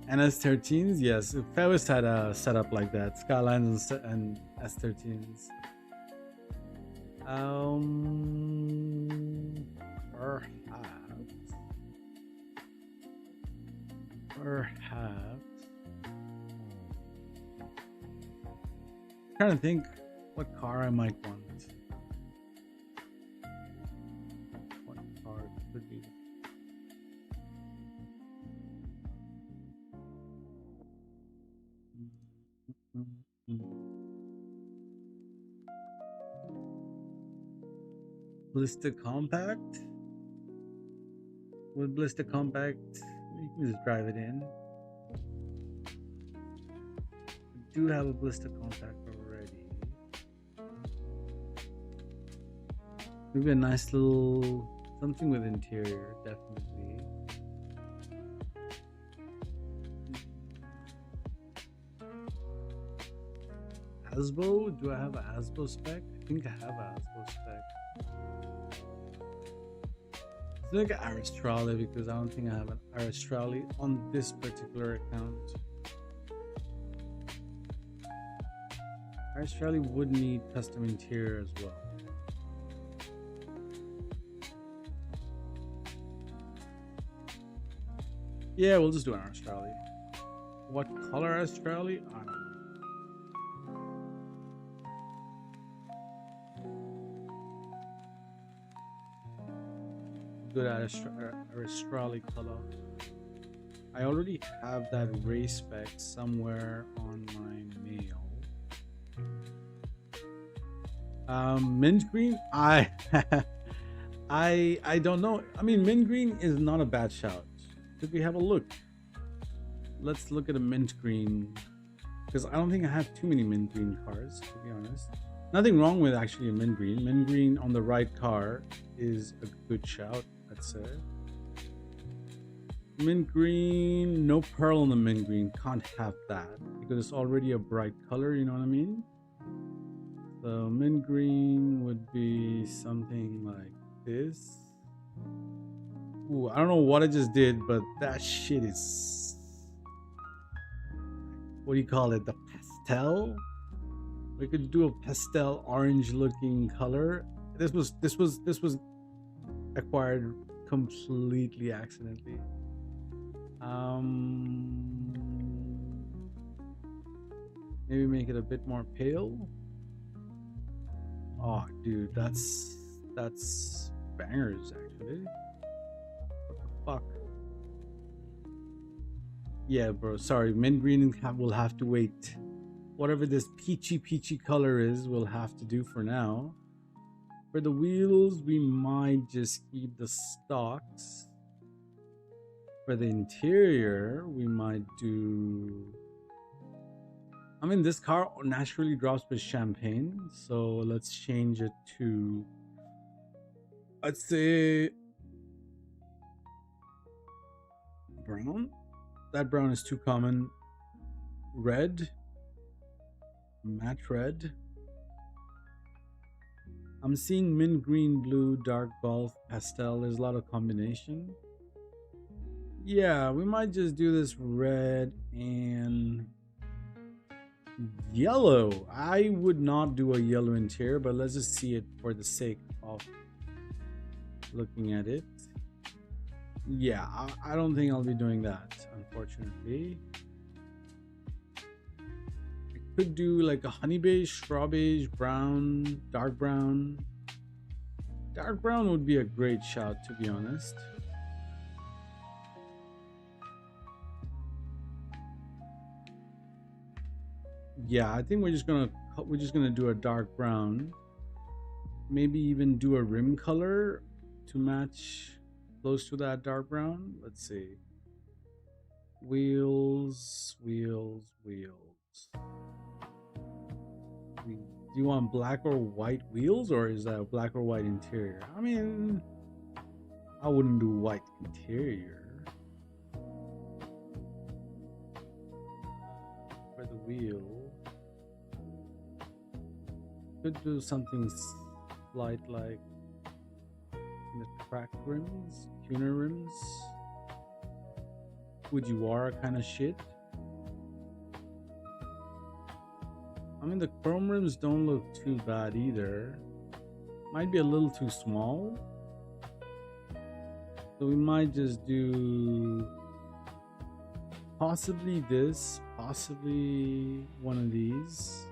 And S13s, yes. If Febus had a setup like that, Skylines and S13s. Perhaps. Trying to think what car I might want. car could be. Blister compact. With blister compact, you can just drive it in. I do have a blister compact already. Maybe a nice little something with interior, definitely. Asbo? Do I have an Asbo spec? I think I have an Asbo spec. It's like an Aristrale because I don't think I have an Aristrale on this particular account. Aristrale would need custom interior as well. Yeah, we'll just do an Aristrale. What color Aristrale? I don't know. Good Aristrale color. I already have that race spec somewhere on my mail. Mint green, I don't know. I mean, mint green is not a bad shout. Could we have a look? Let's look at a mint green, because I don't think I have too many mint green cars, to be honest. Nothing wrong with actually a mint green. Mint green on the right car is a good shout, I'd say. Mint green, no pearl on the mint green. Can't have that because it's already a bright color, you know what I mean? So mint green would be something like this. Ooh, I don't know what I just did, but that shit is, what do you call it? The pastel? We could do a pastel orange looking color. This was acquired completely accidentally. Maybe make it a bit more pale. Oh, dude, that's bangers actually. What the fuck? Yeah, bro. Sorry, mint green will have to wait. Whatever this peachy color is, we'll have to do for now. For the wheels, we might just keep the stocks. For the interior, we might do, I mean, this car naturally drops with champagne, so let's change it to, I'd say, brown. That brown is too common. Red, matte red. I'm seeing mint green, blue, dark golf, pastel. There's a lot of combination. Yeah, we might just do this red and yellow. I would not do a yellow interior, but let's just see it for the sake of looking at it. Yeah, I don't think I'll be doing that, unfortunately. I could do like a honey beige, straw beige, brown, dark brown. Dark brown would be a great shout, to be honest. Yeah, I think we're just gonna do a dark brown. Maybe even do a rim color to match close to that dark brown. Let's see. Wheels. Do you want black or white wheels, or is that a black or white interior? I mean, I wouldn't do white interior. For the wheel, could do something slight like the crack rims, tuner rims, Fujiwara kind of shit. I mean, the chrome rims don't look too bad either. Might be a little too small, so we might just do possibly this, possibly one of these.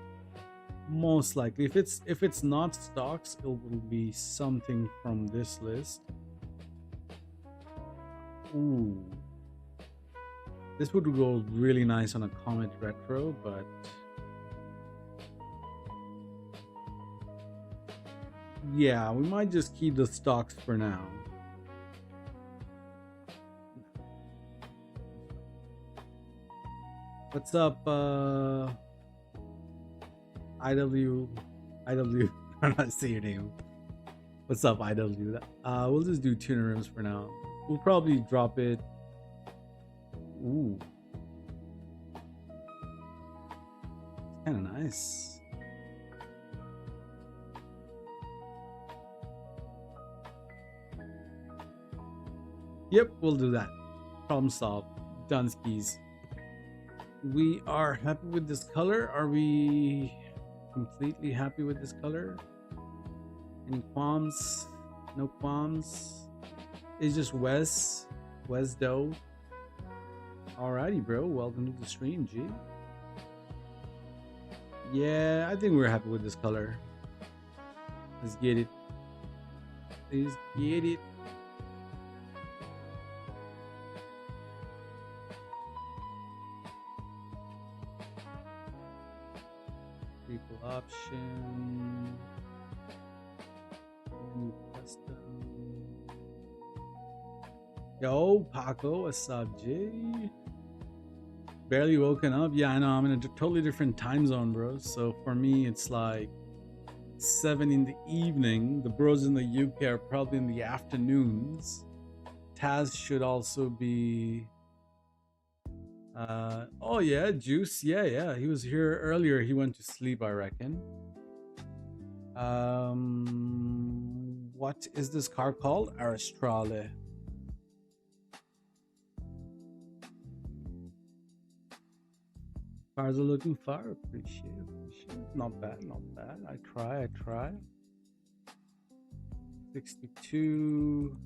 Most likely, if it's not stocks, it will be something from this list. Ooh. This would go really nice on a Comet Retro, but yeah, we might just keep the stocks for now. What's up, IW? I don't know how to say your name. What's up, IW? We'll just do tuner rims for now. We'll probably drop it. Ooh. Kind of nice. Yep, we'll do that. Problem solved. Done skis. We are happy with this color. Are we completely happy with this color? Any qualms? No qualms. It's just Wes Doe. Alrighty, bro. Welcome to the stream, G. Yeah, I think we're happy with this color. Let's get it. Let's get it. People option. New custom. Yo, Paco, what's up, G? Barely woken up. Yeah, I know. I'm in a totally different time zone, bro. So for me, it's like 7 in the evening. The bros in the UK are probably in the afternoons. Taz should also be. Oh yeah, Juice. Yeah. He was here earlier. He went to sleep, I reckon. What is this car called? Aristrale. Cars are looking far. Appreciate. Not bad. I try. 62.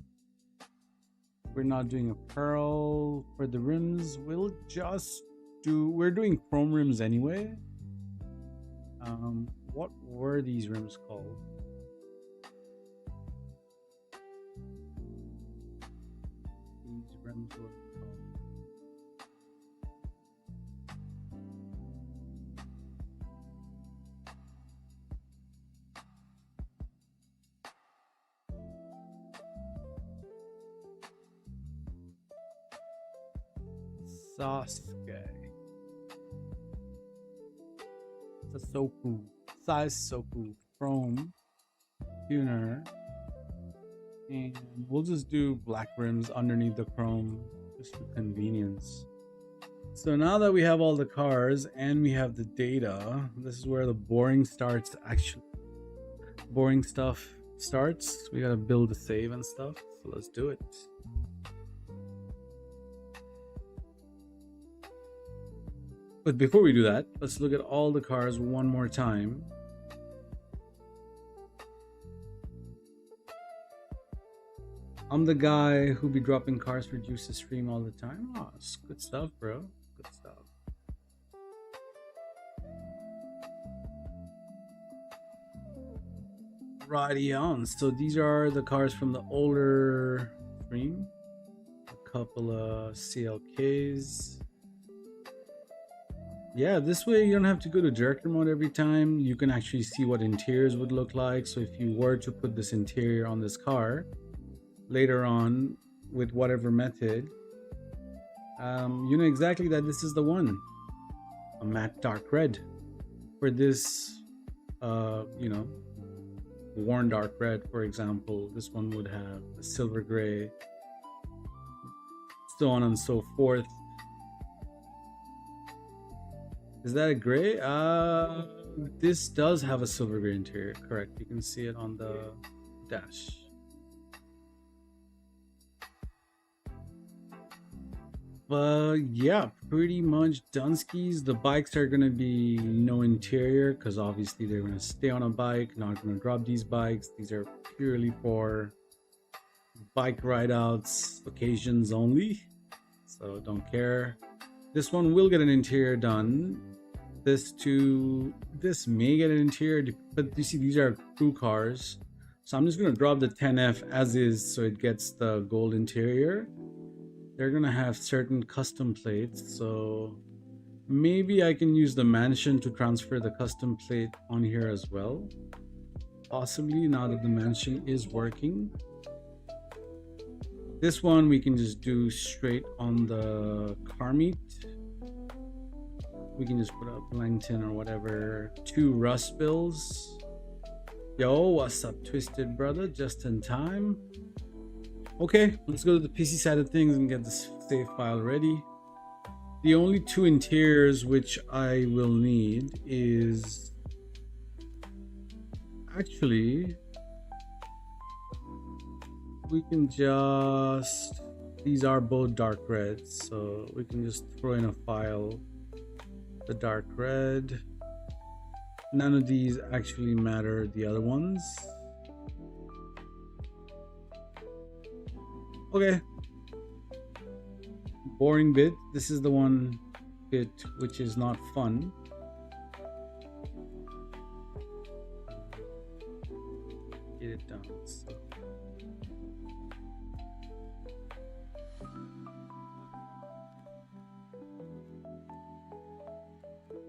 We're not doing a pearl for the rims. We'll just do. We're doing chrome rims anyway. What were these rims called? These rims were. Sasuke. Sasoku. Saisoku. Chrome. Tuner. And we'll just do black rims underneath the chrome just for convenience. So now that we have all the cars and we have the data, this is where the boring starts. Actually, boring stuff starts. We gotta build a save and stuff. So let's do it. But before we do that, let's look at all the cars one more time. I'm the guy who be dropping cars for Juice's stream all the time. Oh, it's good stuff, bro. Good stuff. Righty on. So these are the cars from the older stream. A couple of CLKs. Yeah, this way you don't have to go to director mode every time. You can actually see what interiors would look like. So if you were to put this interior on this car later on with whatever method, you know exactly that this is the one. A matte dark red. For this, you know, worn dark red, for example, this one would have a silver gray, so on and so forth. Is that a gray? This does have a silver gray interior, correct. You can see it on the dash. But yeah, pretty much Dunskies. The bikes are gonna be no interior because obviously they're gonna stay on a bike, not gonna drop these bikes. These are purely for bike ride outs, occasions only. So don't care. This one will get an interior done. This may get an interior, but you see these are crew cars. So I'm just gonna drop the 10F as is so it gets the gold interior. they're gonna have certain custom plates, so maybe I can use the mansion to transfer the custom plate on here as well. Possibly, now that the mansion is working. This one we can just do straight on the car meet. We can just put up Langton or whatever. 2 rust bills. Yo, what's up, Twisted Brother? Just in time. Okay, let's go to the PC side of things and get this save file ready. The only 2 interiors which I will need is actually we can just, these are both dark reds, so we can just throw in a file the dark red. None of these actually matter, the other ones. Okay, boring bit. This is the one bit which is not fun. Get it done.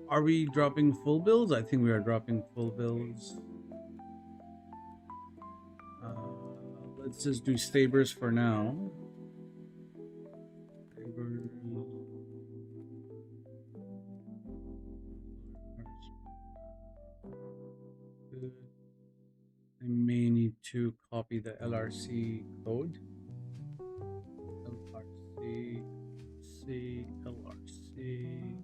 Are we dropping full bills? I think we are dropping full bills. Let's just do Stabers for now. I may need to copy the LRC code. LRC.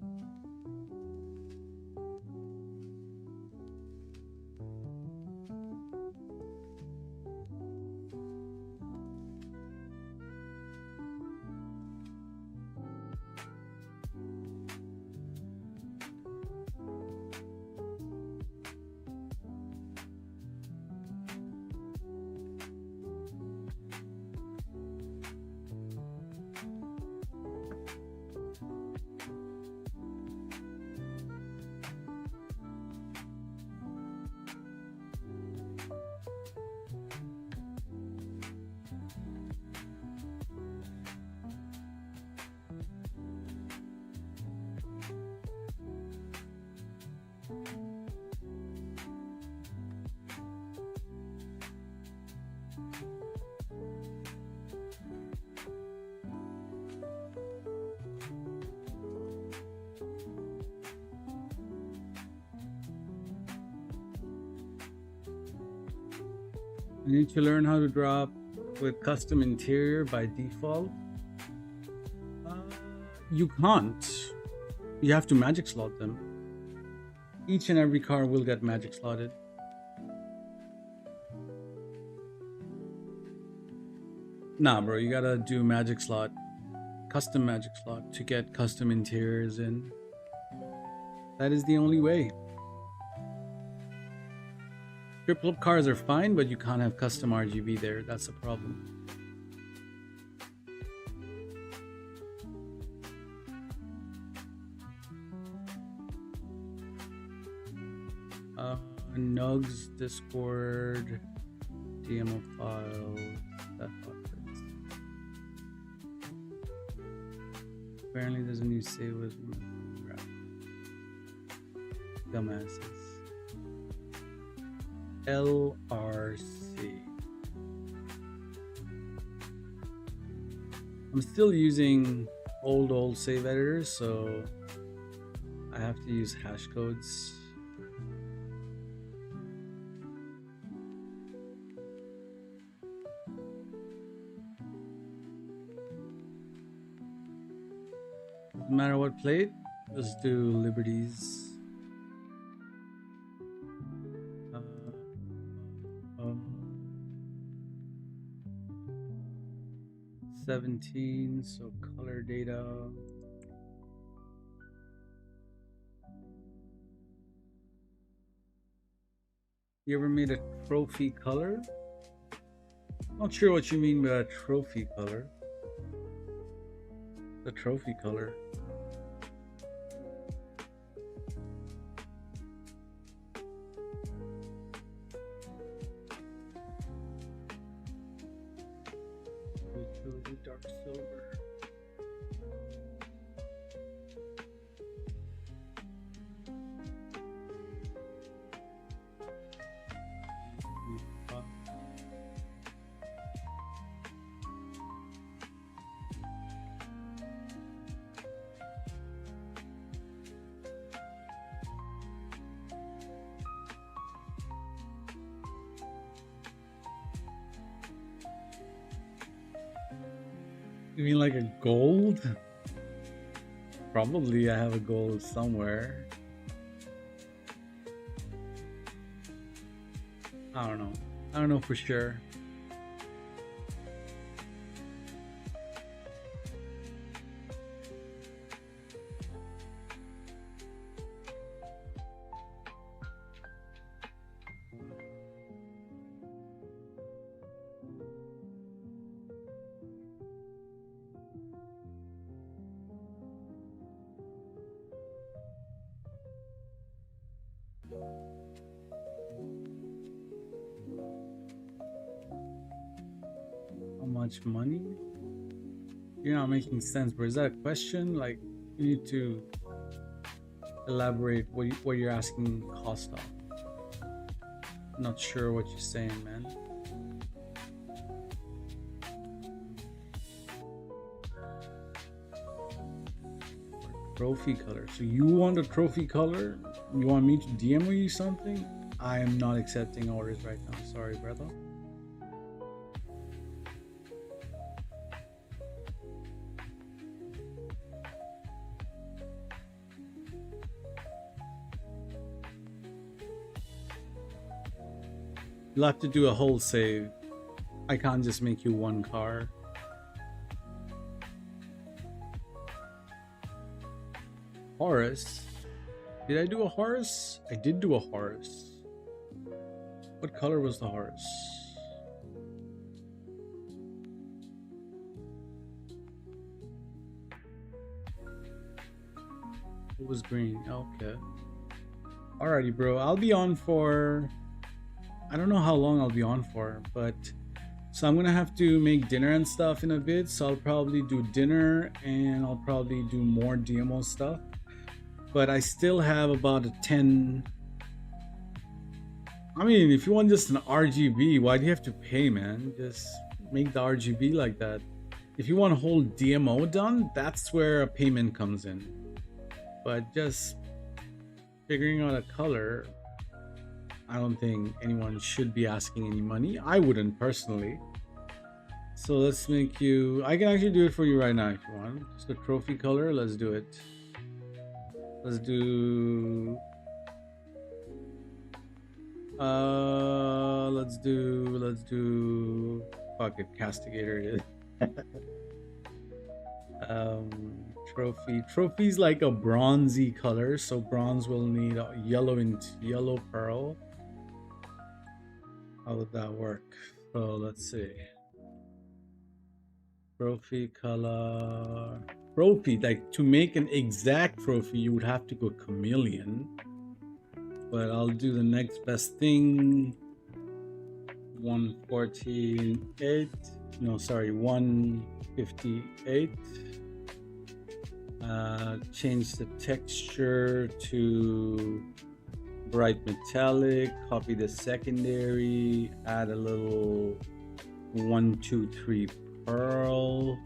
I need to learn how to drop with custom interior by default. You can't. You have to magic slot them. Each and every car will get magic slotted. Nah, bro, you gotta do magic slot, custom magic slot to get custom interiors in. That is the only way. Triple up cars are fine, but you can't have custom RGB there. That's a problem. Nugzz Discord, DMO file, that fits. Apparently there's a new save with dumbasses. LRC. I'm still using old save editors, so I have to use hash codes. No matter what plate, just do Liberties. 17, so color data. You ever made a trophy color? Not sure what you mean by a trophy color. The trophy color. Dark silver. You mean like a gold? Probably I have a gold somewhere. I don't know. I don't know for sure. How much money? You're not making sense, bro. Is that a question? Like, you need to elaborate what you're asking cost of. I'm not sure what you're saying, man. Trophy color. So you want a trophy color? You want me to DMO you something? I am not accepting orders right now. Sorry, brother. You'll have to do a whole save. I can't just make you one car. Horus? Did I do a Horus? I did do a Horus. What color was the Horus? It was green. Okay. Alrighty, bro. I'll be on for... I don't know how long I'll be on for, but... So I'm gonna have to make dinner and stuff in a bit. So I'll probably do dinner and I'll probably do more DMO stuff. But I still have about a 10... I mean, if you want just an RGB, why do you have to pay, man? Just make the RGB like that. If you want a whole DMO done, that's where a payment comes in. But just figuring out a color, I don't think anyone should be asking any money. I wouldn't personally. So let's make you... I can actually do it for you right now if you want. Just a trophy color, let's do it. Let's do... let's do fuck it, castigator it is. Trophy's like a bronzy color, so bronze will need a yellow pearl. How would that work? So let's see. Trophy color. Trophy, like to make an exact trophy you would have to go chameleon. But I'll do the next best thing. 148. No, sorry, 158. Change the texture to bright metallic. Copy the secondary. Add a little 123 pearl.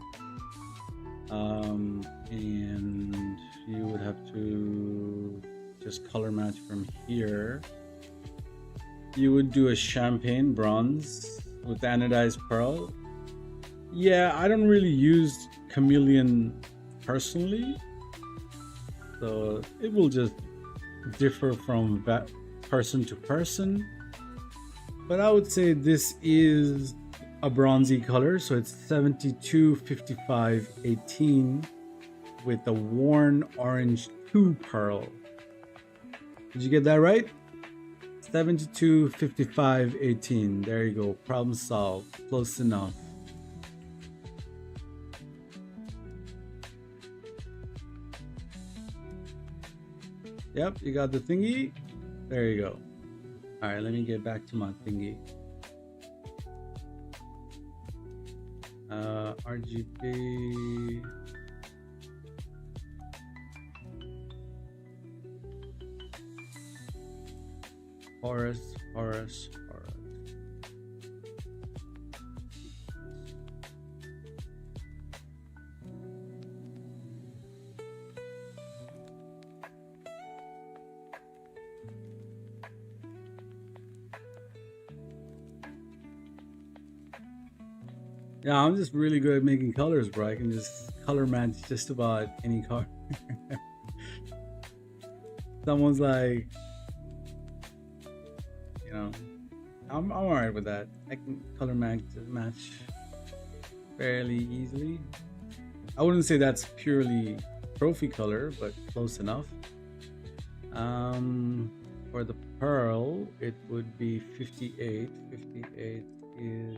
And you would have to just color match from here. You would do a champagne bronze with anodized pearl. Yeah, I don't really use chameleon personally, so it will just differ from person to person. But I would say this is a bronzy color, so it's 72 55 18 with a worn orange 2 pearl. Did you get that right? 72 55 18. There you go. Problem solved. Close enough. Yep, you got the thingy. There you go. All right, let me get back to my thingy. RGB. Horus. Yeah, I'm just really good at making colors, bro. I can just color match just about any car. Someone's like, you know, I'm alright with that. I can color match fairly easily. I wouldn't say that's purely trophy color, but close enough. For the pearl, it would be 58. 58 is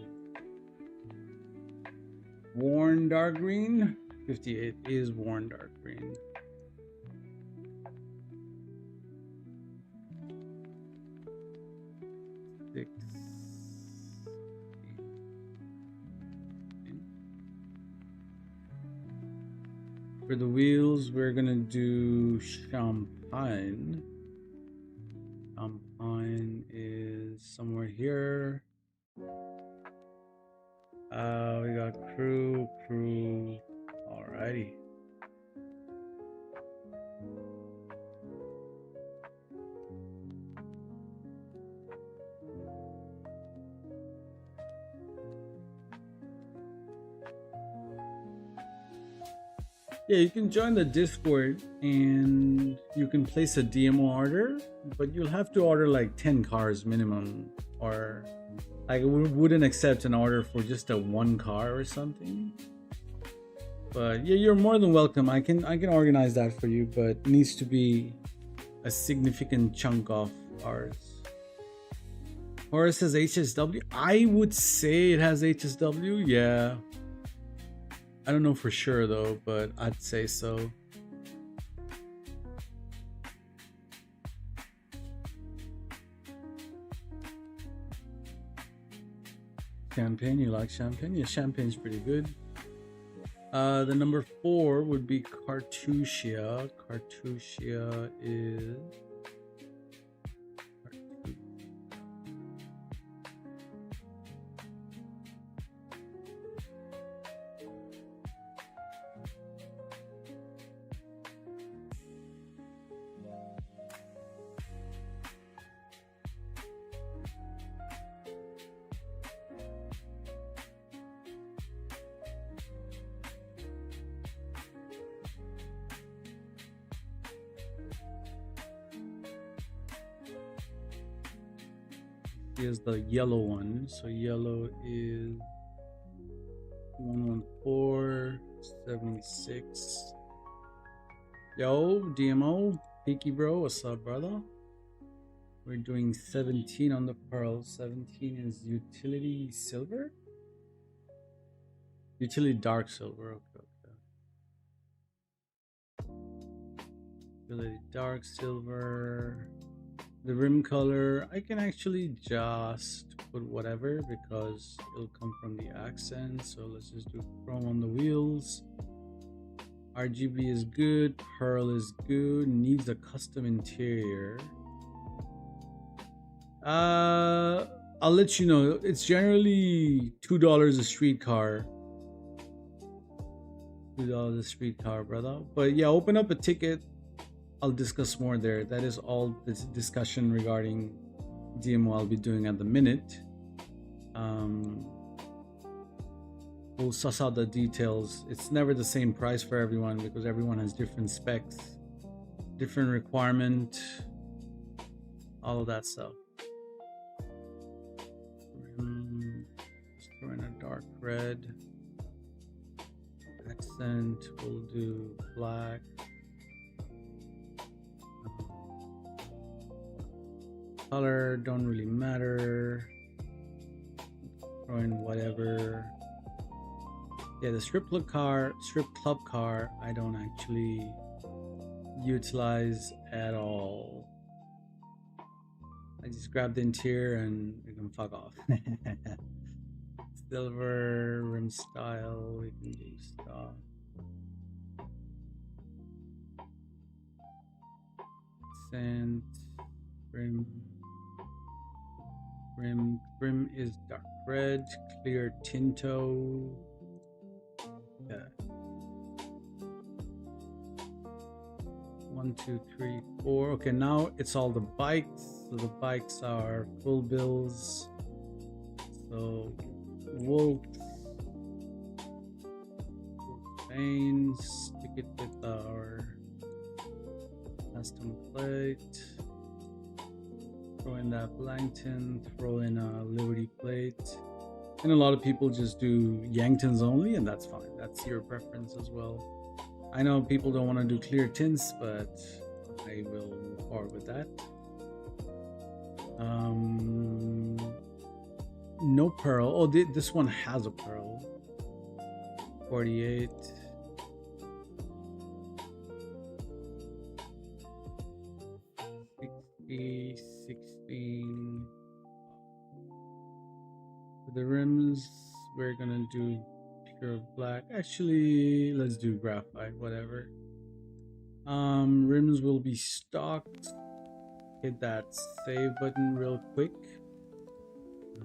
worn dark green. 58 is worn dark green. Six. For the wheels, we're gonna do champagne. Champagne is somewhere here. We got crew. Alrighty. Yeah, you can join the Discord and you can place a DMO order, but you'll have to order like 10 cars minimum, or like we wouldn't accept an order for just a one car or something. But yeah, you're more than welcome. I can organize that for you, but it needs to be a significant chunk of ours. Horus has HSW. I would say it has HSW. Yeah. I don't know for sure though, but I'd say so. Champagne, you like champagne? Yeah, champagne's pretty good. The number 4 would be Cartusia. Cartusia is the yellow one. So yellow is 11476. Yo, DMO, Peaky bro, what's up, brother? We're doing 17 on the pearl. 17 is utility silver? Utility dark silver, okay. Utility dark silver. The rim color, I can actually just put whatever because it'll come from the accent. So let's just do chrome on the wheels. RGB is good, pearl is good, needs a custom interior. I'll let you know. It's generally $2 a streetcar. $2 a streetcar, brother. But yeah, open up a ticket. I'll discuss more there. That is all this discussion regarding DMO I'll be doing at the minute. We'll suss out the details. It's never the same price for everyone because everyone has different specs, different requirement, all of that stuff. Just throw in a dark red. Accent, we'll do black. Color don't really matter. Throw in whatever. Yeah, the strip club car, I don't actually utilize at all. I just grab the interior and we can fuck off. Silver rim style, we can do stuff. Accent, rim is dark red, clear tinto. Yeah. 1, 2, 3, 4. Okay, now it's all the bikes. So the bikes are full bills. So Wolf chain, stick it with our custom plate, throw in that Blankton, throw in a Liberty plate. And a lot of people just do Yanktons only, and that's fine. That's your preference as well. I know people don't want to do clear tints, but I will move forward with that. No pearl. Oh, this one has a pearl. 48. 60, 16. For the rims, we're gonna do pure black. Actually, let's do graphite, whatever. Rims will be stocked. Hit that save button real quick.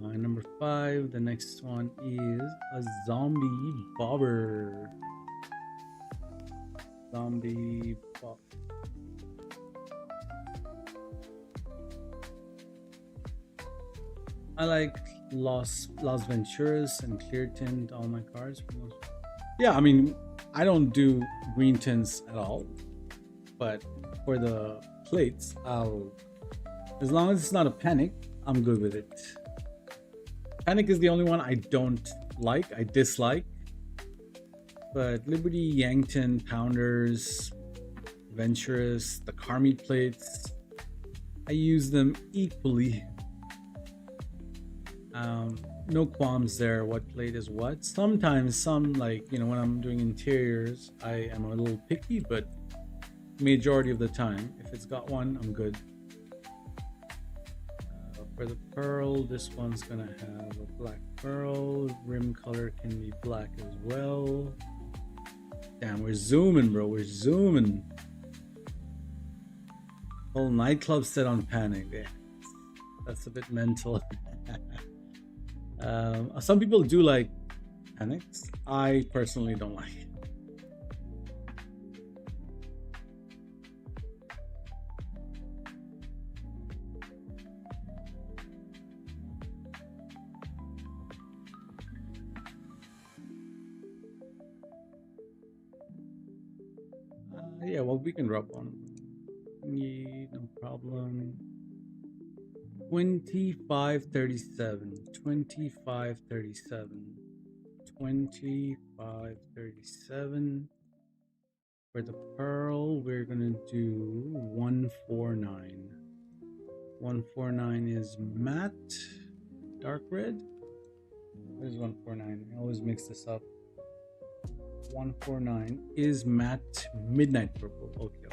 Number 5, the next one is a zombie bobber. Zombie bob. I like Las Venturas and clear tint all my cars. Yeah, I mean, I don't do green tints at all, but for the plates, as long as it's not a Panic, I'm good with it. Panic is the only one I don't like, I dislike. But Liberty, Yankton, Pounders, Venturous, the Carmi plates, I use them equally. No qualms there, what plate is what. Sometimes some, like, you know, when I'm doing interiors, I am a little picky, but majority of the time, if it's got one, I'm good. For the pearl, this one's gonna have a black pearl. Rim color can be black as well. Damn, we're zooming, bro. We're zooming. Whole nightclub set on Panic. Yeah, that's a bit mental. Some people do like Panics. I personally don't like it. Yeah, well, we can rub on. Yeah, no problem. 2537. 2537. 2537. For the pearl, we're gonna do 149. 149 is matte, dark red. Where's 149? I always mix this up. 149 is matte midnight purple. Okay.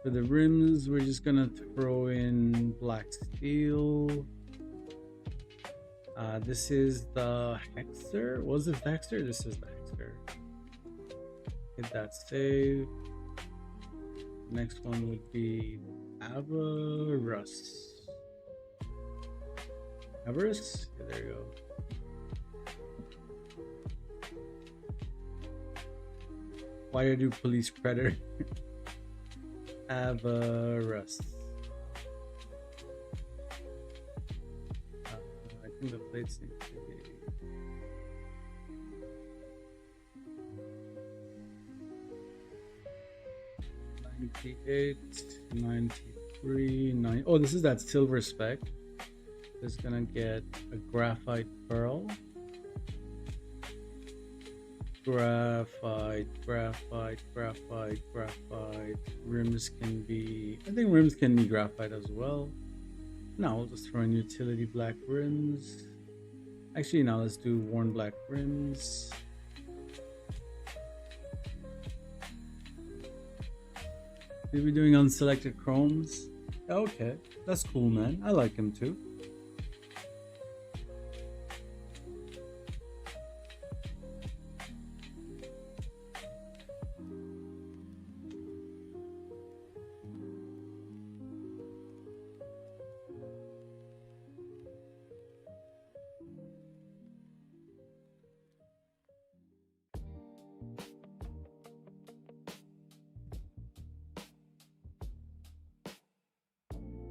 For the rims, we're just gonna throw in black steel. This is the Hexer. Was this the Hexer? This is the Hexer. Hit that save. Next one would be Avarus. Avarus? Yeah, there you go. Why did I do police predator? Avarus. I think the plates need to be 98, 93, 9. Oh, this is that silver spec. It's gonna get a graphite pearl. Graphite. Rims can be, I think rims can be graphite as well. Now we'll just throw in utility black rims. Actually, now let's do worn black rims. We'll be doing unselected chromes. Okay, that's cool, man. I like him too.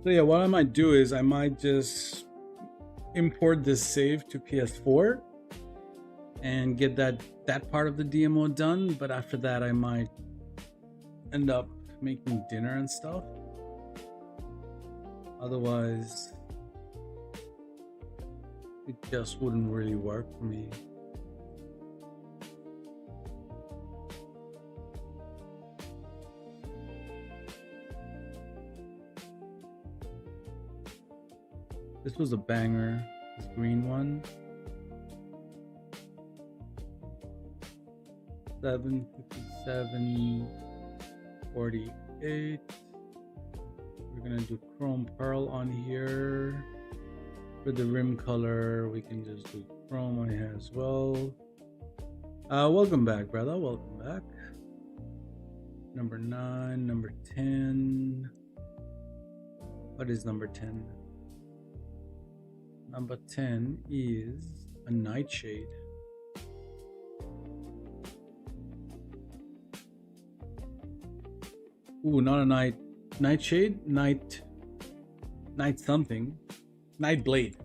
So yeah, what I might do is I might just import this save to PS4 and get that part of the DMO done. But after that, I might end up making dinner and stuff. Otherwise, it just wouldn't really work for me. This was a banger, this green one. 757.48. We're gonna do chrome pearl on here. For the rim color, we can just do chrome on here as well. Welcome back, brother. Welcome back. Number 9, number 10. What is number 10? Number 10 is a nightshade. Ooh, not a nightshade, night something. Night blade.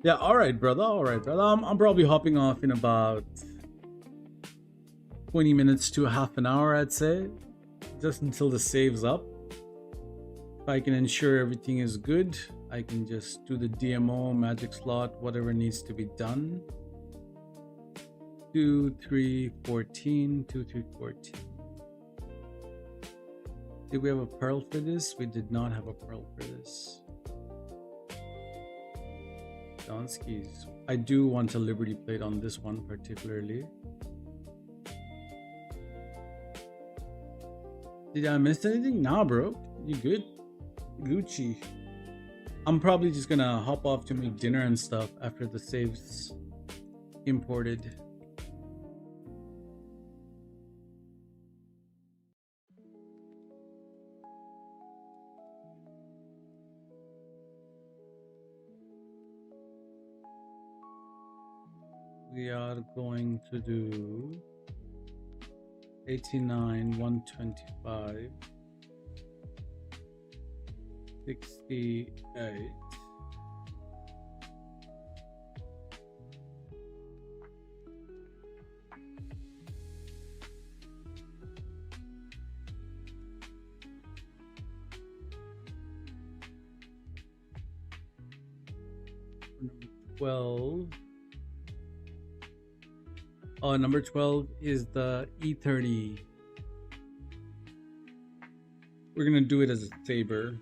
Yeah, alright, brother. Alright, brother. I'm probably hopping off in about 20 minutes to half an hour, I'd say. Just until the save's up. If I can ensure everything is good, I can just do the DMO, magic slot, whatever needs to be done. 2, 3, 14, 2, 3, 14. Did we have a pearl for this? We did not have a pearl for this. Donskis. I do want a Liberty plate on this one particularly. Did I miss anything? Nah, bro. You good? Gucci. I'm probably just gonna hop off to make dinner and stuff after the save's imported. We are going to do 89, 125, 68. Number 12. Oh, number 12 is the E30. We're gonna do it as a saber.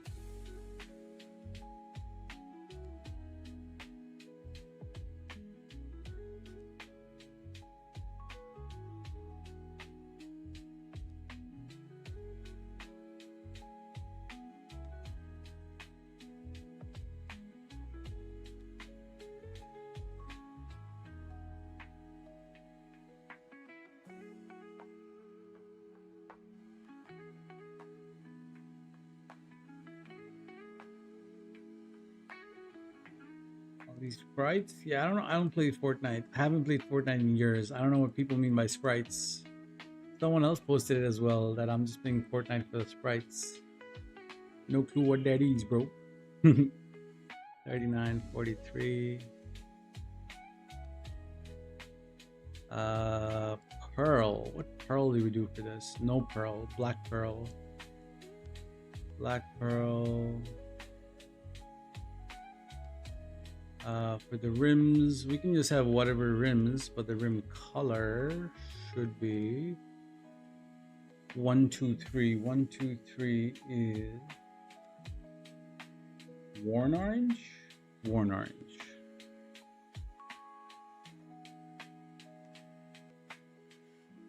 These sprites, yeah, I don't know. I don't play Fortnite. I haven't played Fortnite in years. I don't know what people mean by sprites. Someone else posted it as well, that I'm just playing Fortnite for the sprites. No clue what that is, bro. 39, 43. Pearl. What pearl do we do for this? No pearl. Black pearl. Black pearl. For the rims, we can just have whatever rims, but the rim color should be 1, 2, 3. 1, 2, 3 is worn orange. Worn orange.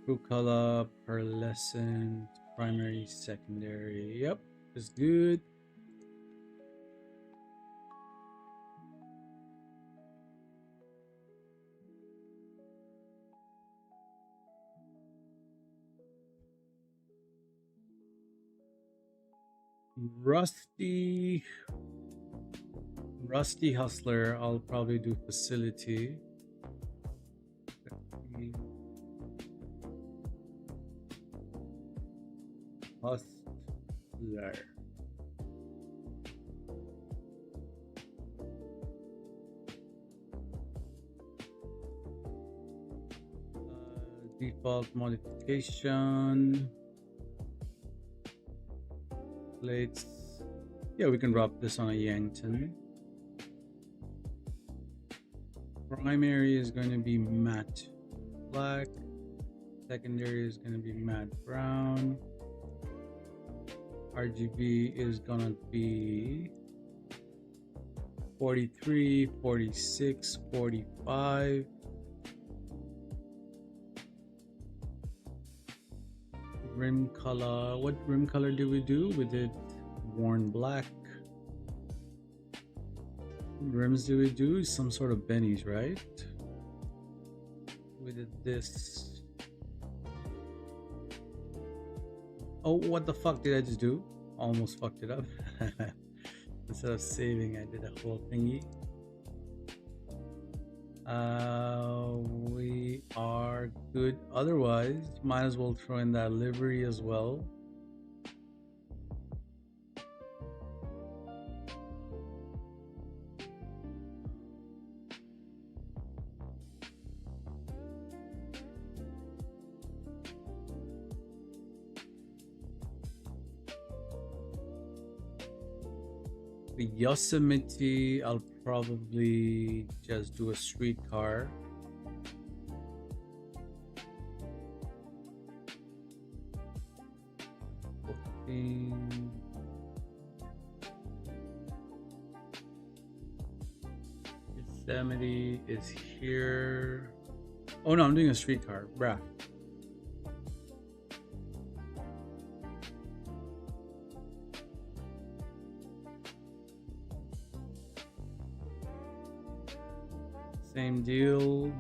True color, pearlescent, primary, secondary. Yep, it's good. Rusty Hustler, I'll probably do facility. Hustler. Default modification. Plates. Yeah, we can drop this on a Yankton. Primary is going to be matte black. Secondary is going to be matte brown. RGB is going to be 43, 46, 45. Rim color. What rim color did we do? We did worn black. Rims do we do? Some sort of bennies, right? We did this. Oh, what the fuck did I just do? Almost fucked it up. Instead of saving, I did a whole thingy. We are good. Otherwise, might as well throw in that livery as well. The Yosemite, I'll probably just do a streetcar. Yosemite is here. Oh no, I'm doing a streetcar, bruh. Same deal.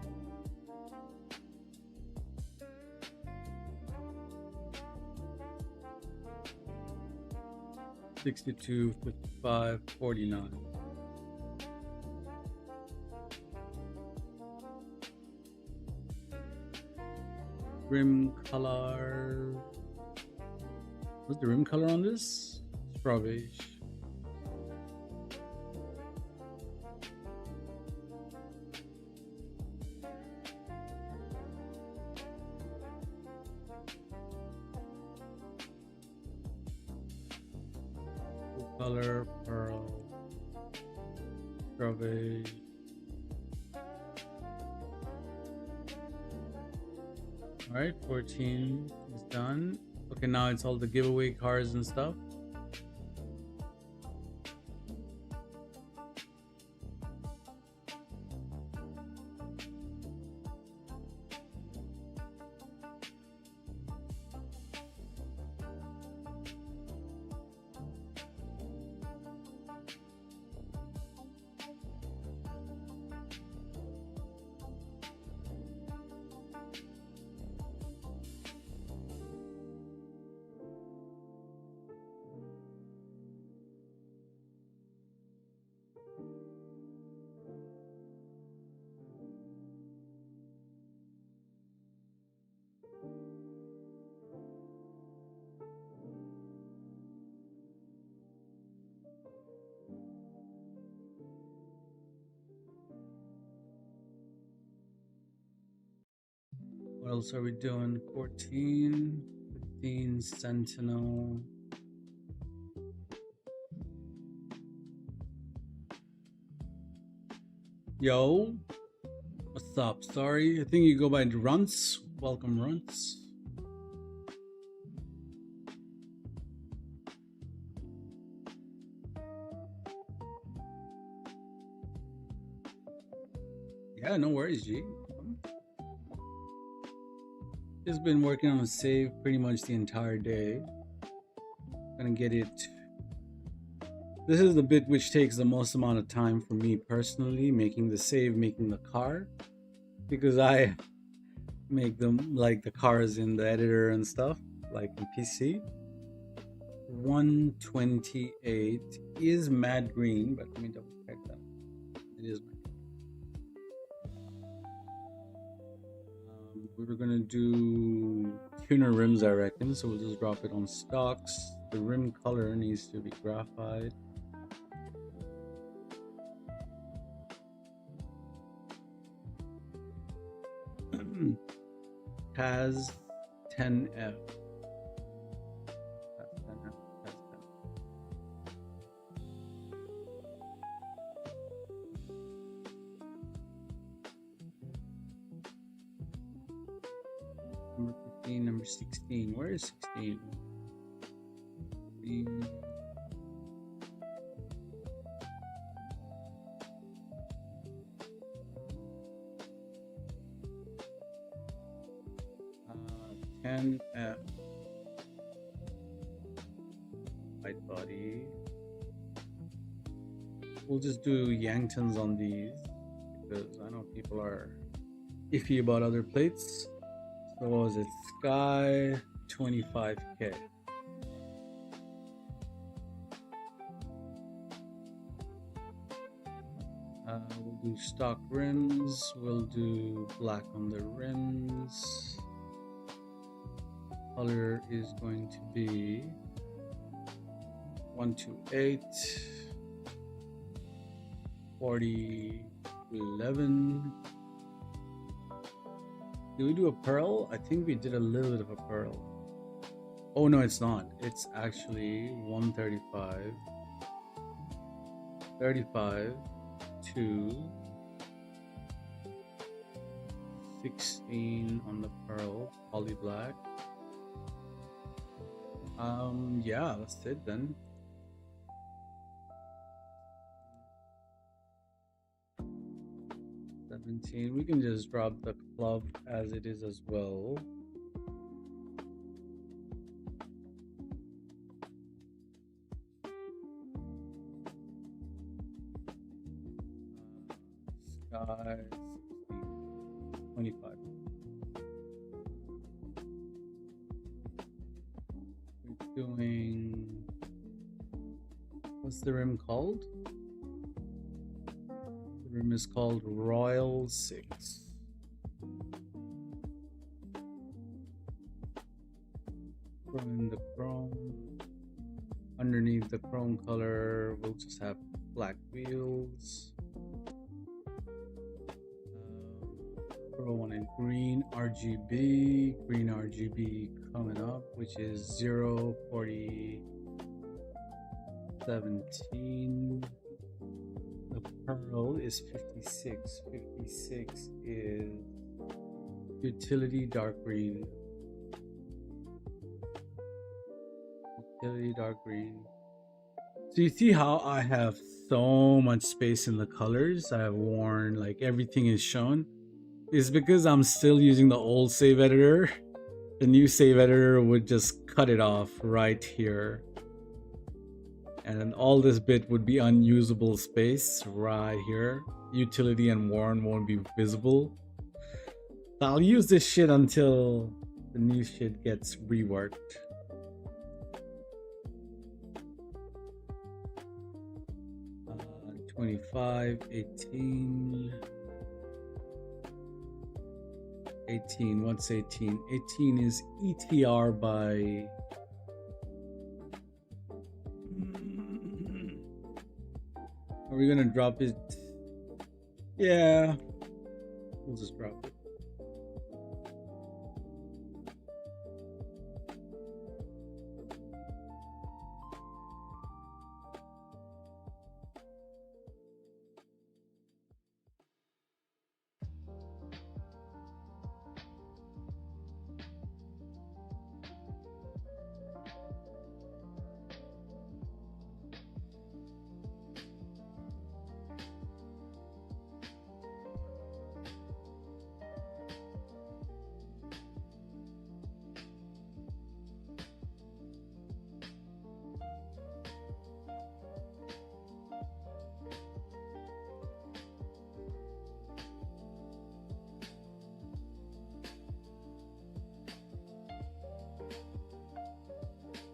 $62, $55, $49. Rim color. What's the rim color on this? Strawberry. Color pearl. Strawberry. All right, 14 is done. Okay, now it's all the giveaway cars and stuff. What else are we doing? 14, 15, Sentinel. Yo, what's up? Sorry, I think you go by Runts. Welcome, Runts. Yeah, no worries, G. Just been working on a save pretty much the entire day. Gonna get it. This is the bit which takes the most amount of time for me personally, making the save, making the car, because I make them like the cars in the editor and stuff, like in PC. 128 is matte green, but let me double check that. It is matte. We were gonna do tuner rims, I reckon, so we'll just drop it on stocks. The rim color needs to be graphite. Taz 10F. Taz 10F. Taz 10F. Number 15, number 16. Where is 16? 10F. White body. We'll just do Yanktons on these because I know people are iffy about other plates. So what was it? Sky 25K. We'll do stock rims. We'll do black on the rims. Color is going to be 128 40 11. Do we do a pearl? I think we did a little bit of a pearl. Oh no, it's not. It's actually 135 35 to 16 on the pearl, poly black. Yeah, that's it then. We can just drop the club as it is as well. Sky 25. We're doing, what's the rim called? The rim is called Royal 6. Throw in the chrome. Underneath the chrome color, we'll just have black wheels. Throw one in green RGB coming up, which is 040 17. The pearl is 56. 56 is utility dark green. Utility dark green. So you see how I have so much space in the colors I have worn, like everything is shown. It's because I'm still using the old save editor. The new save editor would just cut it off right here. And then all this bit would be unusable space right here. Utility and worn won't be visible. So I'll use this shit until the new shit gets reworked. Uh, 25, 18. 18, what's 18? 18 is ETR by... Are we gonna drop it? Yeah, we'll just drop it.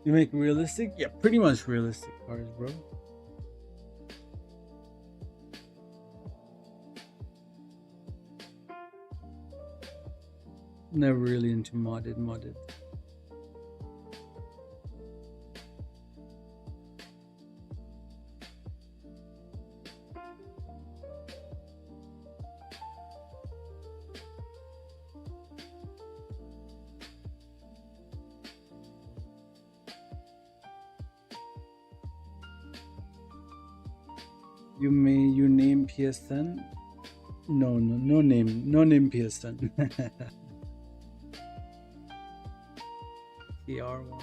You make realistic? Yeah, pretty much realistic cars, bro. Never really into modded. You name PSN? No name PSN. TR1.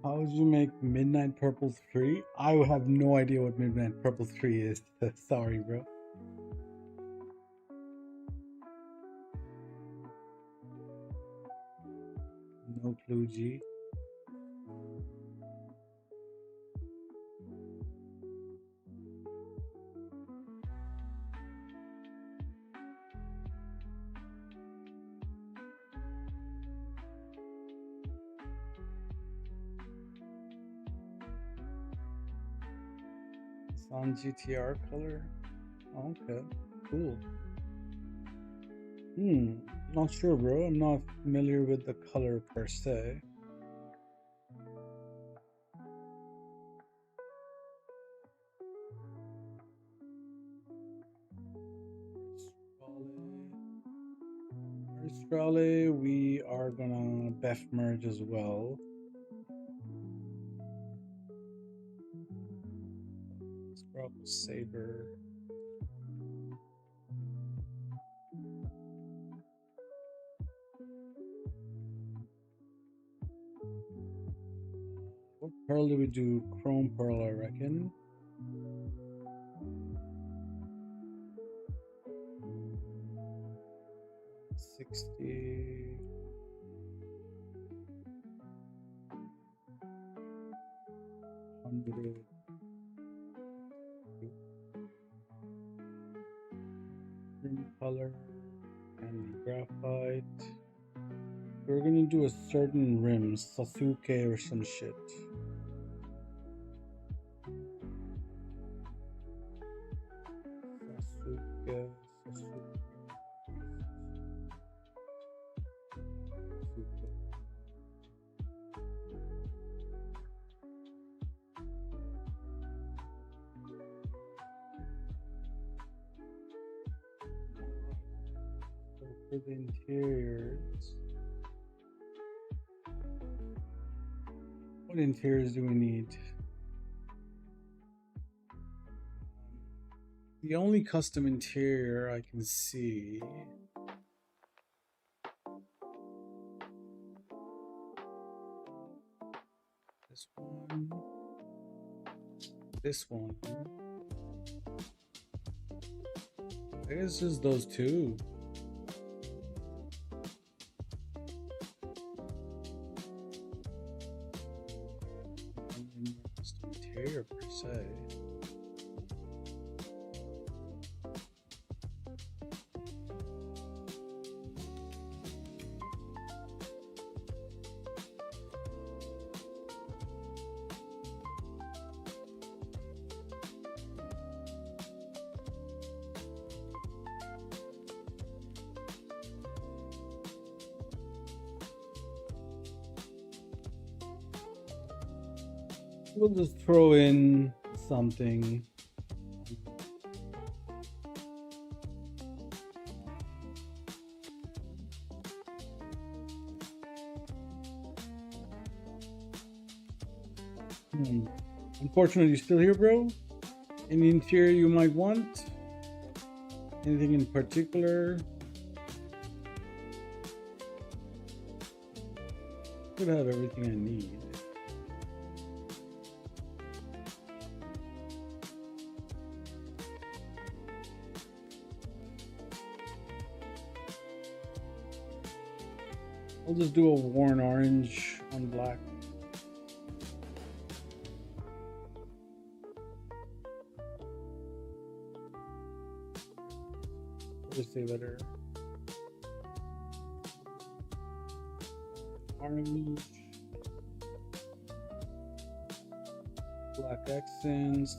How would you make Midnight Purple 3? I would have no idea what Midnight Purple 3 is. Sorry, bro. No clue, G. It's on GTR color. Okay, cool. Not sure, bro. I'm not familiar with the color per se. Australia, we are gonna BEF merge as well. Scrub Saber. What pearl do we do? Chrome pearl, I reckon. 60. $100. Rim color, candy graphite. We're gonna do a certain rim, Sasuke or some shit. Sasuke. So for the interiors, what interiors do we need? The only custom interior I can see this one, this one. I guess just those two. Custom interior per se. We'll just throw in something. Unfortunately, you still here, bro? Any interior you might want? Anything in particular? Could have everything I need. I'll just do a worn orange on black. Just say better. Orange. Black accents.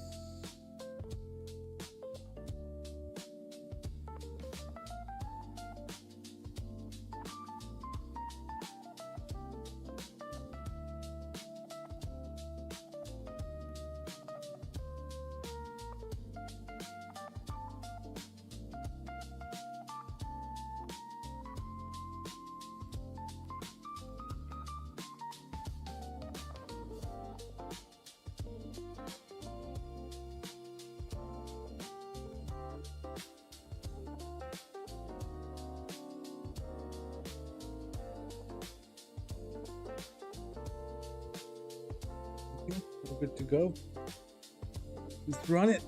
Okay, we're good to go. Let's run it.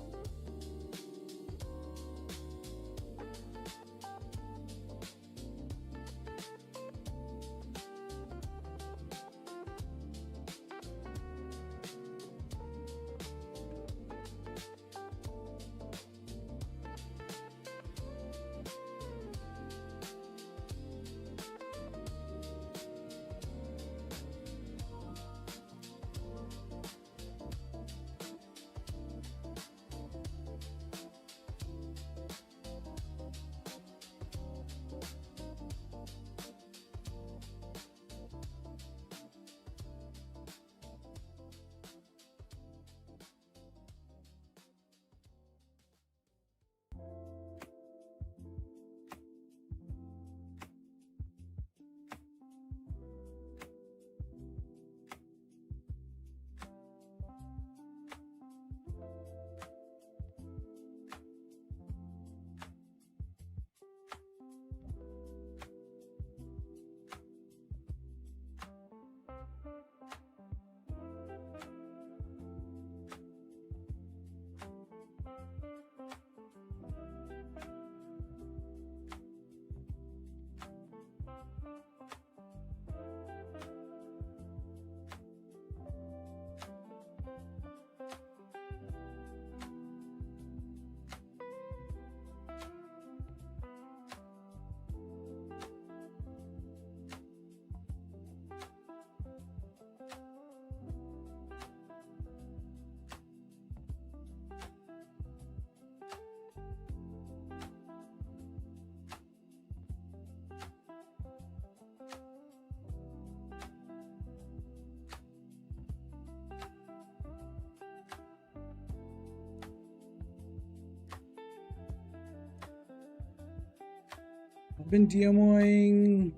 I've been DMOing,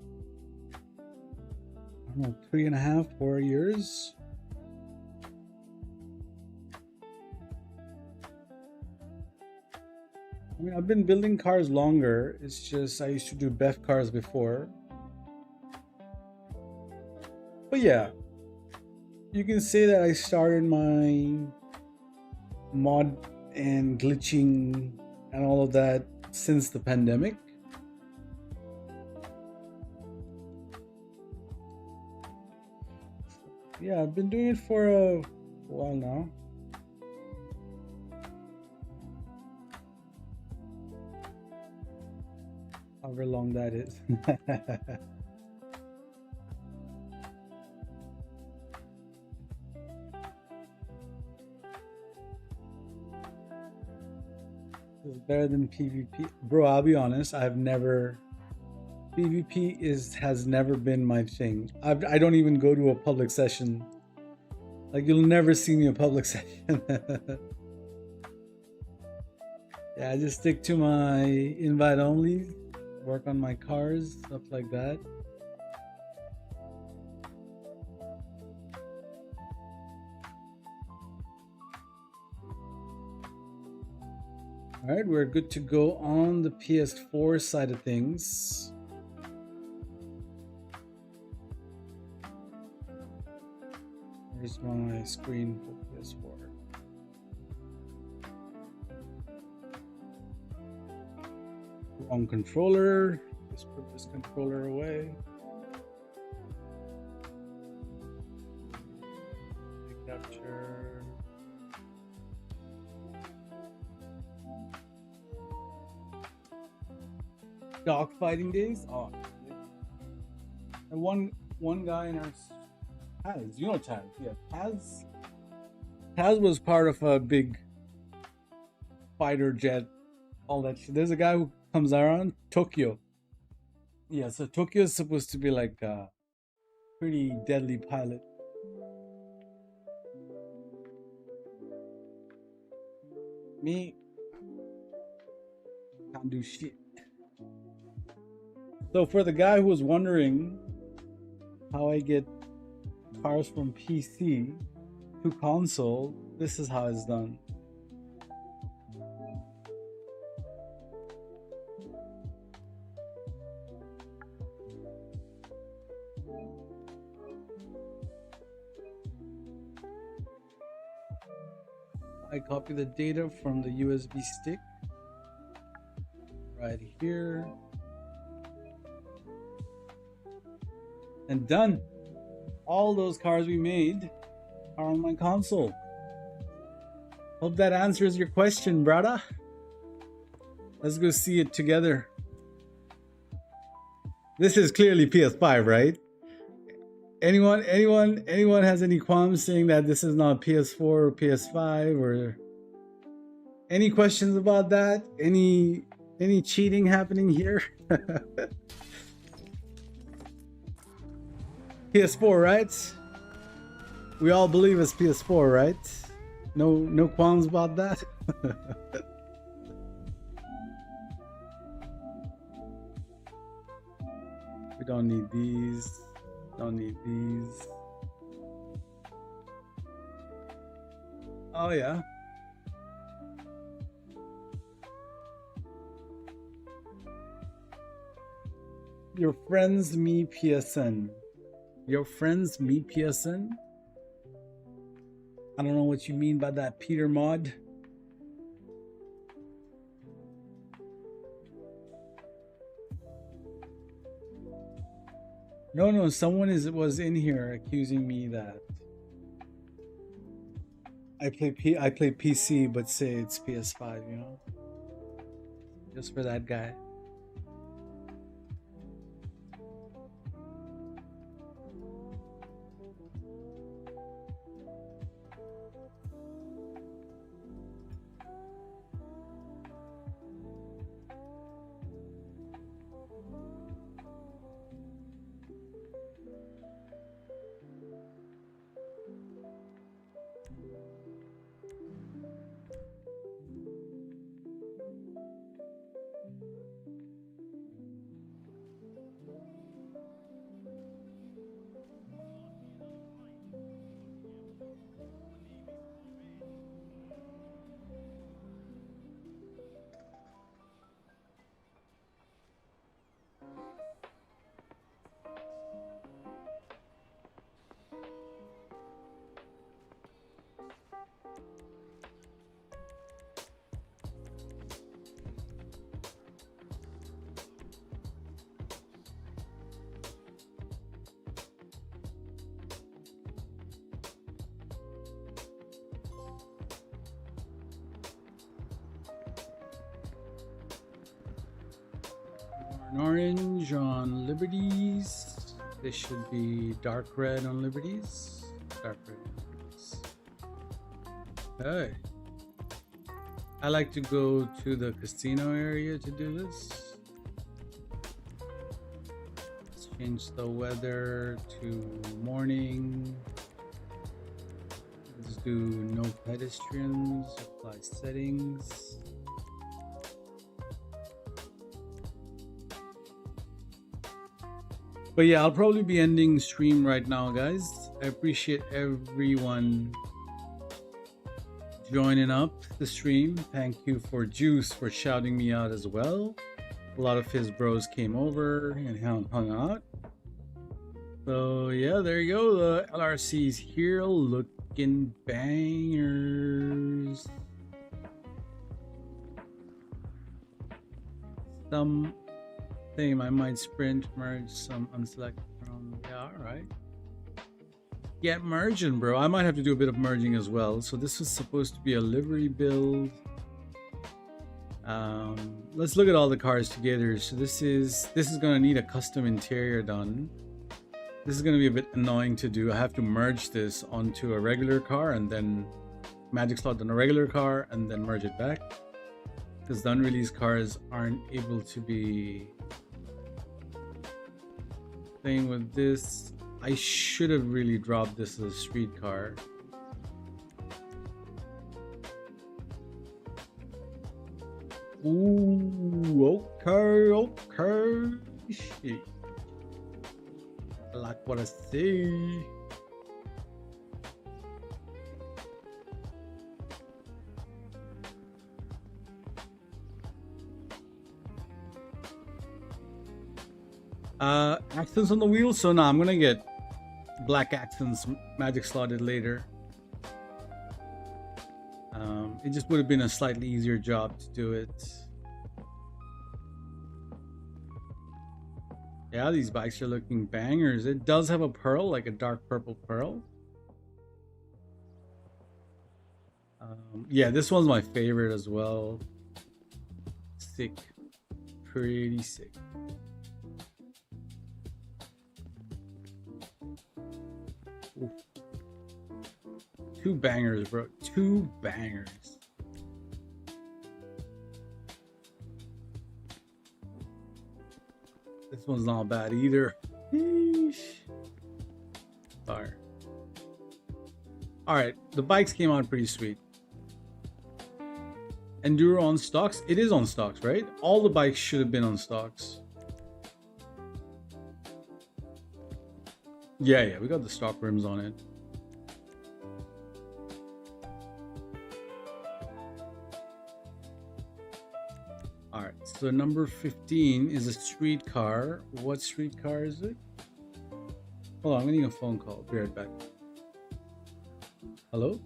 I don't know, 3.5, 4 years. I mean, I've been building cars longer. It's just I used to do BEF cars before. But yeah, you can say that I started my mod and glitching and all of that since the pandemic. Yeah, I've been doing it for a while now. However long that is. It's better than PvP. Bro, I'll be honest, I've never PvP has never been my thing. I don't even go to a public session. Like, you'll never see me in a public session. Yeah, I just stick to my invite only, work on my cars, stuff like that. All right, we're good to go on the PS4 side of things. Here's my screen for PS4. Wrong controller. Let's put this controller away. Capture. Dogfighting days. Oh, and one guy in our Taz, you know Taz, yeah. Taz was part of a big fighter jet, all that shit. There's a guy who comes around, Tokyo. Yeah, so Tokyo is supposed to be like a pretty deadly pilot. Me, can't do shit. So for the guy who was wondering how I get cars from PC to console, this is how it's done. I copy the data from the USB stick right here. And done. All those cars we made are on my console. Hope that answers your question, brother. Let's go see it together. This is clearly PS5, right? Anyone has any qualms saying that this is not PS4 or PS5, or any questions about that? Any cheating happening here? PS4, right? We all believe it's PS4, right? No qualms about that. We don't need these. Don't need these. Oh yeah. Your friends me PSN. Your friends me PSN? I don't know what you mean by that, Peter Mod. No, someone was in here accusing me that I play PC but say it's PS5, you know? Just for that guy. Burn orange on Liberties. This should be dark red on Liberties. Dark red on Liberties. Okay. I like to go to the casino area to do this. Let's change the weather to morning. Let's do no pedestrians. Apply settings. But yeah, I'll probably be ending stream right now, guys. I appreciate everyone joining up the stream. Thank you for Juice for shouting me out as well. A lot of his bros came over and hung out. So yeah, there you go. The LRC's here looking bangers. Some same, I might sprint, merge some unselected from. Yeah, all right. Get merging, bro. I might have to do a bit of merging as well. So this was supposed to be a livery build. Let's look at all the cars together. So this is gonna need a custom interior done. This is gonna be a bit annoying to do. I have to merge this onto a regular car and then magic slot on a regular car and then merge it back. Because the unreleased cars aren't able to be playing with this. I should have really dropped this as a street car. Ooh, okay. Shit. I like what I see. Accents on the wheel. So now I'm gonna get black accents magic slotted later. It just would have been a slightly easier job to do it. Yeah, these bikes are looking bangers. It does have a pearl, like a dark purple pearl. Yeah, this one's my favorite as well. Sick. Pretty sick. Oof. Two bangers, bro. Two bangers. This one's not bad either. Yeesh. Fire. Alright, the bikes came out pretty sweet. Enduro on stocks? It is on stocks, right? All the bikes should have been on stocks. Yeah, we got the stock rims on it. Alright, so number 15 is a street car. What street car is it? Hold on, I'm getting a phone call. Be right back. Hello?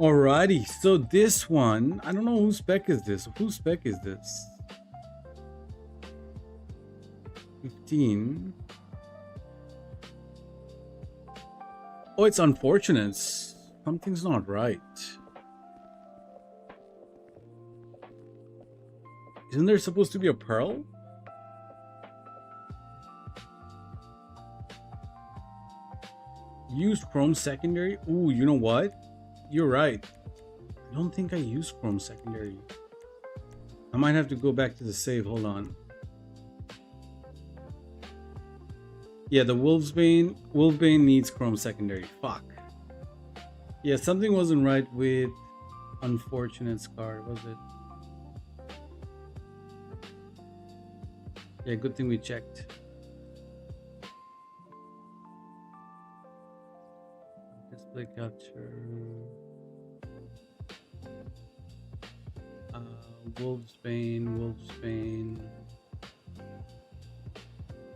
Alrighty, so this one, I don't know whose spec is this. Whose spec is this? 15. Oh, it's unfortunate. Something's not right. Isn't there supposed to be a pearl? Use chrome secondary? Ooh, you know what? You're right. I don't think I use chrome secondary. I might have to go back to the save. Hold on. Yeah, the Wolfsbane needs chrome secondary. Fuck. Yeah, something wasn't right with Unfortunate Scar, was it? Yeah, good thing we checked. Display capture. Wolfsbane.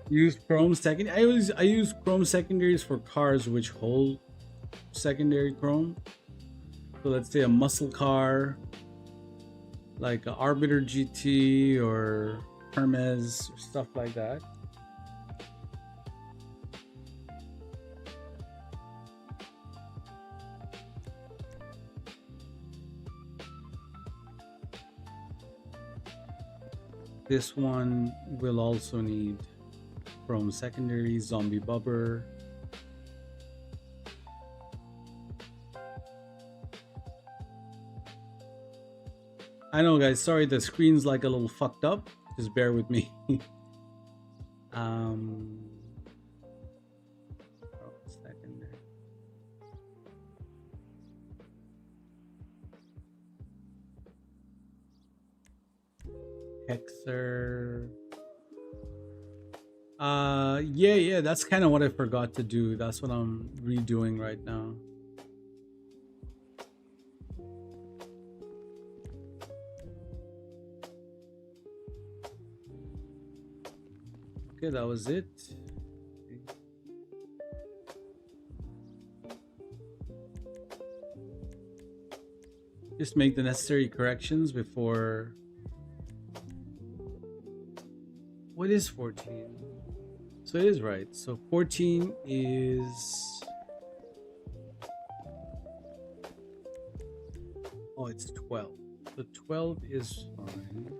Use chrome second. I use chrome secondaries for cars which hold secondary chrome. So let's say a muscle car, like an Arbiter GT or Hermes or stuff like that. This one will also need chrome secondary, zombie bubber. I know, guys, sorry the screen's like a little fucked up. Just bear with me. Secondary. Hexer. Yeah, that's kind of what I forgot to do. That's what I'm redoing right now. Okay, that was it. Just make the necessary corrections before. What is 14? So it is right. So 14 is. Oh, it's 12. So 12 is fine.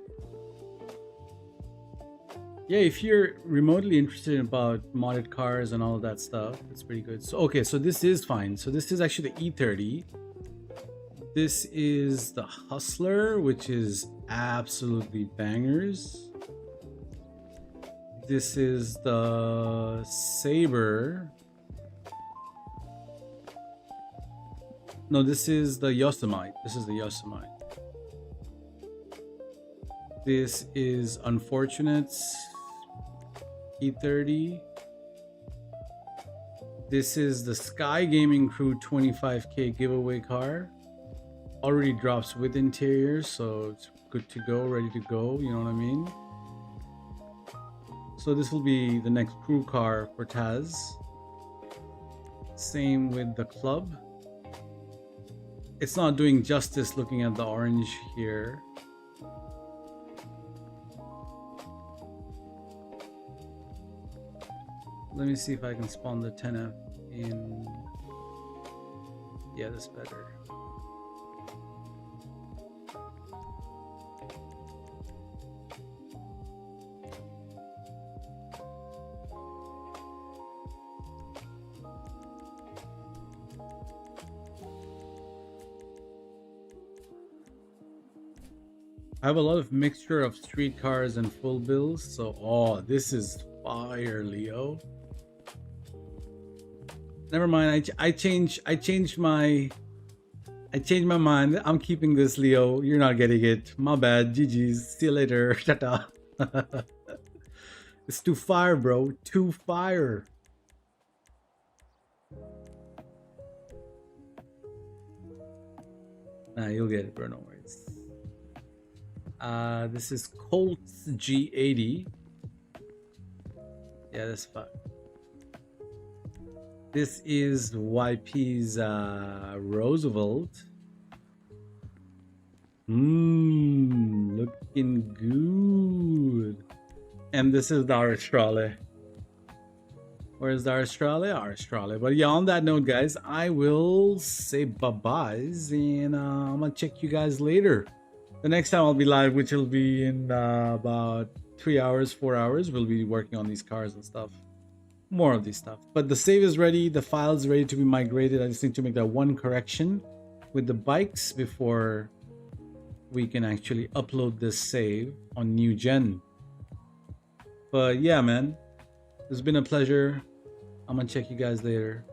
Yeah, if you're remotely interested about modded cars and all of that stuff, it's pretty good. So okay, so this is fine. So this is actually the E30. This is the Hustler, which is absolutely bangers. This is the Saber. No, this is the Yosemite. This is the Yosemite. This is Unfortunate's E30. This is the Sky Gaming Crew 25k giveaway car. Already drops with interior, so it's good to go, ready to go, you know what I mean? So this will be the next crew car for Taz. Same with the club. It's not doing justice looking at the orange here. Let me see if I can spawn the 10F in. Yeah, that's better. I have a lot of mixture of street cars and full bills, so oh, this is fire, Leo. Never mind. I changed my mind. I'm keeping this, Leo. You're not getting it. My bad. GG's. See you later. Tata. It's too fire, bro. Too fire. Nah, you'll get it, bro. No worries. This is Colt's G80. Yeah, that's fine. This is YP's Roosevelt. Looking good. And this is the Australia. Where's the Australia? Australia. But yeah, on that note, guys, I will say bye-byes, and I'm gonna check you guys later. The next time I'll be live, which will be in about 3 hours, 4 hours, we'll be working on these cars and stuff. More of these stuff. But the save is ready. The file is ready to be migrated. I just need to make that one correction with the bikes before we can actually upload this save on new gen. But yeah, man, it's been a pleasure. I'm gonna check you guys later.